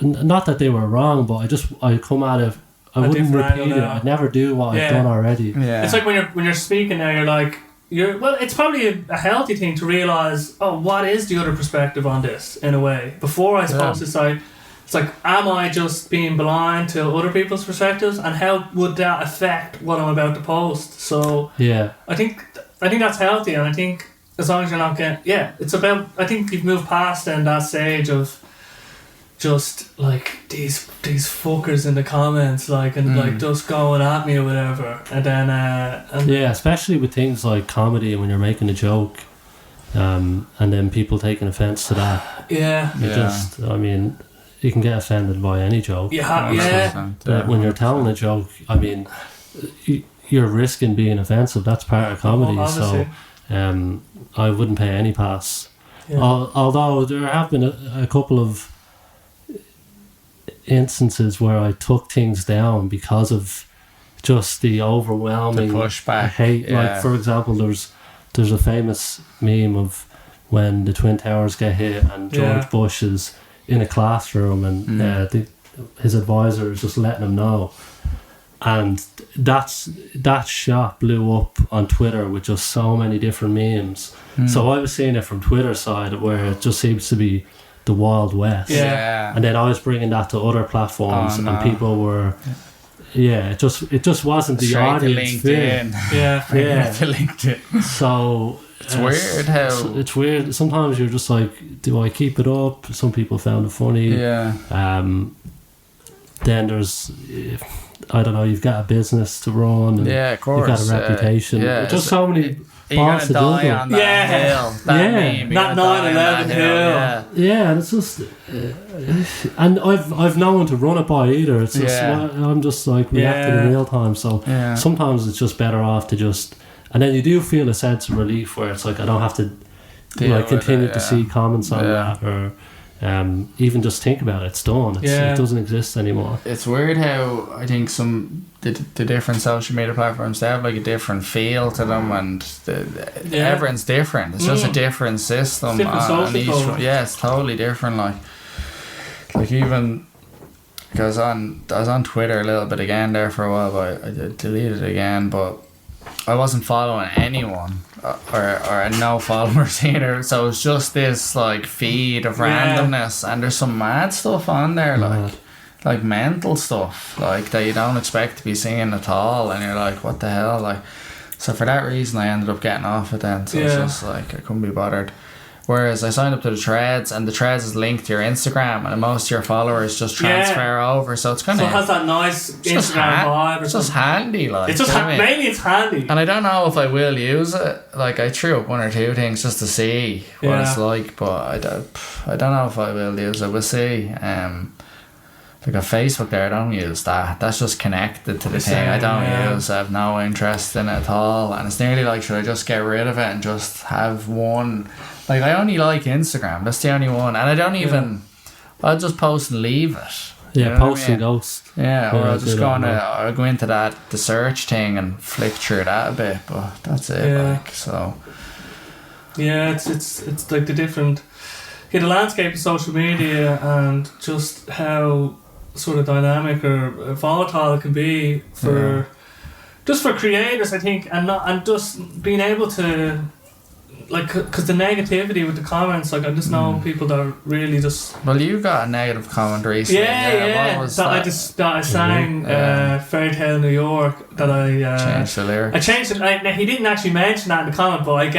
Not that they were wrong, but I come at it. I wouldn't repeat it. I'd never do what I've done already. Yeah. It's like when you're speaking now, you're like, it's probably a healthy thing to realise, what is the other perspective on this, in a way. Before I suppose it's like, am I just being blind to other people's perspectives, and how would that affect what I'm about to post? So I think that's healthy, and I think as long as you're not getting, it's about, I think you've moved past then that stage of just like these fuckers in the comments, like, and like just going at me or whatever, and then especially with things like comedy, when you're making a joke, and then people taking offense to that. Just, I mean, you can get offended by any joke. But when you're telling a joke, I mean, you're risking being offensive. That's part of comedy. So I wouldn't pay any pass. Although there have been a couple of instances where I took things down because of just the overwhelming pushback, hate. Like, for example, there's a famous meme of when the Twin Towers get hit and George Bush is in a classroom, and his advisor is just letting him know, and that shot blew up on Twitter with just so many different memes. So I was seeing it from Twitter side, where it just seems to be the Wild West, and then I was bringing that to other platforms, and people were, it just wasn't the straight audience fit. To LinkedIn. So it's weird how it's weird. Sometimes you're just like, do I keep it up? Some people found it funny. Then there's, I don't know, you've got a business to run, and of course, you've got a reputation. Just so many. You're gonna die on that hill. That that 9/11 hill. And it's just, and I've no one to run it by either. It's just, I'm just like reacting in real time. So sometimes it's just better off to just, and then you do feel a sense of relief where it's like, I don't have to continue to see comments on that, or even just think about it. It's done. It doesn't exist anymore. It's weird how I think the different social media platforms, they have like a different feel to them, and everyone's different. It's just a different system. It's totally different. Like even, I was on Twitter a little bit again there for a while, but I deleted it again. But I wasn't following anyone or no followers either, so it was just this like feed of randomness, and there's some mad stuff on there, like mental stuff, like that you don't expect to be seeing at all, and you're like, what the hell, like. So for that reason, I ended up getting off it then. So it's just like I couldn't be bothered. Whereas I signed up to the Threads, and the Threads is linked to your Instagram, and most of your followers just transfer over. So it's kind of... So it has that nice Instagram vibe. It's just handy, like. It's just mainly it's handy. And I don't know if I will use it. Like, I threw up one or two things just to see what it's like, but I don't know if I will use it. We'll see. Like a Facebook there, I don't use that. That's just connected to the thing. I don't use. I have no interest in it at all. And it's nearly like, should I just get rid of it and just have one? Like, I only like Instagram. That's the only one. And I don't even... I'll just post and leave it. Yeah, post and ghost. Yeah, or I'll just I'll go into the search thing and flick through that a bit. But that's it. Like, so... Yeah, it's like the different... the landscape of social media and just how sort of dynamic or volatile it can be for just for creators, I think, and just being able to, like, because the negativity with the comments, like, I just know people that are really just... Well, you got a negative comment recently. What was that? I sang Fairy Tale New York, that I... changed the lyrics. I changed it. He didn't actually mention that in the comment, but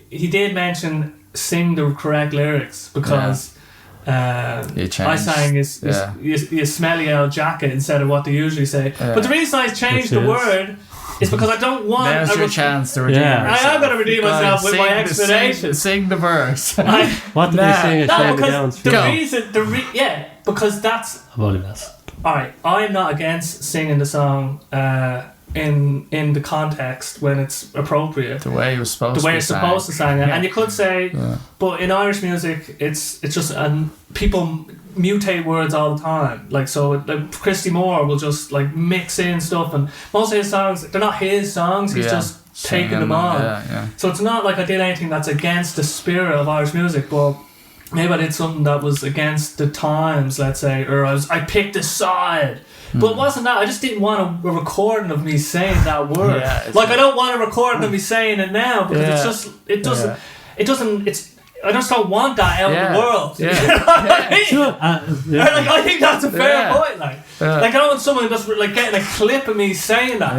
he did mention sing the correct lyrics, because... I sang you smelly old jacket instead of what they usually say. But the reason I changed the word is because I don't want... There's your chance to redeem yourself. I am going to redeem myself with my explanation. Sing the verse. What did they sing? Because that's... Alright, I'm not against singing the song in the context when it's appropriate. The way you're supposed to sing it. And you could say, but in Irish music, it's just people mutate words all the time. Like, so like Christy Moore will just like mix in stuff, and most of his songs, they're not his songs. He's just taking them on. So it's not like I did anything that's against the spirit of Irish music, but maybe I did something that was against the times, let's say, or I picked a side. But it wasn't that. I just didn't want a recording of me saying that word. I don't want a recording of me saying it now, because I just don't want that out in the world. You know what I mean? I think that's a fair point. Like I don't want someone just like getting a clip of me saying that.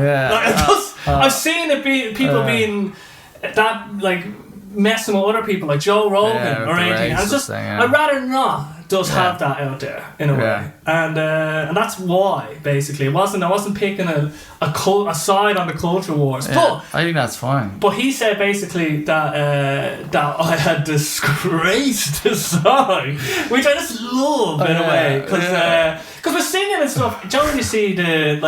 I've seen it people being that, like, messing with other people, like Joe Rogan or anything. I'd rather not just have that out there in a way, and that's why basically I wasn't picking a side on the culture wars. But I think that's fine. But he said basically that I had disgraced the song, which I just love in a way, because we're singing and stuff. Don't you see the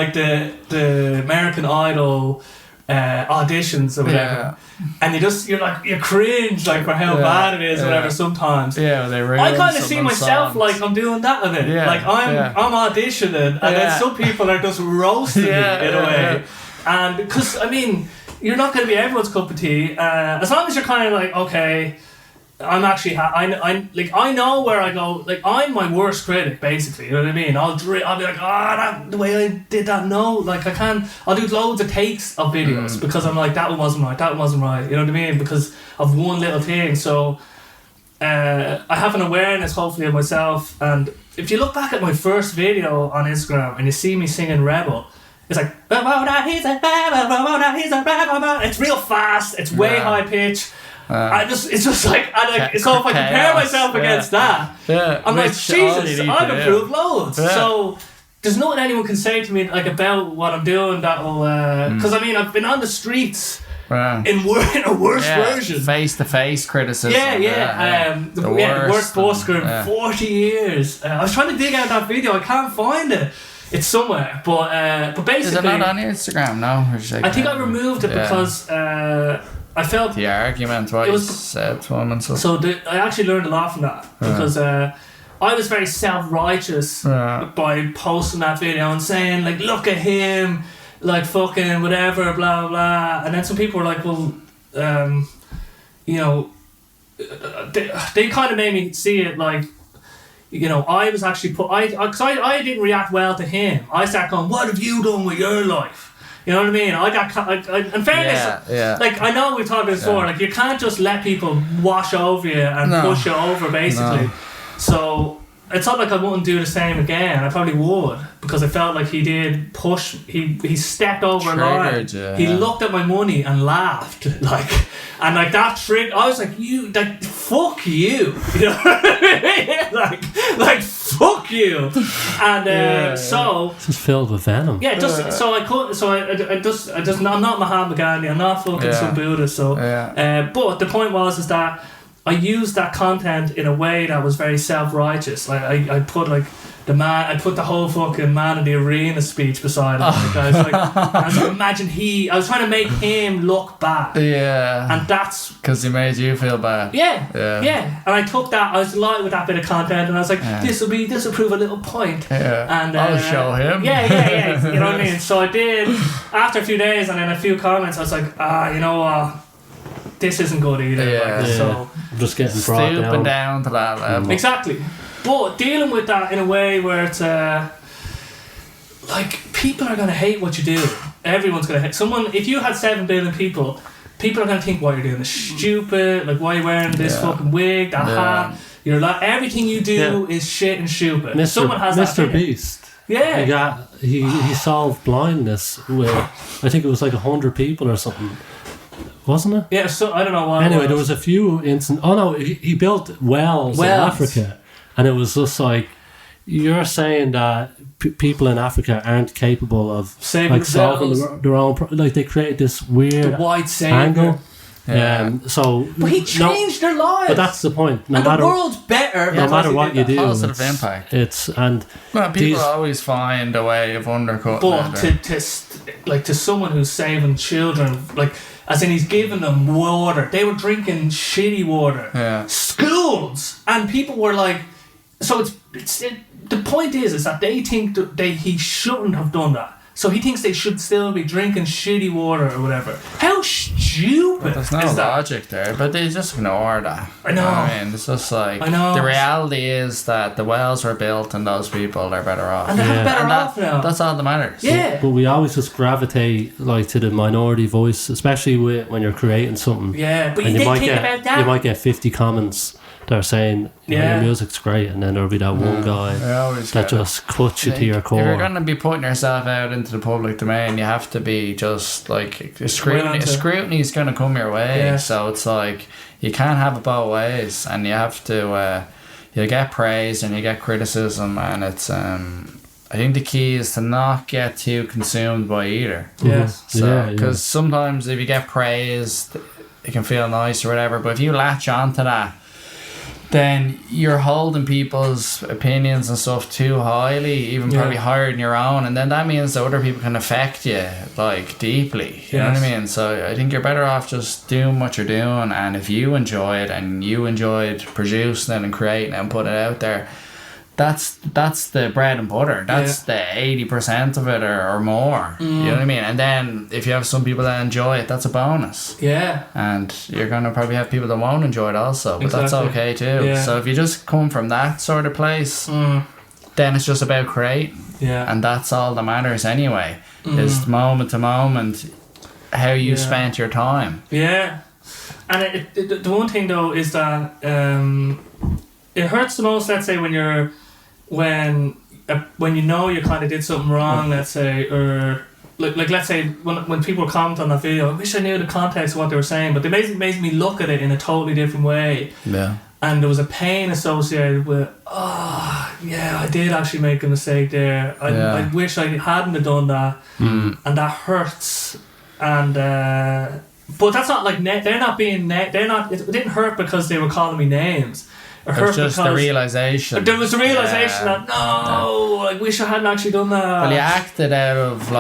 American Idol auditions or whatever, and you cringe like for how bad it is or whatever sometimes. I kind of see myself songs. Like I'm doing that of it. Like I'm auditioning, and then some people are just roasting me in a way. And because I mean, you're not going to be everyone's cup of tea. As long as you're kind of like, okay, I'm actually I know where I go. Like, I'm my worst critic, basically. You know what I mean? I'll be like, the way I did that. No, like I'll do loads of takes of videos because I'm like, that one wasn't right. You know what I mean? Because of one little thing. So I have an awareness, hopefully, of myself. And if you look back at my first video on Instagram and you see me singing Rebel, it's like, it's real fast. It's way high pitch. It's just like, so if I compare myself against that, I'm like, Jesus, I've improved loads. So there's nothing anyone can say to me like about what I'm doing that will, because I mean, I've been on the streets in a worse version, face to face criticism. The worst busker in 40 years. I was trying to dig out that video, I can't find it. It's somewhere, but basically, is it not on Instagram now? I think I removed it because I felt the argument what you said to him and stuff. So I actually learned a lot from that because I was very self-righteous by posting that video and saying like, look at him, like fucking whatever, blah blah blah. And then some people were like, well, you know, they kind of made me see it like, you know, I was actually because I didn't react well to him. I started going, what have you done with your life? You know what I mean? In fairness, like I know we've talked about this before. Like you can't just let people wash over you and push you over, basically. So it's not like I wouldn't do the same again. I probably would, because I felt like he did push. He stepped over a line. He looked at my money and laughed, and that trick. I was like, "You, like, fuck you," you know what I mean? like fuck you. And so it's just filled with venom. Yeah, I'm not Mahatma Gandhi. I'm not fucking some Buddha. So, but the point is that I used that content in a way that was very self-righteous. Like I put I put the whole fucking man in the arena speech beside him. I was trying to make him look bad. Yeah. And that's because he made you feel bad. Yeah. And I took that. I was delighted with that bit of content, and I was like, this will prove a little point. Yeah. And I'll show him. Yeah. You know what I mean? So I did. After a few days and then a few comments, I was like, you know what? This isn't good either. So I'm just getting brought down to that level. Exactly. But dealing with that in a way where it's like people are gonna hate what you do. Everyone's gonna hate someone. If you had 7 billion people are gonna think what you're doing is stupid. Like, why are you wearing this fucking wig, that hat? You're like, everything you do is shit and stupid. Someone has that Mr. Beast. Yeah. He solved blindness with, I think it was like 100 people or something. Wasn't it? Yeah, so I don't know why. Anyway, there was a few instances. Oh no, he built wells in Africa, and it was just like, you're saying that people in Africa aren't capable of solving their own. Like, they created this weird white angle. But he changed their lives. But that's the point. The world's better. No matter what you do, positive impact. People always find a way of undercutting. But to someone who's saving children, as in he's giving them water. They were drinking shitty water. Yeah. Schools, and people were like, so the point is that they think he shouldn't have done that. So he thinks they should still be drinking shitty water or whatever. How stupid is that? There's no logic there, but they just ignore that. I know. I mean, it's just like, the reality is that the wells were built and those people are better off. And they're better off now. That's all that matters. Yeah. But we always just gravitate to the minority voice, especially when you're creating something. Yeah, but you didn't think about that. You might get 50 comments that are saying, your music's great, and then there'll be that one guy that just cuts you to your core. If you're going to be putting yourself out into the public domain, you have to be just like, scrutiny is going to come your way. So it's like, you can't have it both ways, and you have to you get praise and you get criticism, and it's I think the key is to not get too consumed by either. Yes. So because sometimes if you get praise, it can feel nice or whatever, but if you latch onto that, then you're holding people's opinions and stuff too highly, even probably higher than your own, and then that means that other people can affect you deeply. You know what I mean? So I think you're better off just doing what you're doing, and if you enjoy it and you enjoyed producing it and creating it and putting it out there, that's the bread and butter. That's the 80% of it or more. You know what I mean? And then if you have some people that enjoy it, that's a bonus. Yeah. And you're going to probably have people that won't enjoy it also, but that's okay too. Yeah. So if you just come from that sort of place, then it's just about creating. Yeah. And that's all that matters anyway. Is moment to moment how you spent your time. Yeah. And the one thing though is that it hurts the most, let's say, when you know you kind of did something wrong, let's say, or like let's say when people comment on that video, I wish I knew the context of what they were saying, but they made me look at it in a totally different way. Yeah. And there was a pain associated with, I did actually make a mistake there. I wish I hadn't have done that, and that hurts. And but that's not like they're not being it didn't hurt because they were calling me names. It was just the realisation. There was the realisation that I wish I hadn't actually done that. Well, you acted out of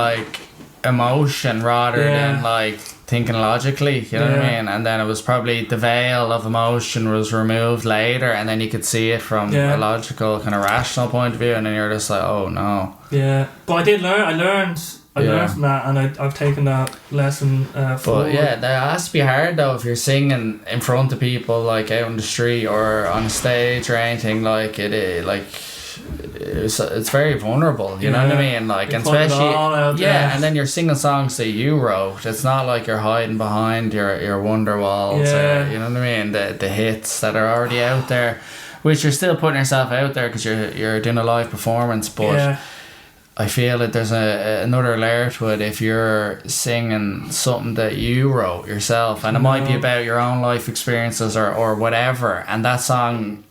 emotion rather than thinking logically, you know what I mean? And then it was probably the veil of emotion was removed later, and then you could see it from a logical kind of rational point of view, and then you're just like, oh no. Yeah, but I did learn. I learned from that, and I've taken that lesson forward. But that has to be hard though if you're singing in front of people out on the street or on stage or anything it's very vulnerable, you know what I mean, like, and especially and then you're singing songs that you wrote. It's not like you're hiding behind your Wonderwalls or, you know what I mean, the hits that are already out there, which you're still putting yourself out there because you're doing a live performance, but I feel that there's another layer to it if you're singing something that you wrote yourself, and it might be about your own life experiences or whatever, and that song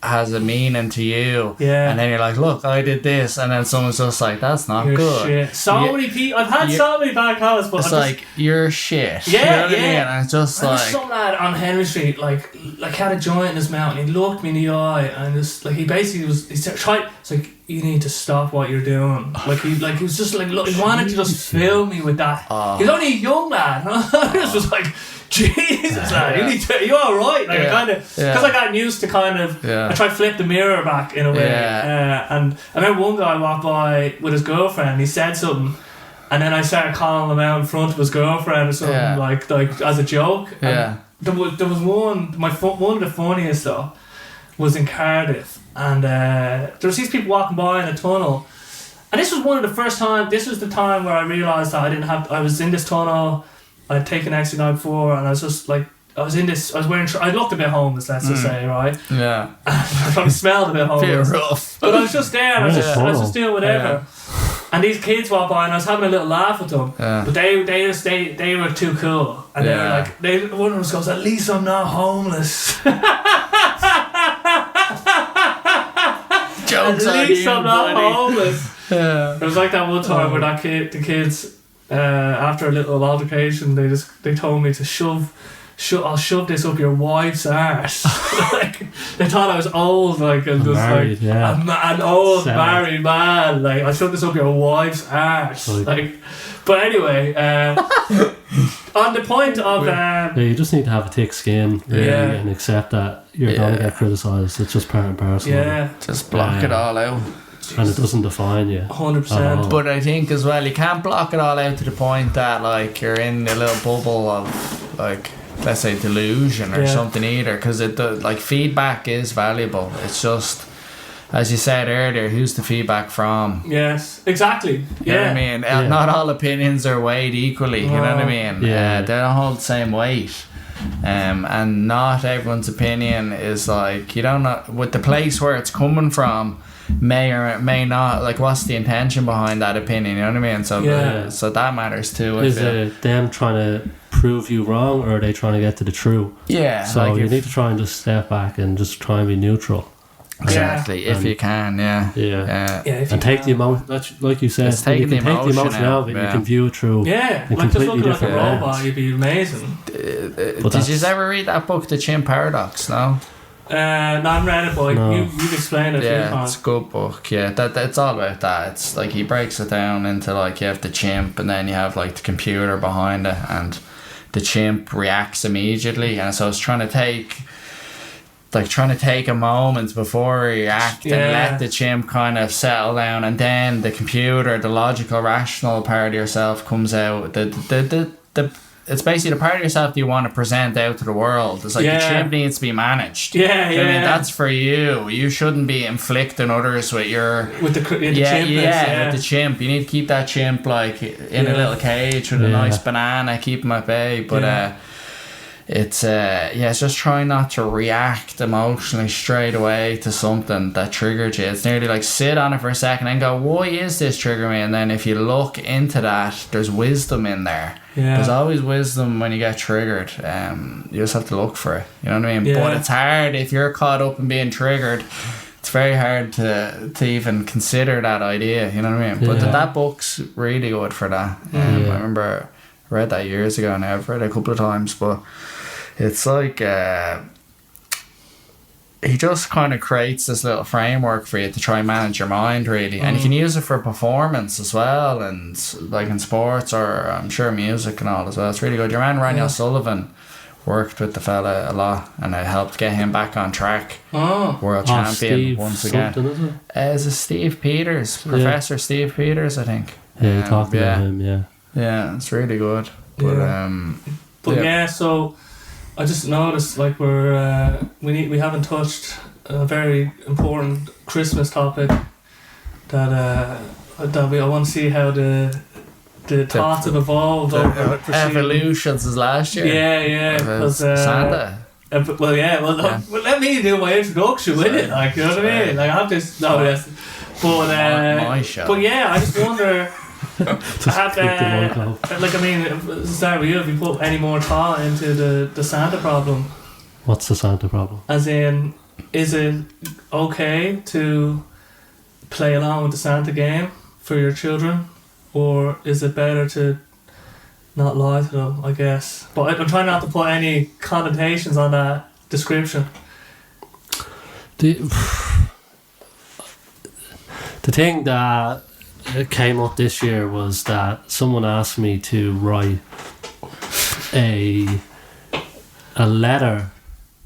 has a meaning to you, and then you're like, look, I did this, and then someone's just like, that's not good. Shit. So many people, I've had so many bad comments, but it's like, you're shit. Yeah, you know what I mean? And it's just like, some lad on Henry Street, like had a joint in his mouth, and he looked me in the eye, and just like he basically he tried. It's like, you need to stop what you're doing. Like he was just like, look, he wanted to just fill me with that. He's only a young lad. I was just like, Jesus, lad, you're alright. Like I kind of, because I got used to kind of, I tried to flip the mirror back in a way. And I remember one guy walked by with his girlfriend. He said something, and then I started calling him out in front of his girlfriend or something, like as a joke. And there was one of the funniest though was in Cardiff, and there was these people walking by in a tunnel, and this was one of the first time. This was the time where I realised that I was in this tunnel. I'd taken ecstasy the night before, and I was just like, I looked a bit homeless, let's just say, right? Yeah. I probably smelled a bit homeless. Feel rough. But I was just there, and I was just doing whatever. And these kids walked by, and I was having a little laugh with them. But they were too cool, and they were like, one of them goes, at least I'm not homeless. Jokes at least I'm not buddy. Homeless. It was like that one time where the kids, after a little altercation, they told me to I'll shove this up your wife's arse. Like, they thought I was old, like, and just married, like an old married man. Like, I'll shove this up your wife's arse. Like, but anyway, on the point of you just need to have a thick skin, really, and accept that you're gonna get criticised. It's just part and parcel. Just block it all out. And it doesn't define you 100%. But I think as well, you can't block it all out to the point that like you're in a little bubble of, like, let's say, delusion or something either, because like, feedback is valuable. It's just, as you said earlier, who's the feedback from? Yes, exactly. You know what I mean? Not all opinions are weighed equally. You know what I mean? They don't hold the same weight. And not everyone's opinion is like, you don't know with the place where it's coming from. May or may not, like, what's the intention behind that opinion, you know what I mean? So so that matters too. Is it them trying to prove you wrong, or are they trying to get to the truth? So like, you need to try and just step back and just try and be neutral. Exactly, if you can, and take the emotion, like you said, you can take the emotion out of it, you can view it through like just looking like a robot, you'd be amazing. Did you ever read that book, The Chimp Paradox? No? No, I haven't read it, but you've explained it. It's a good book. It's all about that. It's like he breaks it down into, like, you have the chimp, and then you have, like, the computer behind it, and the chimp reacts immediately, and so it's trying to take a moment before you react and let the chimp kind of settle down, and then the computer, the logical, rational part of yourself comes out. It's basically the part of yourself that you want to present out to the world. It's like the chimp needs to be managed. I mean, that's for you. You shouldn't be inflicting others with your with the chimp. With the chimp. You need to keep that chimp, like, in a little cage with a nice banana, keep him at bay. But it's just trying not to react emotionally straight away to something that triggered you. It's nearly like sit on it for a second and go, why is this triggering me? And then if you look into that, there's wisdom in there. There's always wisdom when you get triggered. You just have to look for it, you know what I mean? But it's hard if you're caught up in being triggered. It's very hard to even consider that idea, you know what I mean? But that book's really good for that. I remember I read that years ago, and I've read it a couple of times, but it's like he just kind of creates this little framework for you to try and manage your mind, really. And you can use it for performance as well, and like in sports, or I'm sure music and all as well. It's really good. Your man Randy O'Sullivan worked with the fella a lot, and it helped get him back on track. World champion Steve once again. Is it Steve Peters? Professor Steve Peters, I think. You talked about him, Yeah, it's really good. But so I just noticed, like, we haven't touched a very important Christmas topic. that I want to see how the thoughts have evolved over evolution since last year. Yeah, because Santa. Well, let me do my introduction with it. Like, you know what I mean? Like, I have this. No, yes. But my show. But yeah, I just wonder. Start with you. Have you put any more thought into the Santa problem? What's the Santa problem? As in, is it okay to play along with the Santa game for your children, or is it better to not lie to them? I guess, but I'm trying not to put any connotations on that description. The thing that came up this year was that someone asked me to write a letter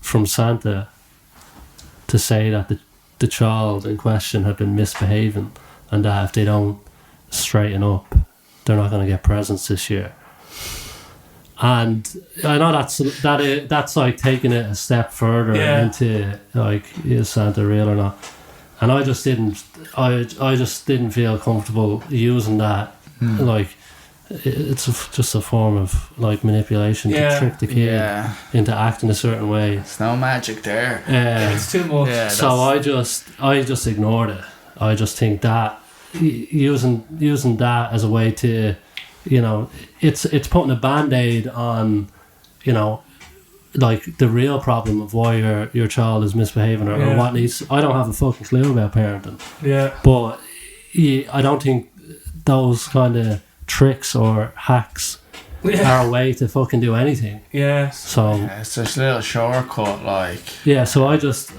from Santa to say that the child in question had been misbehaving, and that if they don't straighten up, they're not going to get presents this year. And I know that's like taking it a step further into like, is Santa real or not? And I just didn't feel comfortable using that. Like, it's just a form of like manipulation to trick the kid into acting a certain way. There's no magic there. It's too much. Yeah, so I just ignored it. I just think that using that as a way to, you know, it's putting a band-aid on, you know, like the real problem of why your child is misbehaving or what needs. I don't have a fucking clue about parenting. Yeah. But I don't think those kind of tricks or hacks are a way to fucking do anything. Yeah. So it's just a little shortcut, like. Yeah. So I just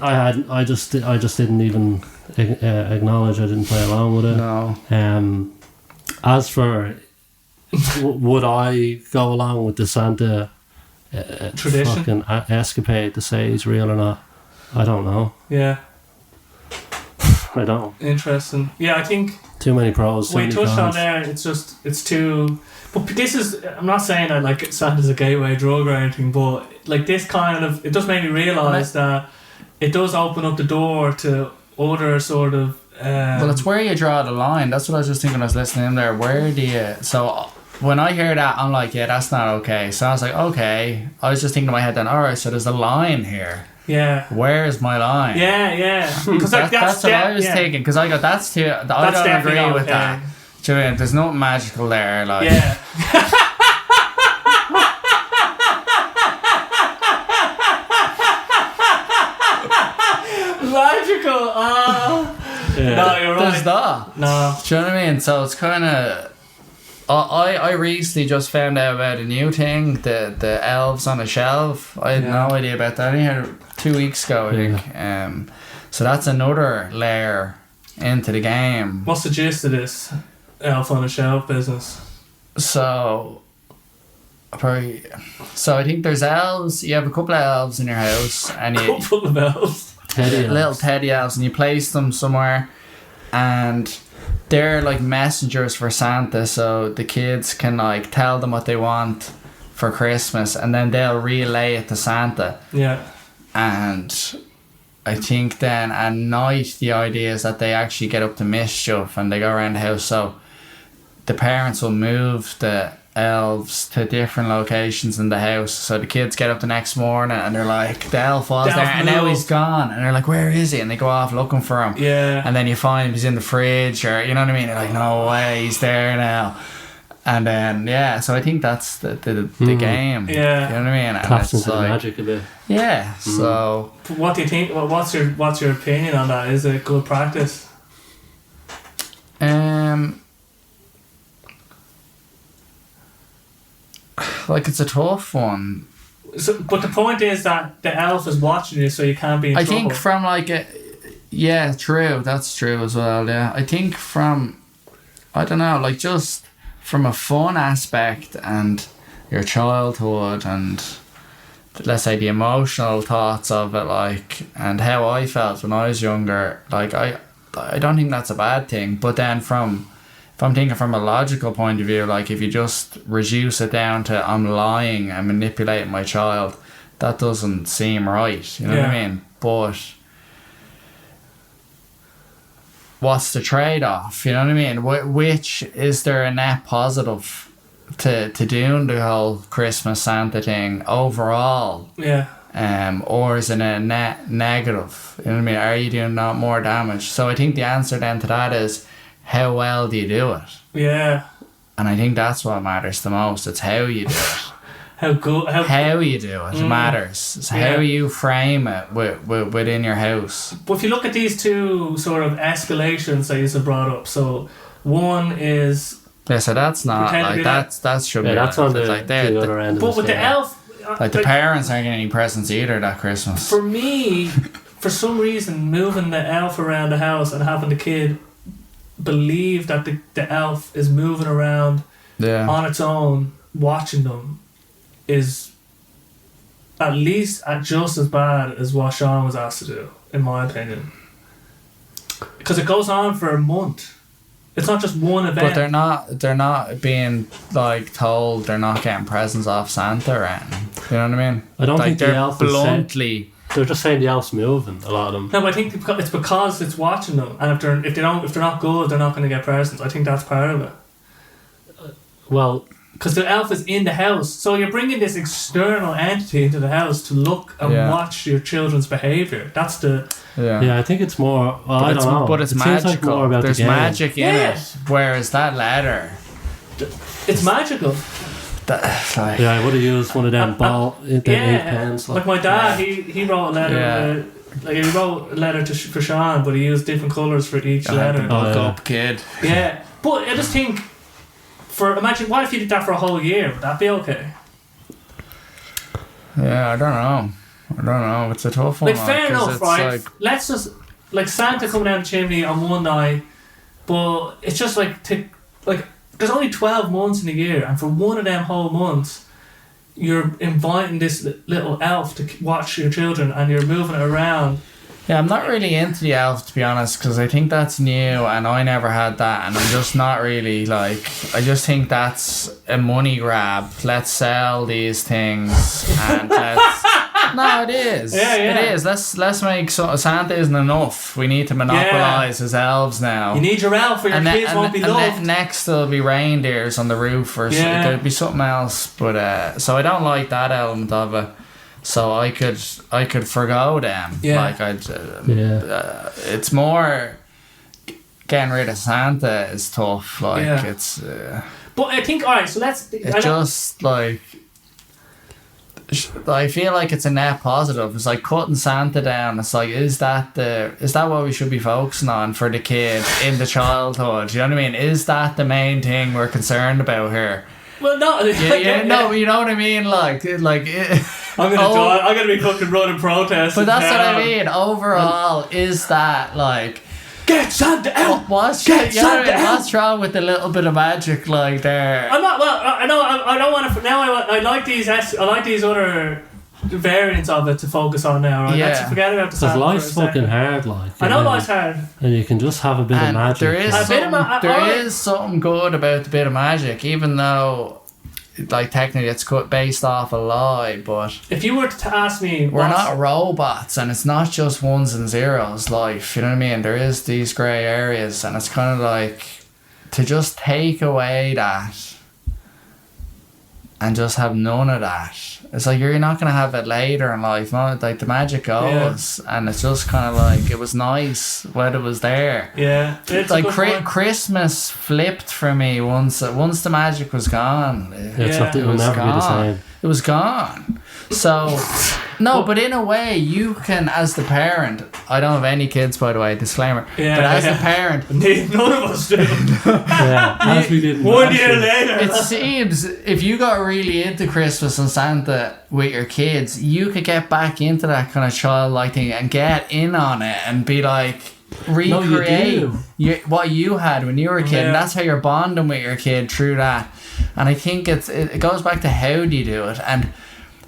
didn't even acknowledge I didn't play along with it. No. As for would I go along with the Santa tradition, fucking escapade to say he's real or not? I don't know. Yeah. I don't. Interesting. Yeah, I think too many pros. What you touched on there, it's too. But this is. I'm not saying that like Santa's a gateway drug or anything, but like this kind of, it just made me realise that it does open up the door to other sort of. Well, it's where you draw the line. That's what I was just thinking. I was listening in there. Where do you? So when I hear that, I'm like, yeah, that's not okay. So I was like, okay. I was just thinking in my head then, all right, so there's a line here. Yeah. Where's my line? Yeah. Because that's what I was thinking. Because I go, that's too. I don't agree with that. Do you know what I mean? There's nothing magical there. Like. Yeah. Magical. No, you're right. There's that. No. Do you know what I mean? So it's kind of. I recently just found out about a new thing, the elves on a shelf. I had no idea about that. I only heard 2 weeks ago, I think. So that's another layer into the game. What's the gist of this elf on a shelf business? So I think there's elves. You have a couple of elves in your house, and you couple of elves, little teddy elves, and you place them somewhere, and they're like messengers for Santa, so the kids can like tell them what they want for Christmas, and then they'll relay it to Santa. Yeah. And I think then at night the idea is that they actually get up to mischief and they go around the house. So the parents will move the elves to different locations in the house. So the kids get up the next morning and they're like, the elf was there and now he's gone. And they're like, where is he? And they go off looking for him. Yeah. And then you find him, he's in the fridge, or you know what I mean? They're like, no way, he's there now. And then so I think that's the game. Yeah. You know what I mean? And taps into the magic a bit. Yeah. So what do you think? What's your opinion on that? Is it good practice? Like it's a tough one. So, but the point is that the elf is watching you, so you can't be in trouble. I think from like true. That's true as well. Yeah, I think from, I don't know, like just from a fun aspect and your childhood and let's say the emotional thoughts of it, like, and how I felt when I was younger, like I don't think that's a bad thing. But then if I'm thinking from a logical point of view, like if you just reduce it down to I'm lying and manipulating my child, that doesn't seem right. You know what I mean? But what's the trade-off? You know what I mean? Which is there a net positive to doing the whole Christmas Santa thing overall? Yeah. Or is it a net negative? You know what I mean? Are you doing not more damage? So I think the answer then to that is, how well do you do it? Yeah. And I think that's what matters the most. It's how you do it. How you do it matters. It's how you frame it within your house. But if you look at these two sort of escalations that you brought up, so one is so that's not like that should be that's on the other end. But with the elf, like the parents aren't getting any presents either that Christmas. For me, for some reason, moving the elf around the house and having the kid believe that the elf is moving around on its own, watching them, is at least just as bad as what Sean was asked to do, in my opinion. Because it goes on for a month. It's not just one event. But they're not being like told they're not getting presents off Santa or anything. You know what I mean? I don't think the elf bluntly. They're just saying the elf's moving. A lot of them. No, but I think it's because it's watching them, and if they're not good, they're not going to get presents. I think that's part of it. Well, because the elf is in the house, so you're bringing this external entity into the house to look and watch your children's behaviour. That's the I think it's more. Well, I don't know. But it's magical. Like more about There's magic in it. Whereas that letter, it's magical. I would have used one of them ink pens. Like my dad, he wrote a letter. He wrote a letter for Sean, but he used different colours for each letter. Up kid. Yeah, but I just think, imagine what if you did that for a whole year? Would that be okay? Yeah, I don't know. It's a tough one. Like fair enough, right? Let's just Santa coming down the chimney on one night, but it's just there's only 12 months in a year, and for one of them whole months, you're inviting this little elf to watch your children, and you're moving it around. Yeah, I'm not really into the elf, to be honest, because I think that's new, and I never had that, and I'm just not really I just think that's a money grab. Let's sell these things, and let's. No, it is. Yeah. It is. Let's make Santa isn't enough. We need to monopolise his elves now. You need your elf, or your kids won't be loved. Next there'll be reindeers on the roof, or there'll be something else. But so I don't like that element of it. So I could forgo them. Yeah. It's more getting rid of Santa is tough. It's. But I think alright. So let's. It's just I feel like it's a net positive. It's like cutting Santa down. It's like, is that what we should be focusing on for the kid in the childhood? You know what I mean? Is that the main thing we're concerned about here? Well, no. No, you know what I mean? I'm gonna be fucking running protests. But that's what I mean. Overall, is that get Santa out? What's wrong with the little bit of magic there? I'm not. Well, I know. I don't want to. Now I like these. I like these other variants of it to focus on now. Right? Let's forget about the Santa. Because life's fucking hard. I know life's hard. And you can just have a bit of magic. There is something good about the bit of magic, even though. Technically it's based off a lie, but if you were to ask me, we're not robots, and it's not just ones and zeros life, you know what I mean? There is these grey areas, and it's kind of to just take away that and just have none of that. It's you're not going to have it later in life. No, the magic goes, and it's just kind of it was nice when it was there. Yeah, it's Christmas flipped for me once the magic was gone. It will never be the same. It was gone. So no, but in a way you can, as the parent. I don't have any kids, by the way. Disclaimer. Yeah, but as the parent, none of us do. As we did. 1 year later. It seems if you got really into Christmas and Santa with your kids, you could get back into that kind of childlike thing and get in on it and be recreate what you had when you were a kid. And that's how you're bonding with your kid through that. And I think it goes back to how do you do it, and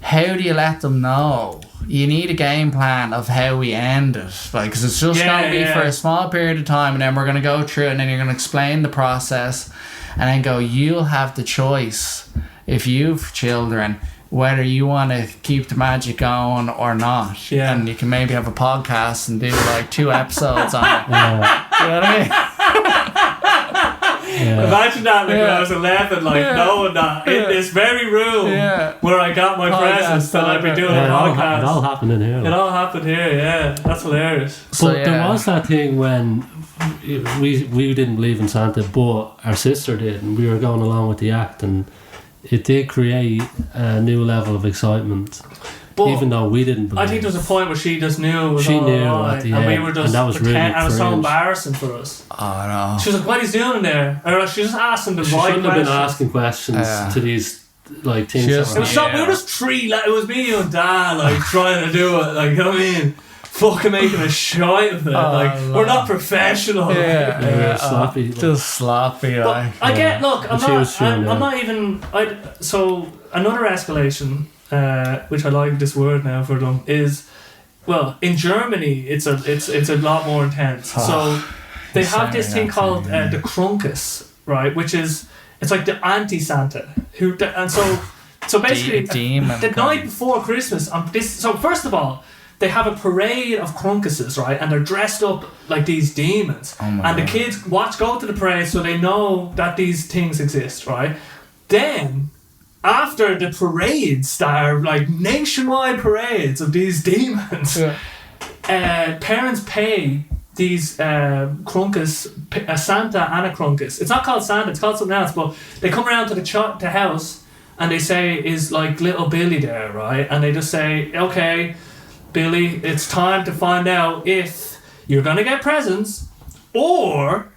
how do you let them know? You need a game plan of how we end it, because it's just going to be for a small period of time, and then we're going to go through it, and then you're going to explain the process, and then go, you'll have the choice if you've children whether you want to keep the magic going or not. And you can maybe have a podcast and do 2 episodes on it. You know what I mean? Imagine that when I was 11, knowing that in this very room where I got my presents that I'd be doing a podcast. It all happened in here. It all happened here, yeah. That's hilarious. But there was that thing when we didn't believe in Santa, but our sister did, and we were going along with the act, and it did create a new level of excitement. But even though we didn't believe, I think there was a point where she just knew it was she all knew right, at the and end, we were just and that was really and it was so cringe. embarrassing for us. Oh no! She was like, "What he's doing in there?" Or she just asked him the She right shouldn't have questions. been asking questions to these things. It was so, we were just three. It was me, you, and Dan, trying to do it. You know what I mean? Fucking making a shite of it. We're not professional. Sloppy. Just sloppy. But I get. Look, I'm not even. So another escalation, which I like this word now for them, is, well, in Germany it's a lot more intense. So they have this thing called the Krunkus, right? Which is, it's like the anti-Santa so basically the night before Christmas. So first of all, they have a parade of Krunkuses, right? And they're dressed up like these demons. And the kids go to the parade so they know that these things exist, right? Then, after the parades start, nationwide parades of these demons, parents pay these Krunkus, a Santa and a Krunkus. It's not called Santa, it's called something else, but they come around to the house and they say, is little Billy there, right? And they just say, okay, Billy, it's time to find out if you're going to get presents or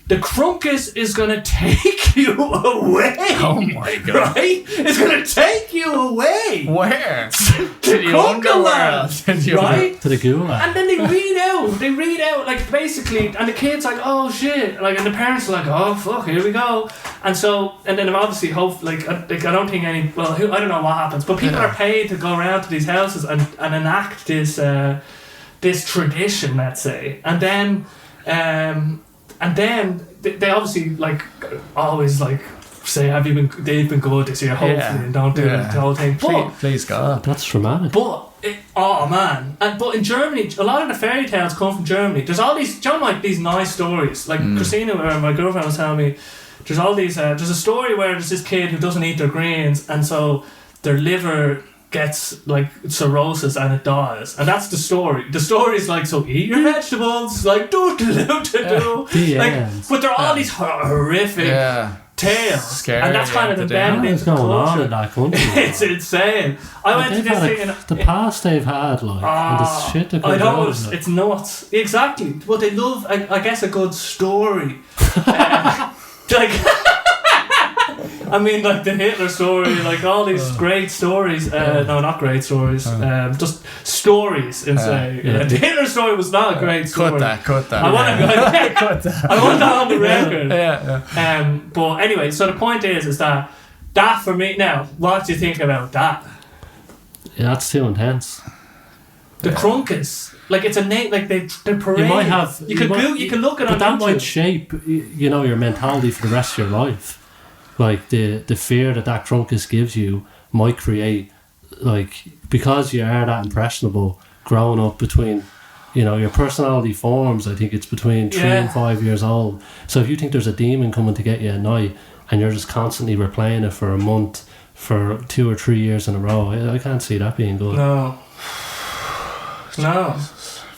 the Krunkus is going to take you away. Oh my God. Right? It's going to take you away. Where? To the underworld. Right? To the gulag. And then they read out, basically, and the kid's like, oh shit, and the parents are like, oh fuck, here we go. And then obviously, I don't think I don't know what happens, but people are paid to go around to these houses and enact this tradition, let's say. And then they obviously always say, they've been good this year, hopefully, and don't do the whole thing. Please God. That's traumatic. But but in Germany, a lot of the fairy tales come from Germany. There's all these, these nice stories. Christina, my girlfriend, was telling me, there's all these. There's a story where there's this kid who doesn't eat their greens, and so their liver gets cirrhosis and it dies, and that's the story. The story is so eat your vegetables, but there are all these horrific tales, scary, and that's kind of embedded into the going on culture. in that country? It's insane. I went to this thing, the past they've had, and the shit that goes on. It's nuts. Exactly, but they love, I guess, a good story. I mean, the Hitler story, all these great stories. No, not great stories. Just stories. The Hitler story was not a great story. Cut that. I want that on the record. Yeah. But anyway, so the point is that for me now. What do you think about that? Yeah, that's too intense. The Krunkus. It's a name. The parade. You might have. You can look at it. But that might shape, your mentality for the rest of your life. The fear that Krunkus gives you might create, because you are that impressionable growing up between, your personality forms, I think it's between 3 and 5 years old. So if you think there's a demon coming to get you at night and you're just constantly replaying it for a month, for 2 or 3 years in a row, I can't see that being good. No.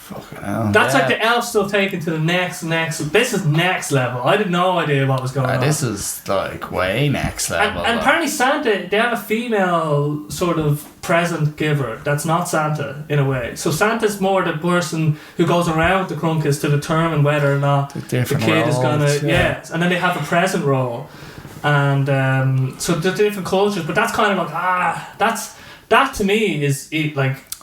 Fucking hell. That's the elf stuff taken to the next. This is next level. I had no idea what was going on. This is way next level. And apparently Santa, they have a female sort of present giver that's not Santa in a way. So Santa's more the person who goes around the Krunkus to determine whether or not the kid is going to. Yes. And then they have a present role. And so the different cultures. But that's kind of that to me is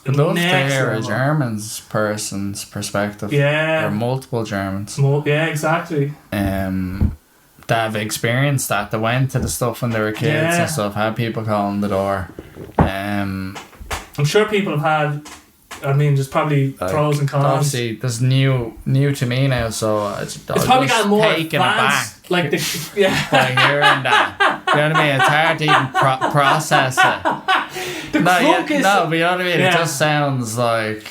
I'd love to hear a German's person's perspective. Yeah. Or multiple Germans. Yeah, exactly. That have experienced that. They went to the stuff when they were kids and stuff. Had people calling the door. I'm sure people have had. I mean, there's probably pros and cons. Obviously, this is new to me now, so it's probably got more taken aback. By hearing that. You know what I mean? It's hard to even process it. But you know what I mean? It just sounds like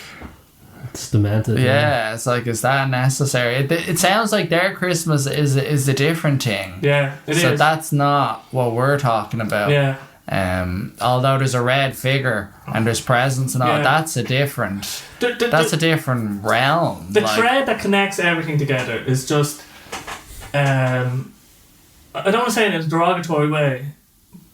It's demented. Yeah, it's like, is that necessary? It sounds like their Christmas is a different thing. Yeah, it is. So that's not what we're talking about. Yeah. Although there's a red figure and there's presents and all, that's a different. That's a different realm. The thread that connects everything together is just. I don't want to say it in a derogatory way,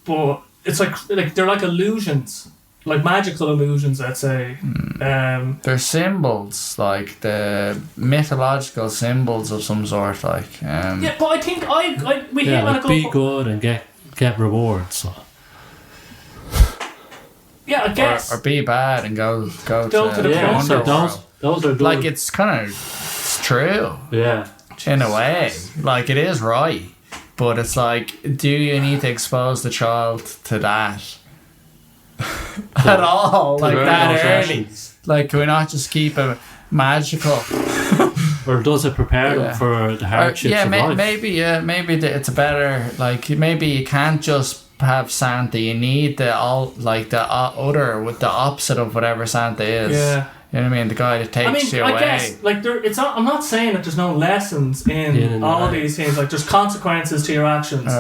but it's like they're like illusions, like magical illusions. Let's say. They're symbols, like the mythological symbols of some sort, like. Yeah, but I think we hit on a be good and get rewards. So. Yeah, I guess. Or be bad and go to the underworld. Those are good. Like, it's kind of it's true. Yeah. In a way. Like, it is right. But it's like, do you need to expose the child to that? At all? Like, that early? Like, can we not just keep it magical? Or does it prepare them for the hardships of life? Maybe it's a better, like, maybe you can't just have Santa. You need the other with the opposite of whatever Santa is. Yeah. You know what I mean? The guy that takes you away. I guess, like, I'm not saying that there's no lessons in all these things. Like, there's consequences to your actions.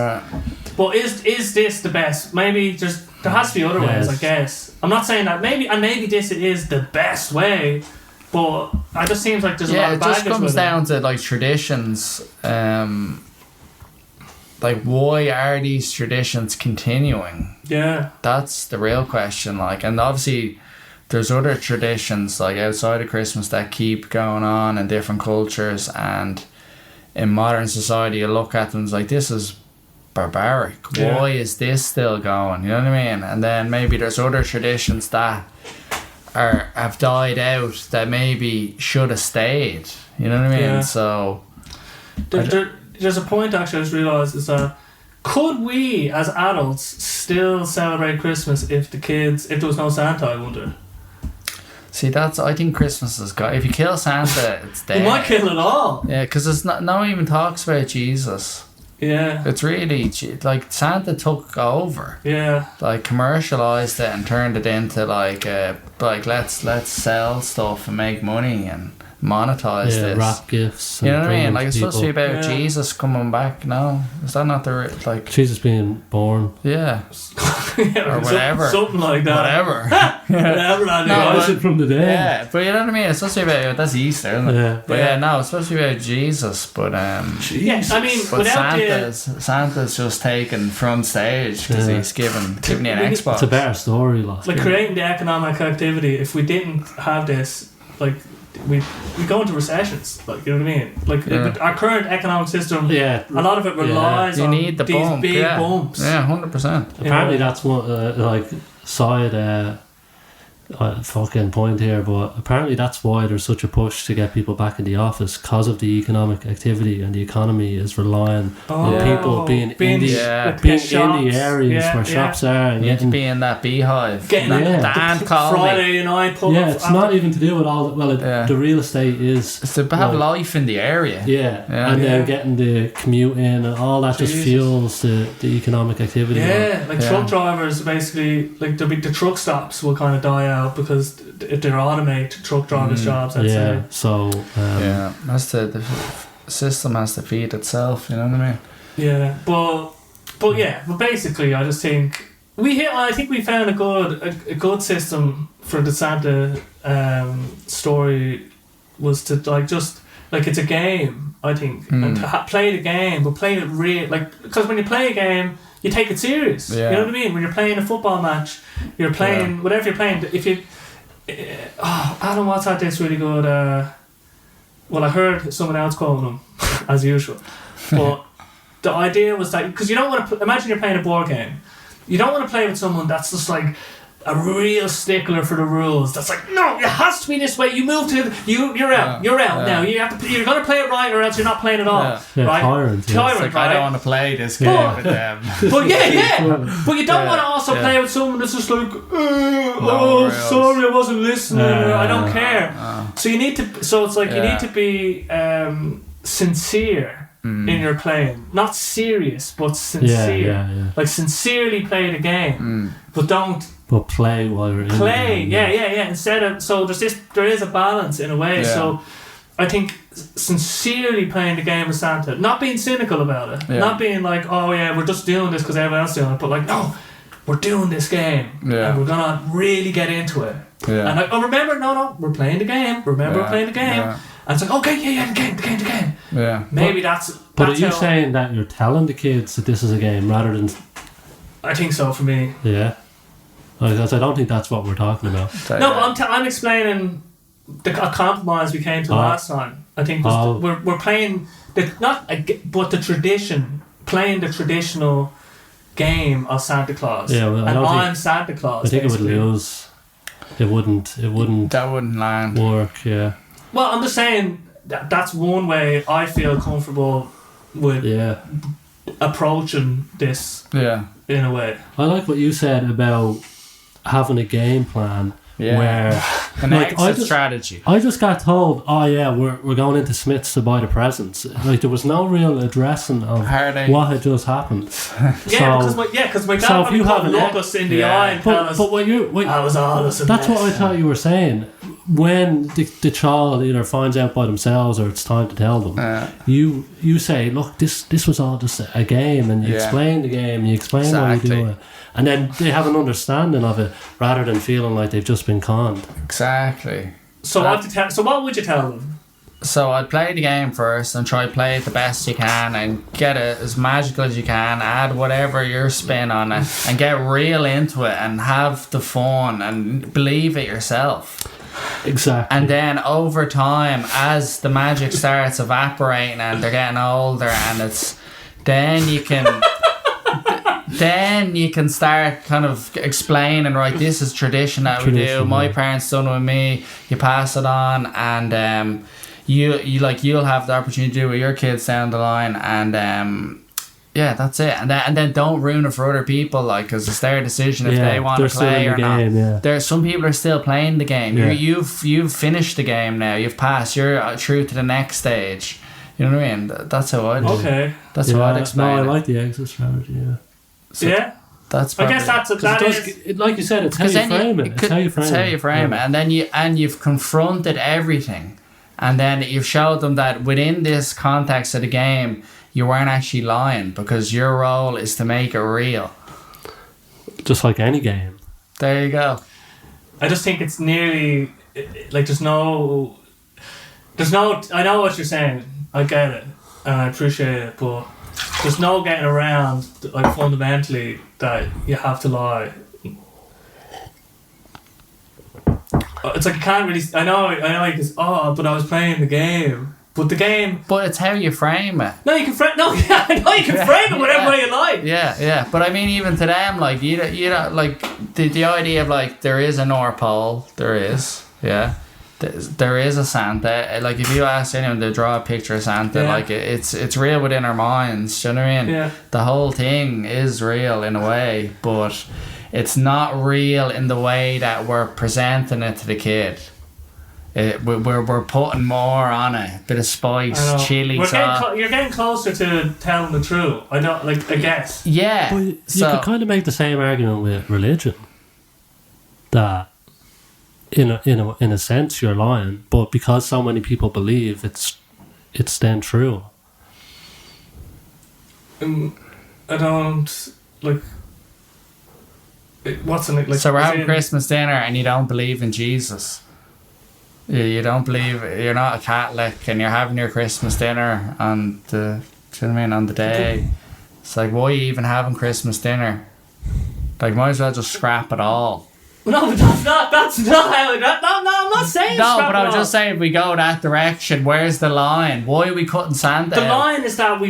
But is this the best? Maybe there has to be other ways, I guess. I'm not saying that. Maybe this is the best way, but it just seems like there's a lot of baggage. It just comes down to, like, traditions. Like, why are these traditions continuing? Yeah. That's the real question. Like, and obviously there's other traditions, like, outside of Christmas that keep going on in different cultures, and in modern society you look at them, it's like, this is barbaric. Yeah. Why is this still going? You know what I mean? And then maybe there's other traditions that have died out that maybe should have stayed. You know what I mean? Yeah. So there's a point actually I just realised is that could we as adults still celebrate Christmas if there was no Santa, I wonder? See, I think Christmas is got. If you kill Santa, it's dead. You might kill it all. Yeah, because it's no one even talks about Jesus. Yeah. It's really, like, Santa took over. Yeah. Like, commercialised it and turned it into, like let's sell stuff and make money and monetize this. Wrap gifts. You know what I mean? Like, it's supposed to be about Jesus coming back. No, is that not like Jesus being born? Yeah. Or whatever. Something like that. Whatever. Whatever that is. From the day. Yeah, but you know what I mean? It's supposed to be about, that's Easter, isn't it? Yeah. But no, it's supposed to be about Jesus, but yes, I mean, but Santa's just taken front stage because he's giving you an Xbox. It's a better story, like creating the economic activity. If we didn't have this, like, we go into recessions, like, you know what I mean? Like, our current economic system, a lot of it relies on these big bumps. Yeah, 100%. Apparently that's what side fucking point here, but apparently that's why there's such a push to get people back in the office, because of the economic activity, and the economy is relying on people being in the areas where shops are, and to be in that beehive, getting that Friday night pub. Yeah, it's not even to do with all the real estate is it's to have life in the area. And then getting the commute in and all that just fuels the economic activity. Truck drivers, basically, like, the truck stops will kind of die out because if they're automate truck drivers' jobs, I'd say. So the system has to feed itself. You know what I mean? Yeah, but basically, I just think I think we found a good system for the Santa story was to, like, just, like, it's a game, I think, and to play the game, but play it real, like, because when you play a game, you take it serious. You know what I mean? When you're playing a football match, you're playing whatever you're playing. If you, Adam Watts had this really good. Well, I heard someone else quoting him, as usual. But the idea was that, because you don't want to imagine you're playing a board game. You don't want to play with someone that's just like a real stickler for the rules. That's like, no, it has to be this way. You move to you're out. You're out now. You're gonna play it right, or else you're not playing at all. Right? Tyrant, like, I don't want to play this game with them. But but you don't want to also play with someone that's just like, sorry, I wasn't listening. I don't care. So you need to. So it's like you need to be sincere in your playing, not serious, but sincere. Like, sincerely play the game, but don't But play while you're in play. the game. Yeah. Instead of there is a balance in a way. Yeah. So I think sincerely playing the game of Santa, not being cynical about it, not being like, oh yeah, we're just doing this because everyone else is doing it, but like, no, we're doing this game and we're gonna really get into it. Yeah. And like, oh, remember, no, we're playing the game. Remember, we're playing the game. Yeah. And it's like, okay, the game. Yeah. Maybe But that's are you how, saying that you're telling the kids that this is a game rather than... I think so for me. Yeah. Because I don't think that's what we're talking about. No, but I'm explaining a compromise we came to last time. I think we're playing but the tradition, playing the traditional game of Santa Claus. Yeah, well, and I'm Santa Claus. I think basically. it would lose. It wouldn't. That wouldn't land. Work. Yeah. Well, I'm just saying that's one way I feel comfortable with approaching this. Yeah. In a way. I like what you said about having a game plan where an exit strategy. I just got told, oh yeah, we're going into Smith's to buy the presents. Like there was no real addressing of what had just happened. Because my dad so if you have look us in the eye and tell us, but when I was all this. That's what I thought you were saying. When the child either finds out by themselves or it's time to tell them, you say, look, this was all just a game, and you explain the game, you explain why you do it, and then they have an understanding of it rather than feeling like they've just been conned. Exactly. So what would you tell them? So I'd play the game first and try to play it the best you can and get it as magical as you can, add whatever your spin on it and get real into it and have the fun and believe it yourself. Exactly. And then over time, as the magic starts evaporating and they're getting older, and then you can start kind of explaining, right, this is tradition that we do. My parents done it with me. You pass it on, and you'll have the opportunity to do it with your kids down the line, and that's it. And then don't ruin it for other people, like, because it's their decision if they want to play or not. There's some people are still playing the game. You've finished the game now. You've passed. You're through to the next stage. You know what I mean? That's how I'd. Okay. That's how I'd explain. No, I like the exit strategy. Yeah. So that's. I guess that is like you said. It's how you frame it. It's how you frame it, and then you've confronted everything, and then you've showed them that within this context of the game, you weren't actually lying because your role is to make it real. Just like any game. There you go. I just think it's nearly like there's no. I know what you're saying. I get it, and I appreciate it, but there's no getting around, like, fundamentally, that you have to lie. It's like you can't really. I know, because but I was playing the game. But the game. But it's how you frame it. No, you can frame. No, I know you can frame it whatever way you like. Yeah. But I mean, even to them, like you know, like the idea of like there is a North Pole. There is, yeah. There is a Santa. Like if you ask anyone to draw a picture of Santa, like it's real within our minds. Do you know what I mean? Yeah. The whole thing is real in a way, but it's not real in the way that we're presenting it to the kid. We're putting more on it, bit of spice, chili. You're getting closer to telling the truth. I know, like, I guess. Yeah. But you could kind of make the same argument with religion. That in a sense you're lying, but because so many people believe it's then true. I don't like. What's in it? Like, so we're having Christmas dinner and you don't believe in Jesus. You don't believe, you're not a Catholic, and you're having your Christmas dinner on the, do you know what I mean, on the day. It's like, why are you even having Christmas dinner? Like, might as well just scrap it all. No, but that's not how it, no, I'm not saying no, but I was just saying, if we go that direction, where's the line? Why are we cutting Santa The out? line is that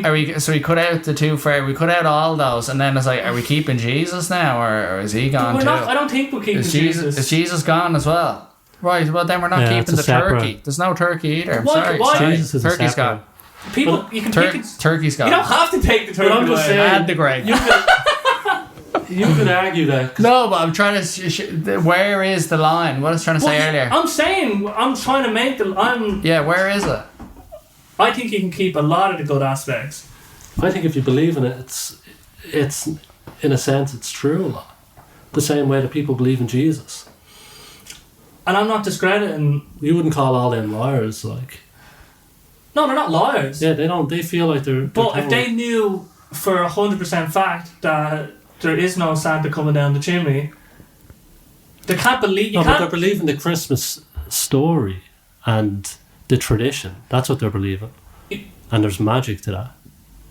so we cut out the two fair, we cut out all those, and then it's like, are we keeping Jesus now, or is he gone too? I don't think we're keeping Jesus. Is Jesus gone as well? Right, well then we're not keeping the turkey. There's no turkey either. I'm sorry. Turkey's gone. People, you can take it. Turkey's gone. You don't have to take the turkey. I'm just saying, add the gravy. You can argue that. No, but I'm trying to. Where is the line? What I was trying to say earlier. I'm trying to make the. Yeah, where is it? I think you can keep a lot of the good aspects. I think if you believe in it, it's in a sense it's true. the same way that people believe in Jesus. And I'm not discrediting. You wouldn't call all them liars, like. No, they're not liars. Yeah, they don't. They feel like they're. But if they knew for 100% fact that there is no Santa coming down the chimney, they can't believe. But they're believing the Christmas story and the tradition. That's what they're believing, and there's magic to that.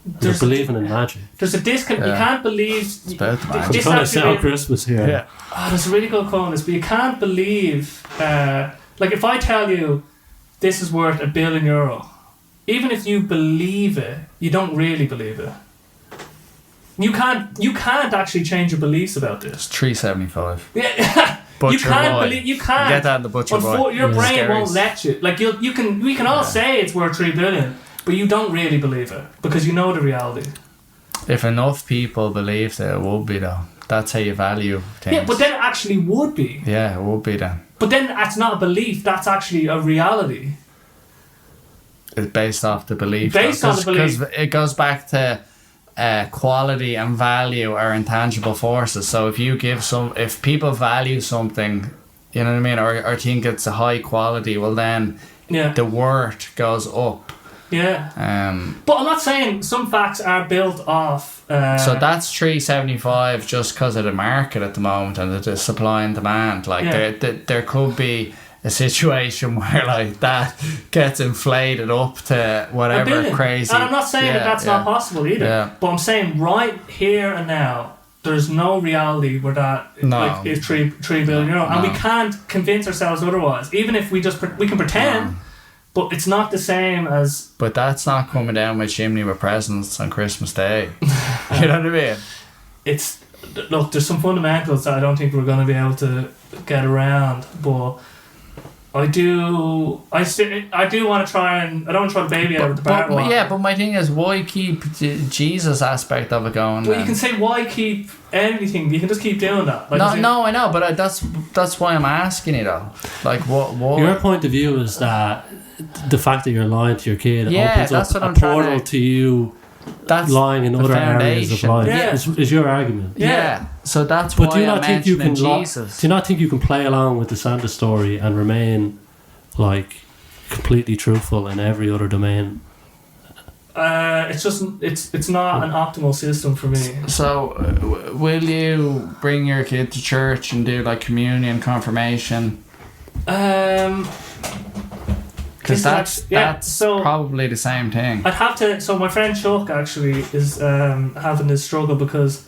They're believing in magic. There's a disconnect. You can't believe. It's about the magic. I'm trying to sell Christmas here. Yeah. Oh, there's a really good quote on this, but you can't believe. Like if I tell you, this is worth €1 billion. Even if you believe it, you don't really believe it. You can't actually change your beliefs about this. It's $3.75. Yeah, Butcher you can't boy. believe. You can't. Get that in the butcher boy. Your brain Scaries. won't let you. Like we can all say it's worth $3 billion, but you don't really believe it because you know the reality. If enough people believed it would be though. That's how you value things. Yeah, but then it actually would be. Yeah, it would be then. But then that's not a belief. That's actually a reality. It's based off the belief. Based on the belief. Because it goes back to quality and value are intangible forces. So if people value something, you know what I mean, or think it's a high quality, well then the worth goes up. Yeah. But I'm not saying some facts are built off. So that's $3.75 just because of the market at the moment and the supply and demand. Like there could be a situation where like that gets inflated up to whatever crazy. And I'm not saying that's not possible either. Yeah. But I'm saying right here and now, there's no reality where that is $3 billion, and we can't convince ourselves otherwise. Even if we can pretend, but it's not the same as. But that's not coming down my chimney with presents on Christmas Day. You know what I mean? There's some fundamentals that I don't think we're going to be able to get around, but. I do want to try and I don't want to throw the baby out with the bathwater. But my thing is, why keep the Jesus aspect of it going? Well, you can say why keep anything. You can just keep doing that. Like no, I know, but that's why I'm asking you though. Like, what? Your point of view is that the fact that you're lying to your kid opens up a portal to you. That's lying in other areas of life. Yeah. Is your argument? Yeah. So that's but why do you not think you can Jesus. Do you not think you can play along with the Santa story and remain like completely truthful in every other domain? It's just it's not an optimal system for me. So will you bring your kid to church and do like communion, confirmation? Because that's probably the same thing. I'd have to. So my friend Chuck actually is having this struggle because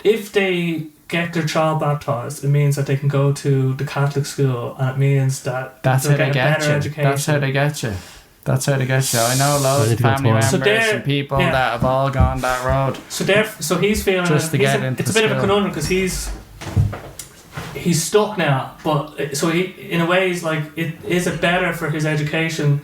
if they get their child baptised, it means that they can go to the Catholic school, and it means that that's how they get you. Education. That's how they get you. That's how they get you. I know loads of family members and people that have all gone that road. So he's feeling just to get into it's a bit of a conundrum because he's stuck now, but so he, in a way, he's like, is it better for his education?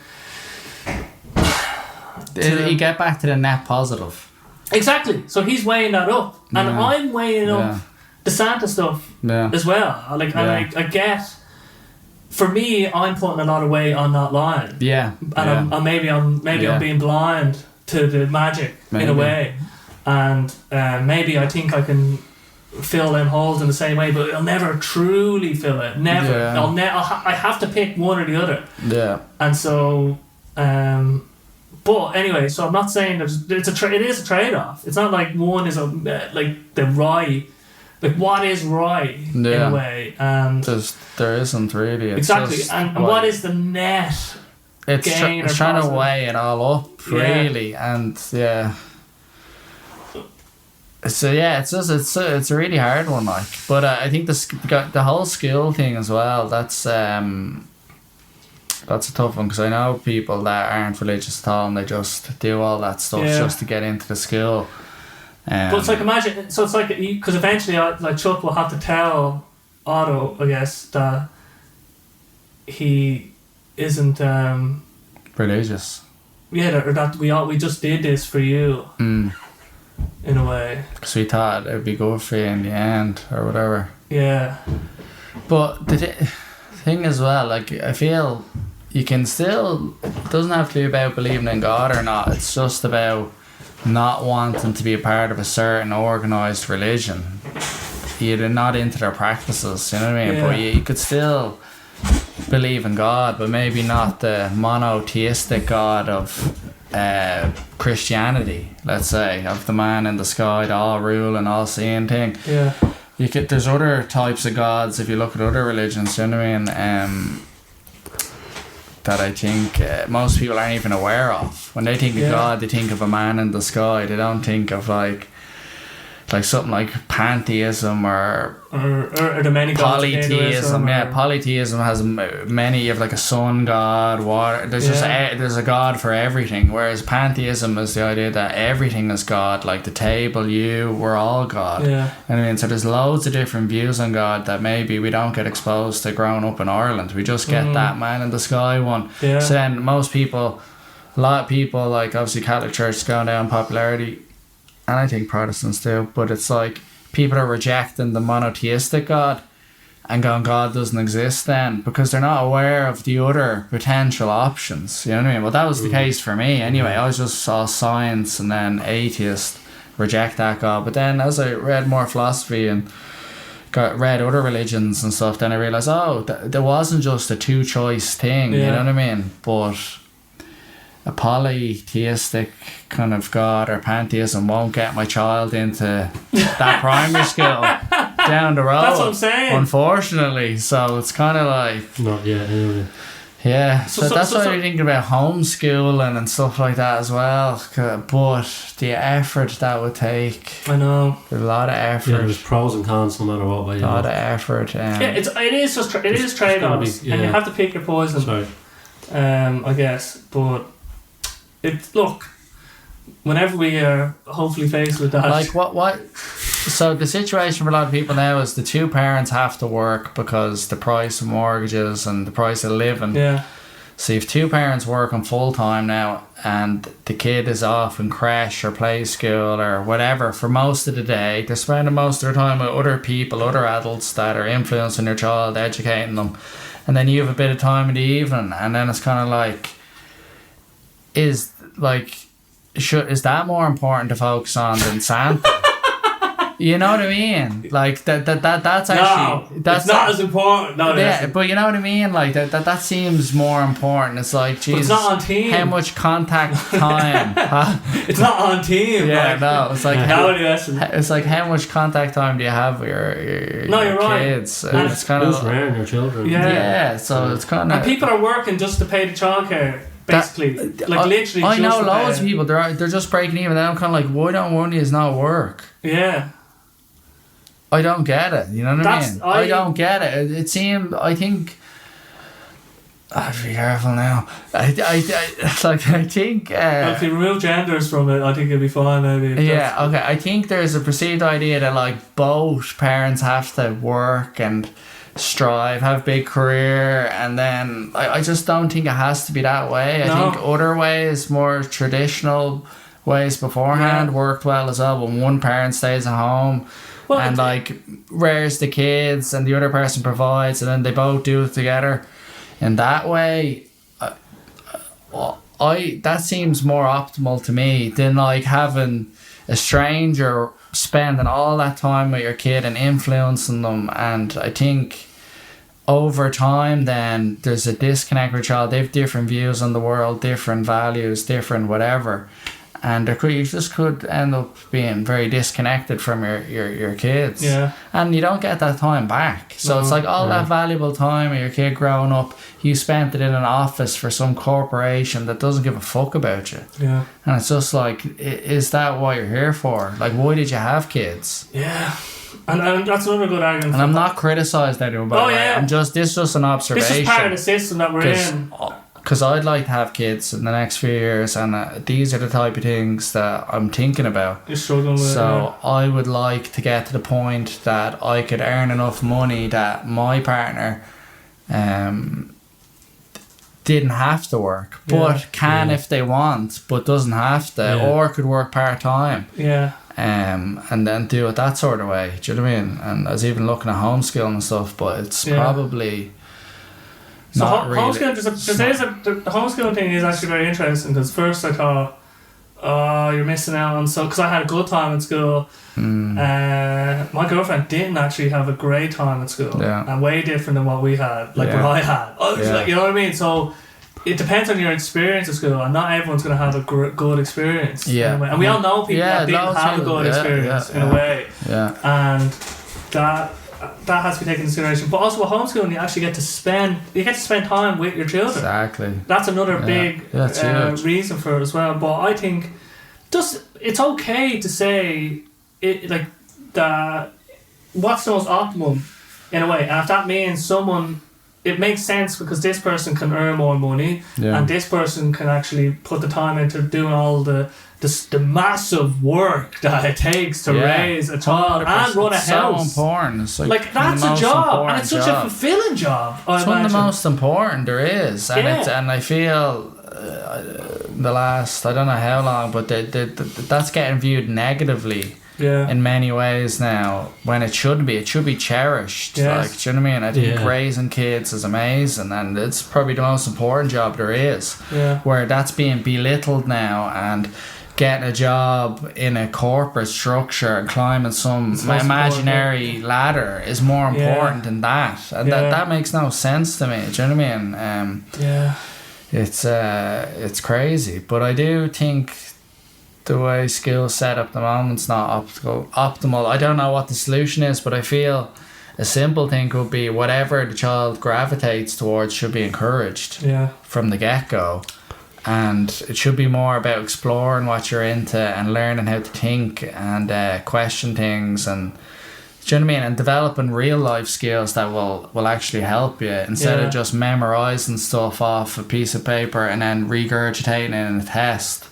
You get back to the net positive. Exactly. So he's weighing that up, and I'm weighing up the Santa stuff as well. Like, and I get. For me, I'm putting a lot of weight on not lying. Yeah. And I'm being blind to the magic in a way, and maybe I think I can fill them holes in the same way, but I'll never truly fill it. Never. Yeah. I have to pick one or the other. Yeah. And so, but anyway, so I'm not saying it is a trade-off. It's not like one is like the right. Like what is right in a way, and there isn't really. It's exactly, and what is the net? It's trying to weigh it all up, really, and So it's a really hard one, like. But I think the whole school thing as well. That's a tough one because I know people that aren't religious at all and they just do all that stuff just to get into the school. But it's like imagine. So it's like because eventually, Chuck will have to tell Otto, I guess, that he isn't religious. Yeah, or that we just did this for you. In a way. Because we thought it'd be good for you in the end, or whatever. Yeah. But the thing as well, like I feel you can still. It doesn't have to be about believing in God or not. It's just about not wanting to be a part of a certain organised religion. you're not into their practices, you know what I mean? Yeah. But you could still believe in God, but maybe not the monotheistic God of Christianity, let's say, of the man in the sky, the all ruling, all seeing thing. Yeah. There's other types of gods if you look at other religions, you know what I mean? That I think most people aren't even aware of. When they think of God, they think of a man in the sky. They don't think of like something like pantheism or the many gods. Polytheism. Polytheism has many. You have like a sun god, water. There's just there's a god for everything. Whereas pantheism is the idea that everything is God. Like the table, we're all God. Yeah. I mean, so there's loads of different views on God that maybe we don't get exposed to growing up in Ireland. We just get that man in the sky one. Yeah. So then most people, a lot of people, like obviously Catholic Church is going down in popularity, and I think Protestants do, but it's like people are rejecting the monotheistic God and going, God doesn't exist then, because they're not aware of the other potential options. You know what I mean? Well, that was the case for me anyway. I just saw science and then atheist reject that God. But then as I read more philosophy and read other religions and stuff, then I realised, there wasn't just a two-choice thing, you know what I mean? But a polytheistic kind of God or pantheism won't get my child into that primary school down the road. That's what I'm saying. Unfortunately. So it's kind of like... Not yet, anyway. Yeah, so that's why you're thinking about homeschooling and stuff like that as well. But the effort that would take... I know. There's a lot of effort. Yeah, there's pros and cons no matter what way you A lot of effort. It is trade-offs. And you have to pick your poison. Sorry. I guess. But... whenever we are hopefully faced with that, like what so the situation for a lot of people now is the two parents have to work because the price of mortgages and the price of living. So if two parents working full time now and the kid is off in creche or play school or whatever for most of the day, they're spending most of their time with other people, other adults that are influencing their child, educating them, and then you have a bit of time in the evening, and then it's kind of like, is that more important to focus on than Santa? You know what I mean? Like that's actually that's not as important. No, but you know what I mean? Like that seems more important. It's like, Jesus, it's not on team. How much contact time? It's not on team. Yeah, like, no. It's like it's like how much contact time do you have with your kids? Right. And it's kind of around your children. Yeah. So it's kind of, and people are working just to pay the childcare. Basically, literally. I know loads of people. They're just breaking even. Then I'm kind of like, why don't one of these not work? Yeah. I don't get it. You know what I mean? I don't get it. It seemed. I think. I have to be careful now. I think. If you remove genders from it, I think it'll be fine. Maybe. Yeah. Okay. I think there's a perceived idea that like both parents have to work and strive, have a big career, and then I just don't think it has to be that way. I think other ways, more traditional ways beforehand, worked well as well. When one parent stays at home and like rears the kids, and the other person provides, and then they both do it together. In that way, that seems more optimal to me than like having a stranger spending all that time with your kid and influencing them. And I think over time then there's a disconnect with your child. They have different views on the world, different values, different whatever, and you just could end up being very disconnected from your kids. And you don't get that time back. So it's like all that valuable time of your kid growing up, you spent it in an office for some corporation that doesn't give a fuck about you. And it's just like, is that what you're here for? Like, why did you have kids? And that's another good argument. And I'm not criticising anyone, by the way. This is just an observation. This is part of the system that we're in. Because I'd like to have kids in the next few years, and these are the type of things that I'm thinking about. You're struggling with I would like to get to the point that I could earn enough money that my partner didn't have to work, but can if they want, but doesn't have to, or could work part-time. And then do it that sort of way. Do you know what I mean? And I was even looking at homeschooling and stuff, but it's probably not really. Homeschooling, the homeschooling thing is actually very interesting, because first I thought, oh, you're missing out on so, because I had a good time at school. My girlfriend didn't actually have a great time at school, and way different than what we had, like what I had. Like, you know what I mean? So it depends on your experience at school, and not everyone's going to have a good experience. Anyway. And we all know people that didn't have a good experience in a way. And that has to be taken into consideration. But also with homeschooling, you actually get to spend time with your children. Exactly. That's another big reason for it as well. But I think just it's okay to say it, like, that what's the most optimum in a way, and if that means someone, it makes sense because this person can earn more money, and this person can actually put the time into doing all the massive work that it takes to raise a child and run a house. So important. It's like that's a job, and it's such a fulfilling job. It's one of the most important there is, and and I feel the last, I don't know how long, but that's getting viewed negatively. In many ways now, when it should be cherished. Like, do you know what I mean? I think raising kids is amazing, and it's probably the most important job there is. Where that's being belittled now, and getting a job in a corporate structure and climbing some imaginary ladder is more important than that, and that makes no sense to me. Do you know what I mean? It's crazy, but I do think the way school's set up at the moment's not optimal. I don't know what the solution is, but I feel a simple thing could be whatever the child gravitates towards should be encouraged from the get-go, and it should be more about exploring what you're into and learning how to think and question things, and do you know what I mean, and developing real life skills that will actually help you, instead of just memorizing stuff off a piece of paper and then regurgitating it in a test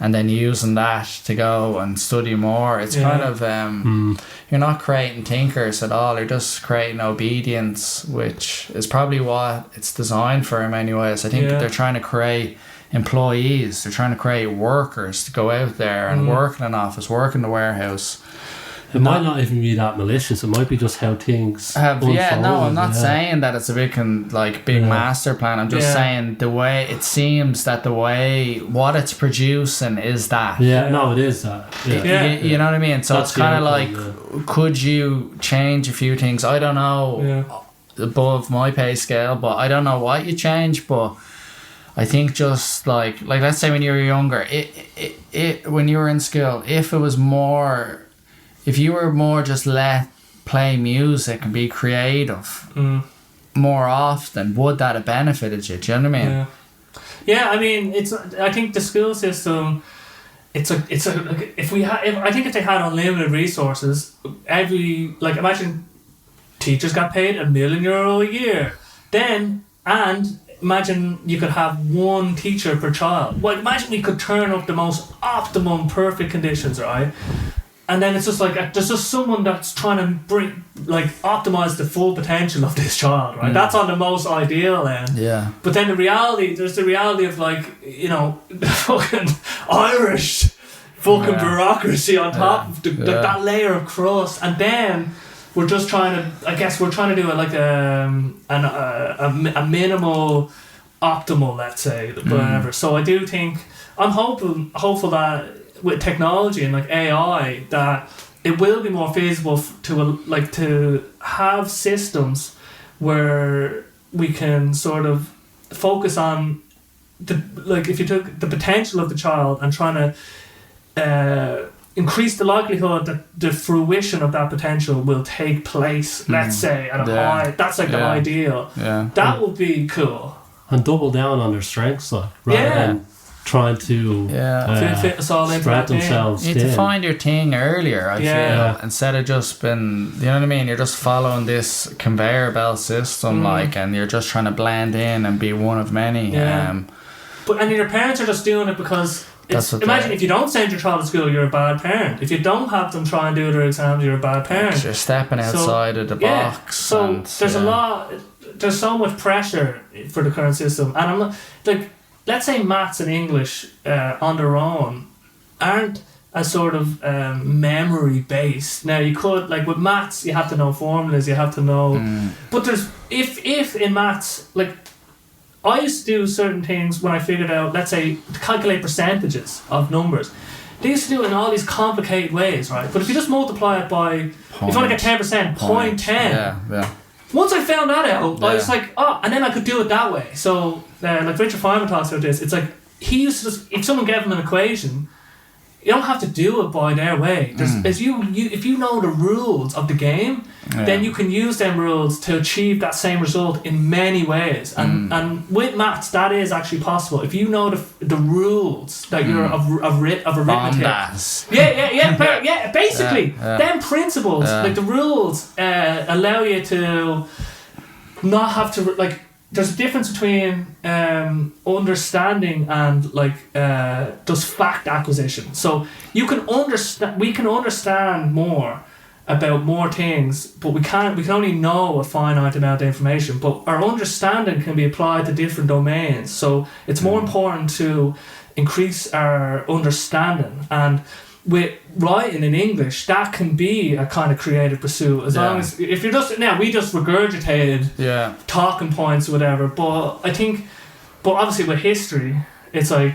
and then using that to go and study more. It's kind of you're not creating thinkers at all, you're just creating obedience, which is probably what it's designed for in many ways. I think they're trying to create employees, they're trying to create workers to go out there and work in an office, work in the warehouse. It might not even be that malicious. It might be just how things unfold. I'm not saying that it's a big master plan. I'm just saying the way it seems that what it's producing is that. No, it is that. You know what I mean? So that's, it's kind of like, could you change a few things? I don't know above my pay scale, but I don't know what you change. But I think just like let's say when you were younger, when you were in school, if you were more just let play music and be creative more often, would that have benefited you? Do you know what I mean? I mean, I think the school system, I think if they had unlimited resources, imagine teachers got paid €1 million a year, and imagine you could have one teacher per child. Well, imagine we could turn up the most optimum, perfect conditions, right? And then it's just like there's just someone that's trying to optimize the full potential of this child, right? That's on the most ideal end. But then there's the reality of the fucking Irish fucking bureaucracy on top of that layer of crust, and then we're just trying to do it like a minimal optimal, let's say, whatever. So I do think I'm hopeful that with technology and AI, that it will be more feasible to have systems where we can sort of focus on if you took the potential of the child and trying to increase the likelihood that the fruition of that potential will take place, let's say at a high, that's the ideal. That would be cool. And double down on their strengths, rather than trying to fit us all in spread themselves. You need to find your thing earlier, I feel, instead of just you know what I mean, you're just following this conveyor belt system and you're just trying to blend in and be one of many. But your parents are just doing it because imagine if you don't send your child to school, you're a bad parent. If you don't have them try and do their exams, you're a bad parent. You're stepping outside of the box. So there's so much pressure for the current system, and I'm not let's say maths and English on their own aren't a sort of memory based. Now you could with maths, you have to know formulas, you have to know, but there's if in maths I used to do certain things when I figured out, let's say, to calculate percentages of numbers. They used to do it in all these complicated ways, right? But if you just multiply it by, if you want to get 10%, 0.10. Yeah. Once I found that out, I was like, and then I could do it that way. So, like Richard Feynman talks about this, it's like, he used to just, if someone gave him an equation, you don't have to do it by their way. If you know the rules of the game, then you can use them rules to achieve that same result in many ways. And with maths, that is actually possible. If you know the rules that you're of arithmetic. Basically, them principles, like the rules, allow you to not have to like. There's a difference between understanding and like just fact acquisition. So you can we can understand more about more things, but we can only know a finite amount of information. But our understanding can be applied to different domains. So it's more important to increase our understanding. And with writing in English, that can be a kind of creative pursuit, as long as if you're just we just regurgitated talking points or whatever. But obviously with history, it's like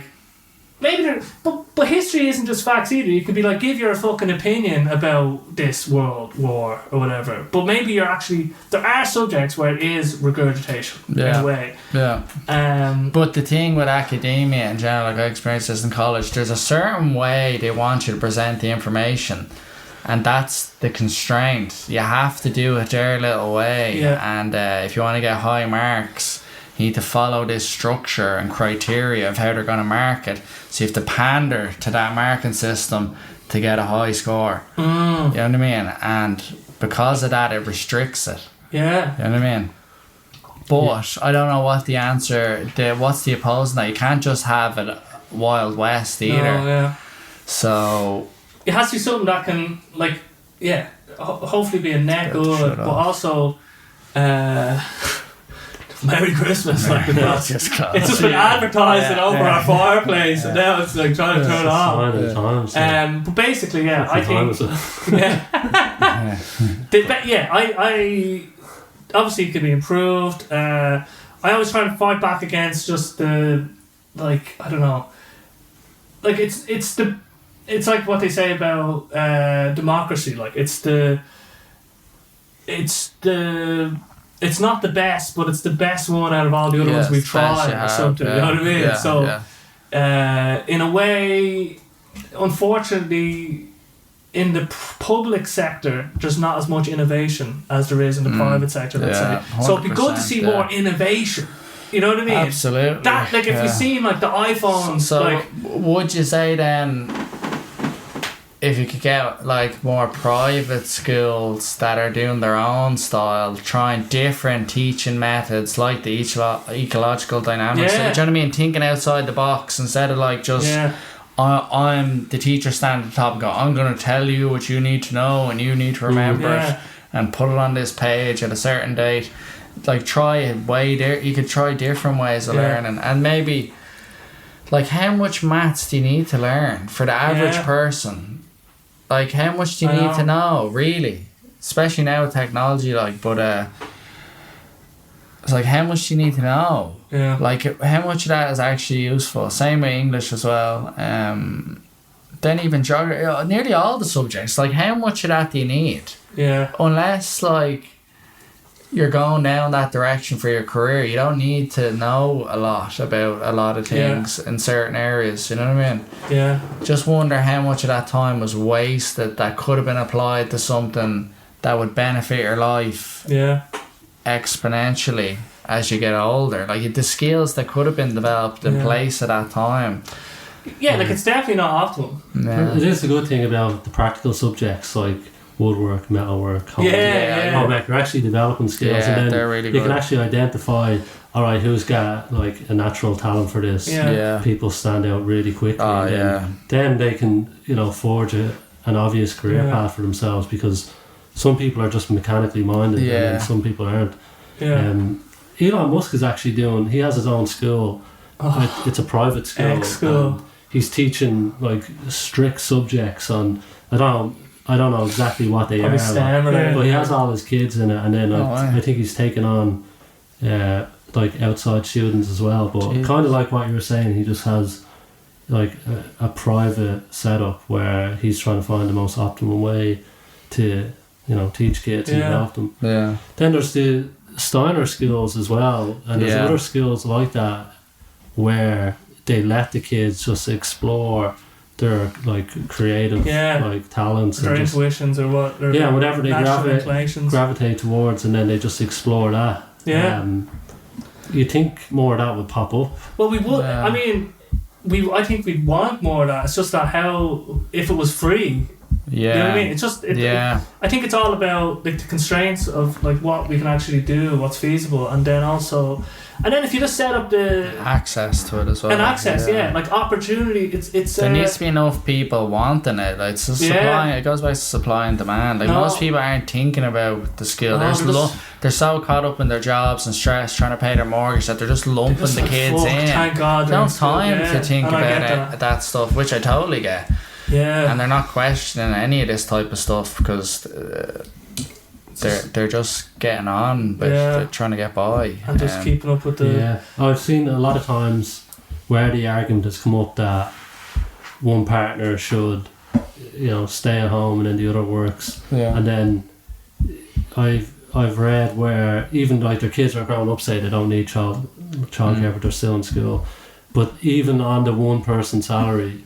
maybe but history isn't just facts either. You could be like, give your fucking opinion about this world war or whatever. But maybe there are subjects where it is regurgitation in a way. But the thing with academia in general, like I experienced this in college, there's a certain way they want you to present the information, and that's the constraint. You have to do it their little way, and if you want to get high marks, you need to follow this structure and criteria of how they're going to mark it. So you have to pander to that marking system to get a high score. You know what I mean? And because of that, it restricts it. Yeah. You know what I mean? But I don't know what the answer, what's the opposing that? You can't just have it Wild West either. No, yeah. So it has to be something that can, like, hopefully be a net good, but also Merry Christmas, like it's just been advertising over our fireplace, and now it's like trying to turn it on. But basically, I think, I obviously it could be improved. I always try to fight back against just the, like, I don't know, like it's like what they say about democracy, like it's not the best, but it's the best one out of all the other ones we've tried or something. You know what I mean? In a way, unfortunately, in the public sector, there's not as much innovation as there is in the private sector, let's say. So it'd be good to see more innovation. You know what I mean? Absolutely. That, like, if you see like the iPhones, so like, would you say then, if you could get like more private schools that are doing their own style, trying different teaching methods, like the ecological dynamics, do you know what I mean? Thinking outside the box instead of like just I'm the teacher standing at the top and go, I'm going to tell you what you need to know and you need to remember it and put it on this page at a certain date. Like, try it you could try different ways of learning, and maybe like, how much maths do you need to learn for the average person? Like, how much do you need to know, really? Especially now with technology, like, but it's like, how much do you need to know? Yeah. Like, how much of that is actually useful? Same with English as well. Then even geography, nearly all the subjects. Like, how much of that do you need? Yeah. Unless, like, you're going down that direction for your career, you don't need to know a lot about a lot of things in certain areas, you know what I mean? Yeah. Just wonder how much of that time was wasted that could have been applied to something that would benefit your life exponentially as you get older. Like, the skills that could have been developed in place at that time. Yeah, like, it's definitely not optimal. It is a good thing about the practical subjects, like woodwork, metalwork, home ec. You're actually developing skills, and then they're really you can actually identify, alright, who's got like a natural talent for this. People stand out really quickly, and then they can, forge an obvious career path for themselves, because some people are just mechanically minded and some people aren't. Elon Musk is actually he has his own school. It's a private school. He's teaching like strict subjects on, I don't know exactly what they are, but he has all his kids in it, and then I think he's taken on like outside students as well. But kind of like what you were saying, he just has like a private setup where he's trying to find the most optimal way to, you know, teach kids and help them. Yeah. Then there's the Steiner schools as well, and there's other schools like that where they let the kids just explore their like creative like talents, their intuitions or what, their whatever they gravitate towards, and then they just explore that. You think more of that would pop up? Well, we would. I mean, I think we'd want more of that. It's just that how, if it was free. You know what I mean? It's just I think it's all about like the constraints of like what we can actually do, what's feasible, and then if you just set up the access to it as well, and access, like opportunity. It's there needs to be enough people wanting it. Like so supply, it goes back to supply and demand. Like most people aren't thinking about the skill. They're so caught up in their jobs and stress, trying to pay their mortgage, that they're just lumping the kids in. Thank God, no time to think about that stuff, which I totally get. Yeah, and they're not questioning any of this type of stuff because they're just getting on, but they're trying to get by and just keeping up with the. Yeah, I've seen a lot of times where the argument has come up that one partner should, you know, stay at home and then the other works. Yeah, and then I've read where even like their kids are growing up, say they don't need childcare, but they're still in school. But even on the one person salary,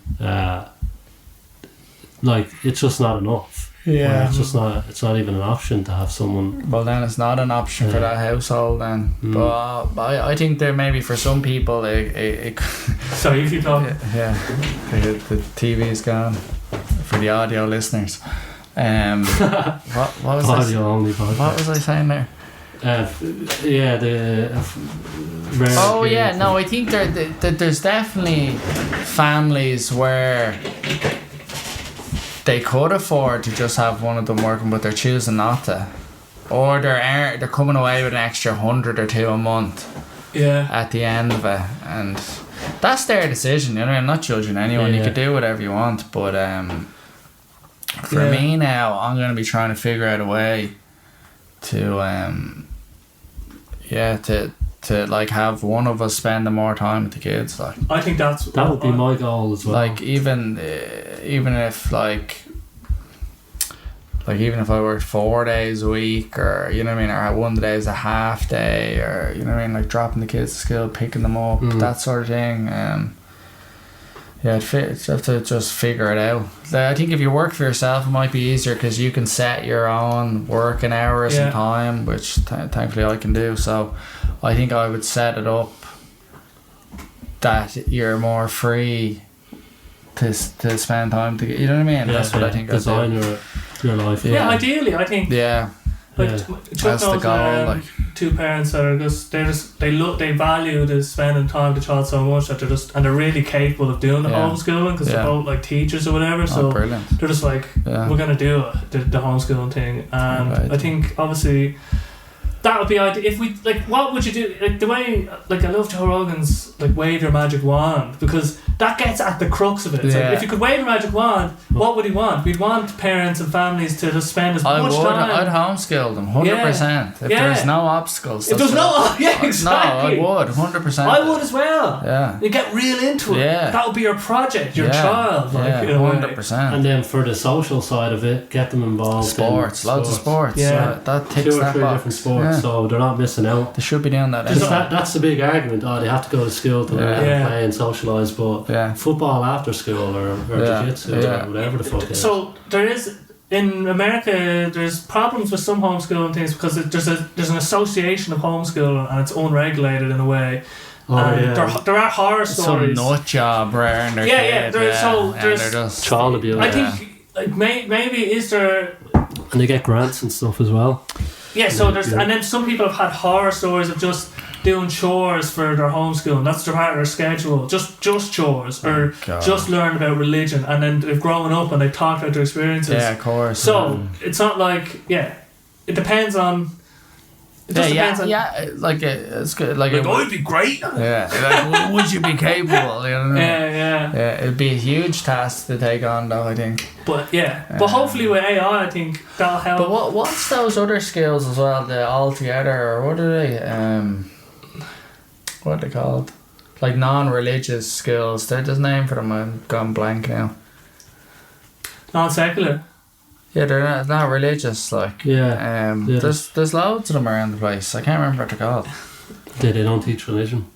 like it's just not enough. Yeah, it's not even an option to have someone. Well, then it's not an option for that household then. But I think there maybe for some people Sorry, you keep talking. Yeah, the TV's gone for the audio listeners. What was audio only podcast. What was I saying there? I think there's definitely families where they could afford to just have one of them working, but they're choosing not to, or they're coming away with an extra 100 or 2 a month at the end of it, and that's their decision. You know, I'm not judging anyone. You could do whatever you want, but for me now, I'm going to be trying to figure out a way to to like have one of us spending more time with the kids. Like I think that would be my goal as well. Like even if even if I worked 4 days a week, or you know what I mean, or one day is a half day, or you know what I mean, like dropping the kids to school, picking them up, that sort of thing. I'd have to just figure it out. I think if you work for yourself, it might be easier because you can set your own working hours and time, which thankfully I can do. So I think I would set it up that you're more free to spend time to, you know what I mean? That's what I think. Design your life. Yeah, ideally, I think. Yeah. Like Chuck knows that, 2 parents that are they value the spending time with the child so much that they're really capable of doing the homeschooling because they're both like teachers or whatever. So they're just like, we're gonna do it, the homeschooling thing, and I think obviously that would be ideal. If we like, what would you do? Like the way, like I love Joe Rogan's like wave your magic wand, because that gets at the crux of it. It's like, if you could wave a magic wand, what would he want? We'd want parents and families to just spend as much time. I'd homeschool them 100%. If there's no obstacles. If there's exactly. No, I would 100%. I would as well. Yeah. You get real into it. Yeah. That would be your project, your child. Like, 100%. And then for the social side of it, get them involved. Loads of sports. Yeah. That ticks 2 or 3 different sports. Yeah. So they're not missing out. They should be doing that. That's the big argument. They have to go to school to learn and play and socialise, but football after school or jiu-jitsu or whatever the fuck it is. So there is, in America, there's problems with some homeschooling things because there's an association of homeschooling and it's unregulated in a way. There are horror stories. Some nut job rearing their kid. There's just child abuse. I think like maybe is there. And they get grants and stuff as well. Yeah, so there's, and then some people have had horror stories of just doing chores for their homeschooling. That's their part of their schedule. Just chores, or just learn about religion, and then they've grown up and they've talked about their experiences. Yeah, of course. So it's not like it depends on. It just depends on. Like it's good. Like I'd be great. Yeah, like would you be capable? You know? Yeah. It'd be a huge task to take on, though. I think. But but hopefully with AI, I think that'll help. But what's those other skills as well? The altogether, or what are they? what are they called? Like non-religious schools. There's a name for them. I'm gone blank now. Non-secular. Yeah, they're not religious. Like there's loads of them around the place. I can't remember what they're called. They don't teach religion.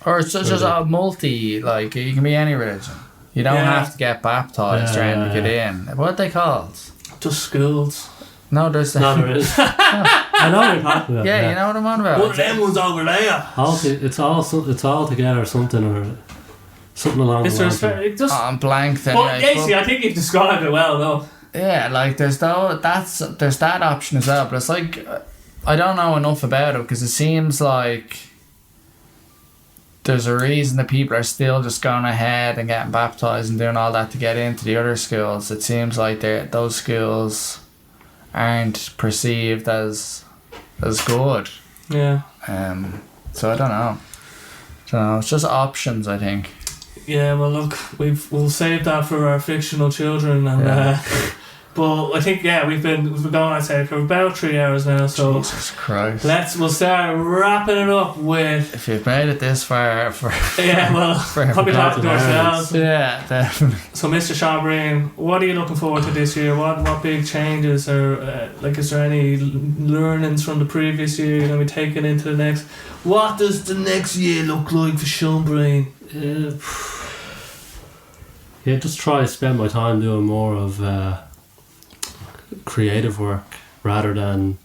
Or it's just a multi. Like you can be any religion. You don't have to get baptized or anything to get in. What are they called? Just schools. No, there's no, there is. I know what you're talking about. Yeah, you know what I'm on about. One of them ones over there. It's all together something or something along the lines. I'm blank then. Well, I think you've described it well though. Yeah, like there's that option as well, but it's like I don't know enough about it because it seems like there's a reason that people are still just going ahead and getting baptized and doing all that to get into the other schools. It seems like those schools aren't perceived as good. Yeah. So I don't know. It's just options, I think. Yeah, well look, we'll save that for our fictional children and but I think we've been going, I'd say, for about 3 hours now, so Jesus Christ. We'll start wrapping it up with, if you've made it this far probably talking to ourselves. Yeah, definitely. So Mr. Sean Breen, what are you looking forward to this year? What big changes or is there any learnings from the previous year you're going to be taking into the next? What does the next year look like for Sean Breen? Just try to spend my time doing more of creative work rather than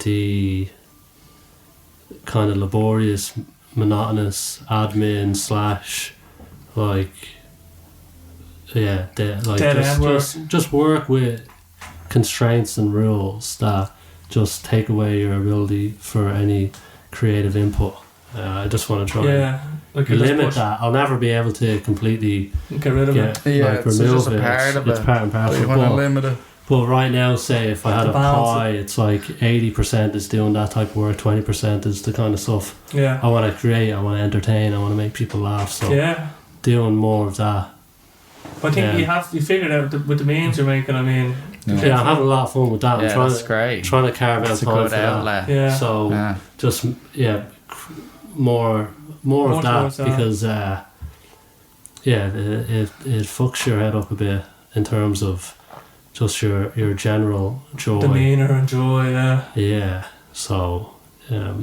the kind of laborious, monotonous admin / just work with constraints and rules that just take away your ability for any creative input. I just want to try limit that. I'll never be able to completely get rid of it. It's remove just a it. part of it. It's part and parcel. You want to limit it. But right now, say if I had a pie, it's like 80% is doing that type of work, 20% is the kind of stuff I want to create, I want to entertain, I want to make people laugh. So doing more of that. I think you figured out with the memes you're making. I mean, I'm having a lot of fun with that. I'm trying to carve out time for that. Yeah. So just more of that because it fucks your head up a bit in terms of just your general joy, demeanour and joy. So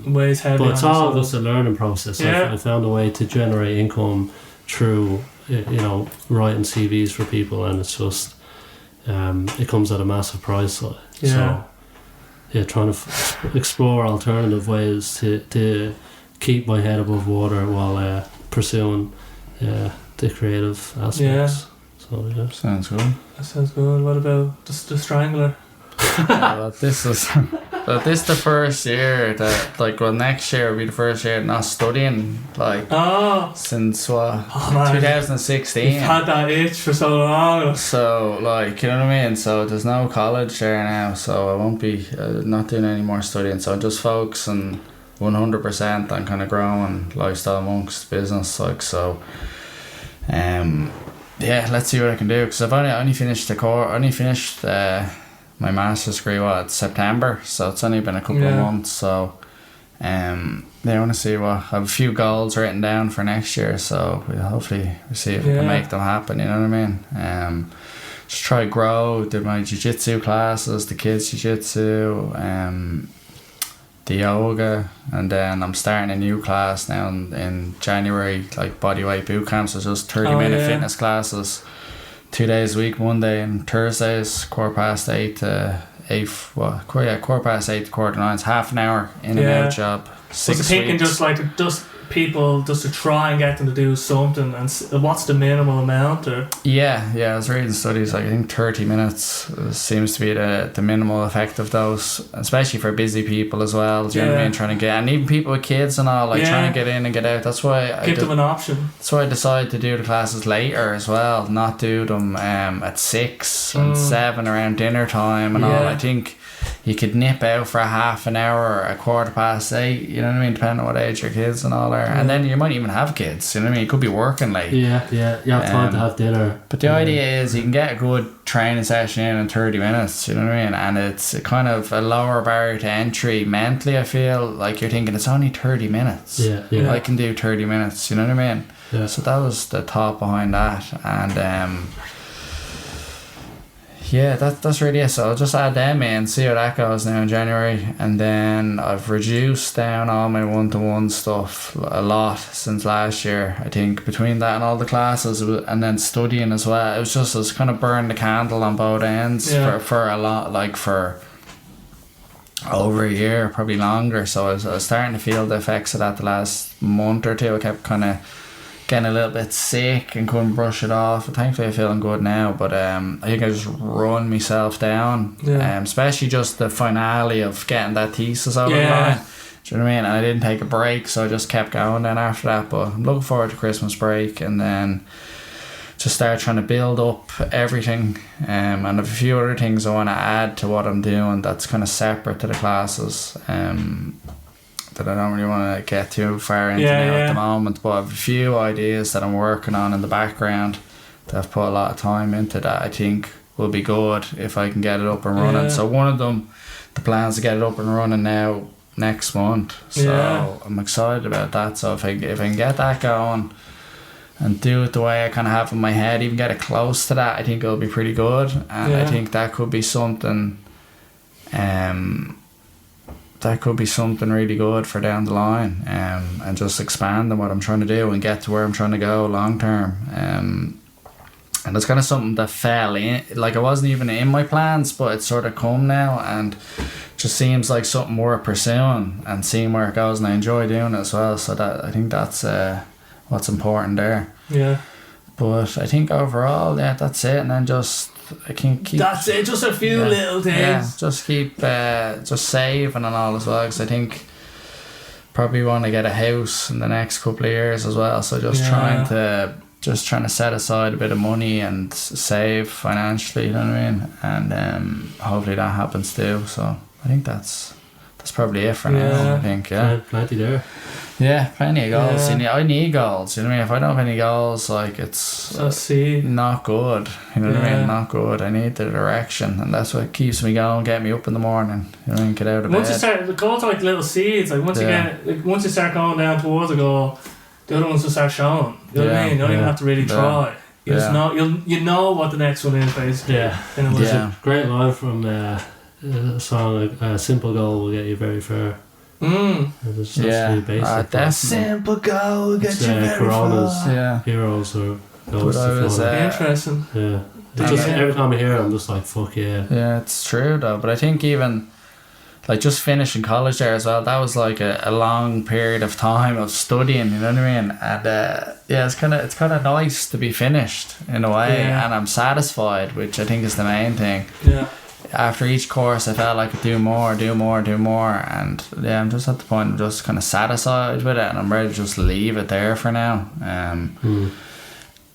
weighs heavy. but it's all just a learning process. I found a way to generate income through writing CVs for people, and it's just it comes at a massive price. So trying to explore alternative ways to keep my head above water while pursuing the creative aspects. So sounds good. That sounds good. What about the Strangler? This is the first year that next year will be the first year not studying since 2016. You've had that itch for so long. So you know what I mean. So there's no college there now. So I won't be not doing any more studying. So I'm just focusing 100% on kind of growing Lifestyle Monks business. Let's see what I can do, because I've only finished my master's degree September, so it's only been a couple of months. So I want to see I have a few goals written down for next year, so we'll hopefully see if we can make them happen. You know what I mean? Just try to grow, do my jiu-jitsu classes, the kids jiu-jitsu, the yoga, and then I'm starting a new class now in January, like bodyweight boot camps. So just 30-minute fitness classes, 2 days a week, Monday and Thursdays, 8:15 to 8:45, it's half an hour in and out job. 6 weeks. Thinking just people just to try and get them to do something, and what's the minimal amount? Or I was reading studies, I think 30 minutes seems to be the minimal effect of those, especially for busy people as well. Do you know what I mean? Trying to get, and even people with kids and all, trying to get in and get out. That's why give them an option. That's why I decided to do the classes later as well, not do them at 6 and 7 around dinner time and all. I think you could nip out for a half an hour or a 8:15, you know what I mean, depending on what age your kids and all are. And then you might even have kids, you know what I mean, you could be working late. You have time to have dinner. But the idea is you can get a good training session in 30 minutes, you know what I mean, and it's a kind of a lower barrier to entry mentally. I feel like you're thinking it's only 30 minutes. I can do 30 minutes, you know what I mean. So that was the thought behind that. And that's really it. So I'll just add them in, see how that goes now in January. And then I've reduced down all my one-to-one stuff a lot since last year. I think between that and all the classes and then studying as well, it was kind of burn the candle on both ends for a lot, like for over a year, probably longer. So I was starting to feel the effects of that the last month or two. I kept kind of getting a little bit sick and couldn't brush it off. But thankfully I'm feeling good now, but I think I just run myself down, especially just the finale of getting that thesis over the line. Do you know what I mean? And I didn't take a break, so I just kept going then after that. But I'm looking forward to Christmas break and then just start trying to build up everything, and a few other things I want to add to what I'm doing that's kind of separate to the classes, that I don't really want to get too far into now at the moment, but I have a few ideas that I'm working on in the background that I've put a lot of time into that I think will be good if I can get it up and running. So one of them, the plan's to get it up and running now next month, so I'm excited about that. So if I can get that going and do it the way I kind of have in my head, even get it close to that, I think it'll be pretty good. And I think that could be something really good for down the line, and just expand on what I'm trying to do and get to where I'm trying to go long term. And it's kind of something that fell in, like it wasn't even in my plans, but it's sort of come now and just seems like something worth pursuing and seeing where it goes, and I enjoy doing it as well. So that I think that's what's important there. But I think overall, that's it. And then just I can keep. That's it. Just a few little things. Yeah, just keep just saving and all as well, because I think probably want to get a house in the next couple of years as well. So just trying to set aside a bit of money and save financially. You know what I mean? And hopefully that happens too. So I think that's probably it for now. I think plenty there. Yeah, plenty of goals. I need goals. You know what I mean? If I don't have any goals, like it's not good. You know what I mean? Not good. I need the direction, and that's what keeps me going, get me up in the morning. You know what I mean? Get out of bed. Once you start, the goals are like little seeds. Like once you start going down towards a goal, the other ones will start showing. You know what I mean? You don't even have to really try. You just know. You know what the next one is basically. And it was a great line from a song, like, simple goal will get you very far. It's really basic. That simple goal will get you very Corona's far. Heroes or goals to follow. Interesting. Just every time I hear it, I'm just like, fuck yeah. Yeah, it's true though. But I think even like just finishing college there as well, that was like a long period of time of studying, you know what I mean? And it's kind of nice to be finished in a way, and I'm satisfied, which I think is the main thing. After each course I felt like I could do more, and I'm just at the point of just kind of satisfied with it, and I'm ready to just leave it there for now.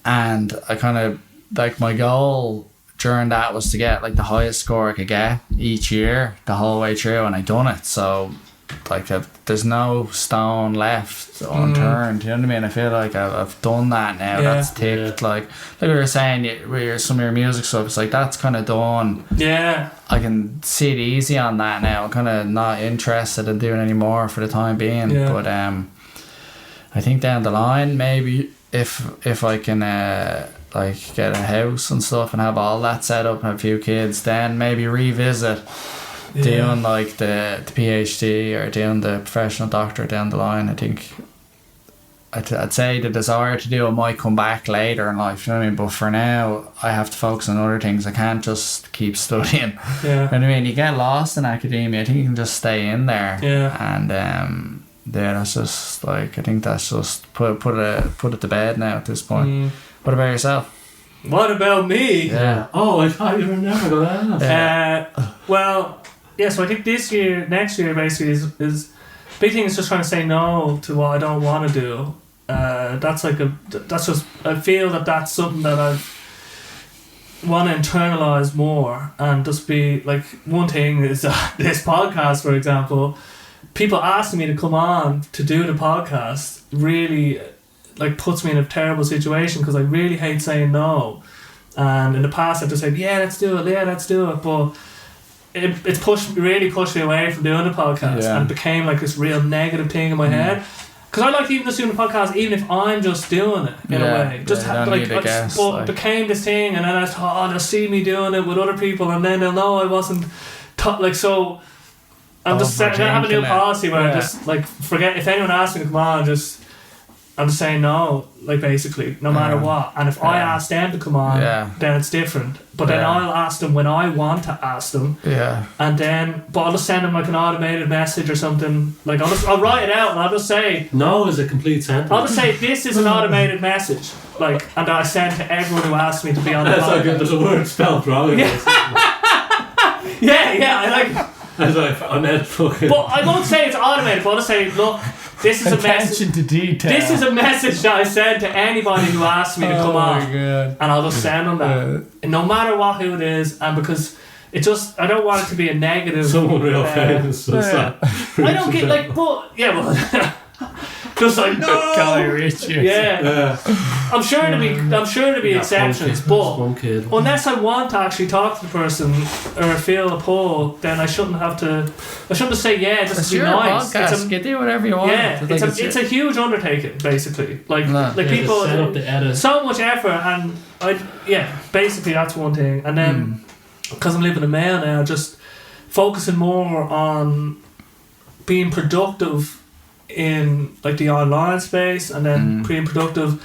And I kind of like my goal during that was to get like the highest score I could get each year the whole way through, and I done it. So like there's no stone left unturned. You know what I mean? I feel like I've done that now. That's ticked. Like we were saying, some of your music stuff, it's like that's kind of done. I can see it easy on that now. I'm kind of not interested in doing any more for the time being. But I think down the line, maybe if I can like get a house and stuff and have all that set up and have a few kids, then maybe revisit doing like the PhD or doing the professional doctorate down the line. I think I'd say the desire to do it might come back later in life, you know what I mean? But for now, I have to focus on other things. I can't just keep studying. You know what I mean? You get lost in academia. I think you can just stay in there. And that's just like, I think that's just put it to bed now at this point. What about yourself? What about me? Oh, I thought you were never going to ask. Well, so I think next year basically is big thing is just trying to say no to what I don't want to do. I feel that that's something that I've want to internalize more and just be like, one thing is this podcast, for example, people asking me to come on to do the podcast really like puts me in a terrible situation because I really hate saying no. And in the past I've just said, let's do it, but it's really pushed me away from doing the podcast and became like this real negative thing in my head. Because I like even just doing the podcast, even if I'm just doing it in a way. It became this thing, and then I thought, they'll see me doing it with other people, and then they'll know I wasn't so. I'm just I have a new policy where I just like forget if anyone asks me to come on, I'm just saying no, like basically, no matter what. And if I ask them to come on, then it's different. But then I'll ask them when I want to ask them. Yeah. And then, but I'll just send them like an automated message or something. Like I'll write it out and I'll just say no is a complete sentence. I'll just say this is an automated message. Like, and I send to everyone who asks me to be on the podcast. There's a word spelled wrong. Yeah. I like. But I won't say it's automated, but I'll just say, look, this is a message to detail. This is a message that I send to anybody who asks me to come on. And I'll just send them that. No matter who it is, and because it just, I don't want it to be a negative. Someone real famous. I don't get like, just like I'm sure to be exceptions, but unless I want to actually talk to the person or feel a pull, then I shouldn't have to say just to be nice. Podcast. You do whatever you want. It's a huge undertaking, basically. Like people set up the edit. So much effort, and basically that's one thing. And then because I'm living in Mayo now, just focusing more on being productive in like the online space, and then being productive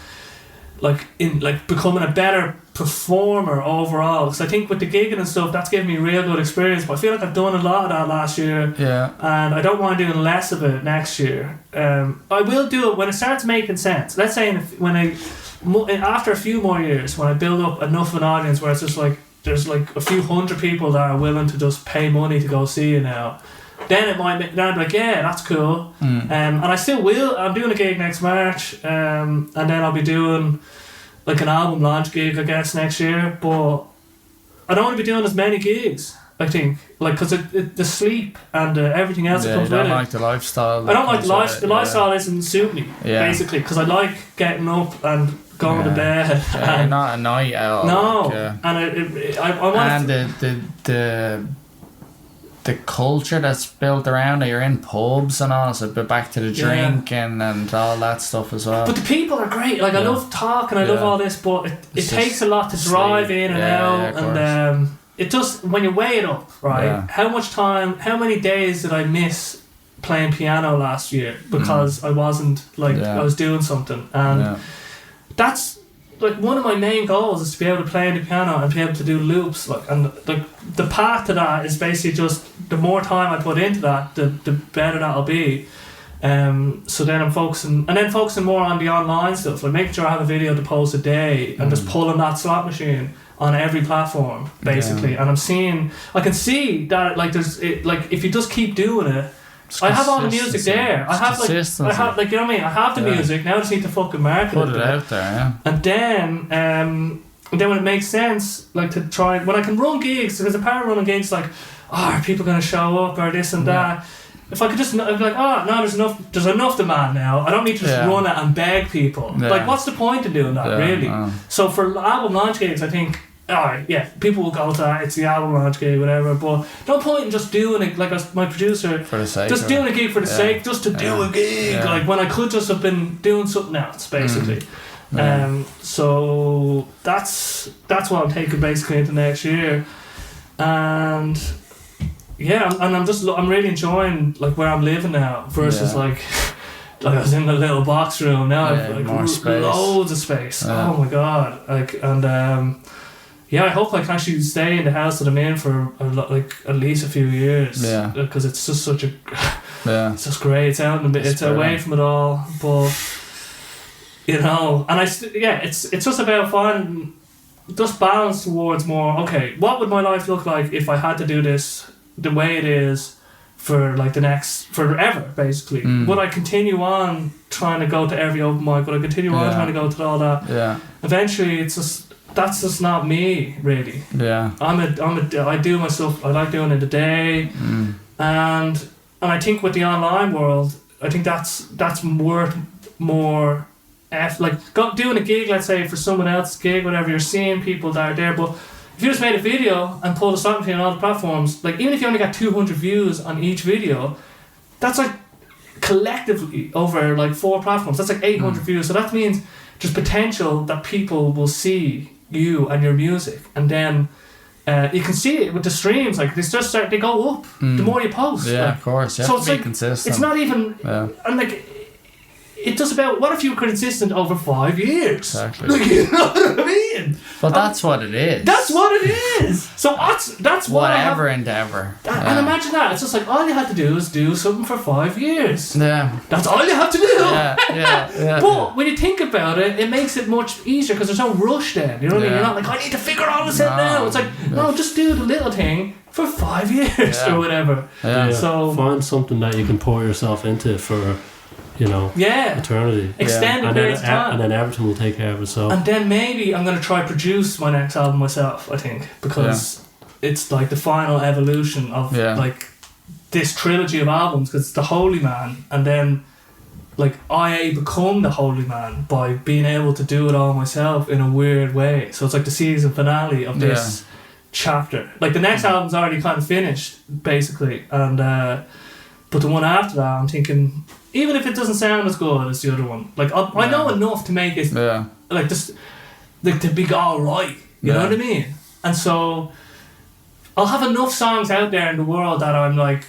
like in like becoming a better performer overall, because I think with the gigging and stuff that's given me a real good experience, but I feel like I've done a lot of that last year, and I don't mind doing less of it next year. I will do it when it starts making sense. Let's say after a few more years, when I build up enough of an audience where it's just like there's like a few hundred people that are willing to just pay money to go see you now, then I'd be like, that's cool. And I still will. I'm doing a gig next March, and then I'll be doing like an album launch gig, I guess, next year. But I don't want to be doing as many gigs, I think, like, because the sleep and everything else that comes with it. I don't like the lifestyle. I don't like the lifestyle doesn't suit me, basically, because I like getting up and going to bed. You're not a night owl. No, and I want. And the culture that's built around it, you're in pubs and all, so back to the drinking and all that stuff as well. But the people are great. Like I love talking, I love all this, but it takes a lot to drive in and out, and it just, when you weigh it up, right? How much time, how many days did I miss playing piano last year because I wasn't I was doing something, and that's like one of my main goals is to be able to play the piano and be able to do loops, and the path to that is basically just the more time I put into that, the better that'll be. So then I'm focusing more on the online stuff, like making sure I have a video to post a day and just pulling that slot machine on every platform basically. And I can see that if you just keep doing it, I have all the music there. I have you know what I mean? I have the music. Now I just need to fucking market it out there. And then when it makes sense, like to try when I can run gigs, because a part of running gigs, like, are people going to show up or this and that? If I could just, I'd be like, no, there's enough demand now. I don't need to just run it and beg people. Like, what's the point in doing that, really? So for album launch gigs, I think, people will go to that, it's the album launch gig, whatever, but no point in just doing it, like my producer, for the sake just doing a gig for the sake, just to do a gig, like when I could just have been doing something else, basically. So that's what I'm taking basically into next year, and I'm really enjoying like where I'm living now versus like I was in a little box room. Now I've like more space. Loads of space. Oh my god! I hope I can actually stay in the house that I'm in for at least a few years. Because it's just such a it's just great. It's out in it's away from it all, but and it's just about finding just balance towards more. Okay, what would my life look like if I had to do this the way it is for like forever, basically? Would I continue on trying to go to every open mic? Would I continue on trying to go to all that? Eventually it's just that's just not me, really. Yeah. I do my stuff. I like doing it in the day, and I think with the online world, I think that's worth more. Doing a gig, let's say for someone else's gig, whatever. You're seeing people that are there, but if you just made a video and pulled a song on all the platforms, like even if you only got 200 views on each video, that's like collectively over like 4 platforms. That's like 800 views. So that means there's potential that people will see you and your music, and then you can see it with the streams. Like they go up the more you post. Yeah, like, of course. You so have to be like, consistent. It's not even and like it's just about what if you were consistent over 5 years? Exactly. Like, you know what I mean? But that's what it is. That's what it is. So that's what whatever endeavor. And imagine that. It's just like all you had to do is do something for 5 years. Yeah. That's all you have to do. Yeah. But when you think about it, it makes it much easier because there's no rush then. You know what I mean? You're not like, I need to figure all this out now. It's like, no, just do the little thing for 5 years or whatever. Yeah. So find something that you can pour yourself into for, eternity. Extended periods of time. And then everything will take care of itself. And then maybe I'm going to try produce my next album myself, I think, because it's like the final evolution of like this trilogy of albums, because it's the Holy Man, and then like I become the Holy Man by being able to do it all myself in a weird way. So it's like the season finale of this chapter. Like the next album's already kind of finished, basically, and but the one after that, I'm thinking, even if it doesn't sound as good as the other one, like I know enough to make it like this, like to be alright. You know what I mean? And so I'll have enough songs out there in the world that I'm like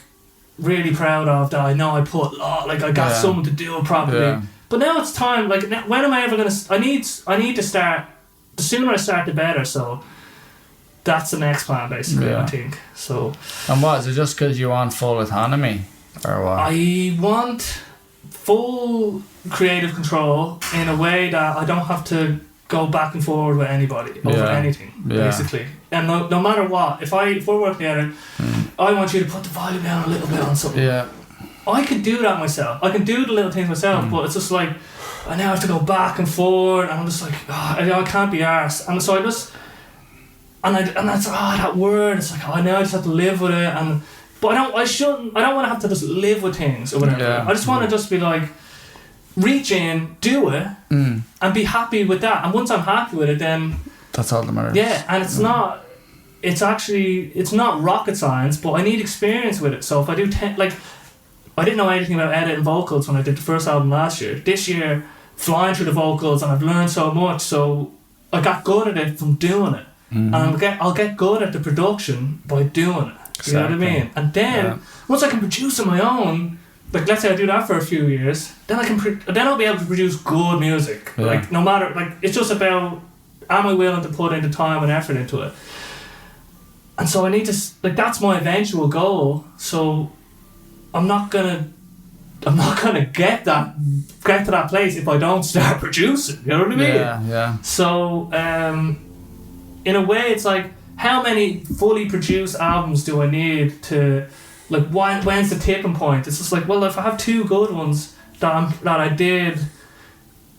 really proud of, that I know I put like I got someone to do it properly. Yeah. But now it's time. Like when am I ever gonna? I need to start. The sooner I start, the better. So that's the next plan, basically. I think so. And what is it? Just because you want full autonomy, or what? I want full creative control in a way that I don't have to go back and forward with anybody over anything, basically. And no matter what, if we're working together, I want you to put the volume down a little bit on something. Yeah. I can do that myself. I can do the little things myself, but it's just like I now have to go back and forward, and I'm just like, I can't be arsed. And so I just that's that word. It's like, now I just have to live with it. But I don't want to have to just live with things or whatever. Yeah. I just want to just be like, reach in, do it, and be happy with that. And once I'm happy with it, then that's all that matters. Yeah, and it's not. It's not rocket science, but I need experience with it. So if I do I didn't know anything about editing vocals when I did the first album last year. This year, flying through the vocals, and I've learned so much. So I got good at it from doing it, and I'll get good at the production by doing it. You know what I mean? And then once I can produce on my own, like let's say I do that for a few years, then I'll be able to produce good music. Yeah. Like no matter, like it's just about, am I willing to put in the time and effort into it? And so I need to, like, that's my eventual goal. So I'm not gonna get to that place if I don't start producing. You know what I mean? Yeah. So in a way, it's like, how many fully produced albums do I need to, like, when's the tipping point? It's just like, well, if I have 2 good ones that I did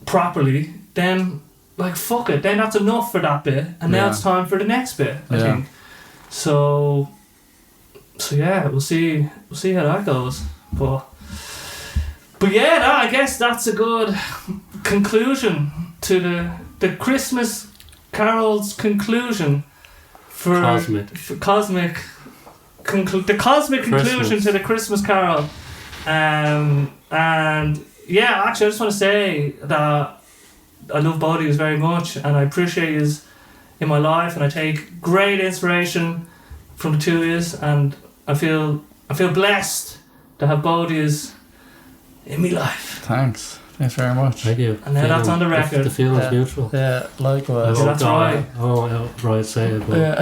properly, then like fuck it, then that's enough for that bit, and now it's time for the next bit. I think. So yeah, we'll see how that goes. But yeah, I guess that's a good conclusion to the Christmas Carol's conclusion. The cosmic conclusion to the Christmas Carol, and yeah, actually I just want to say that I love both of you very much, and I appreciate you in my life, and I take great inspiration from the 2 of you, and I feel blessed to have both of you in my life. Thanks very much. Thank you. And now that's on the record. The feeling's mutual. Yeah, likewise. Yeah, that's right. Right, say it. But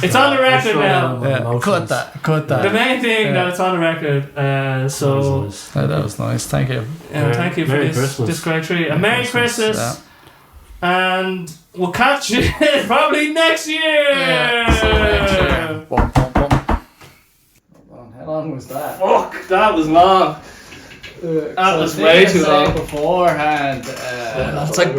it's on the record now. Cut that. The main thing that it's on the record. So that was nice. Thank you. Thank you for this great treat. And Merry Christmas. Yeah. And we'll catch you probably next year. Yeah. How long was that? Fuck, that was long. That was way too long. Beforehand, that's like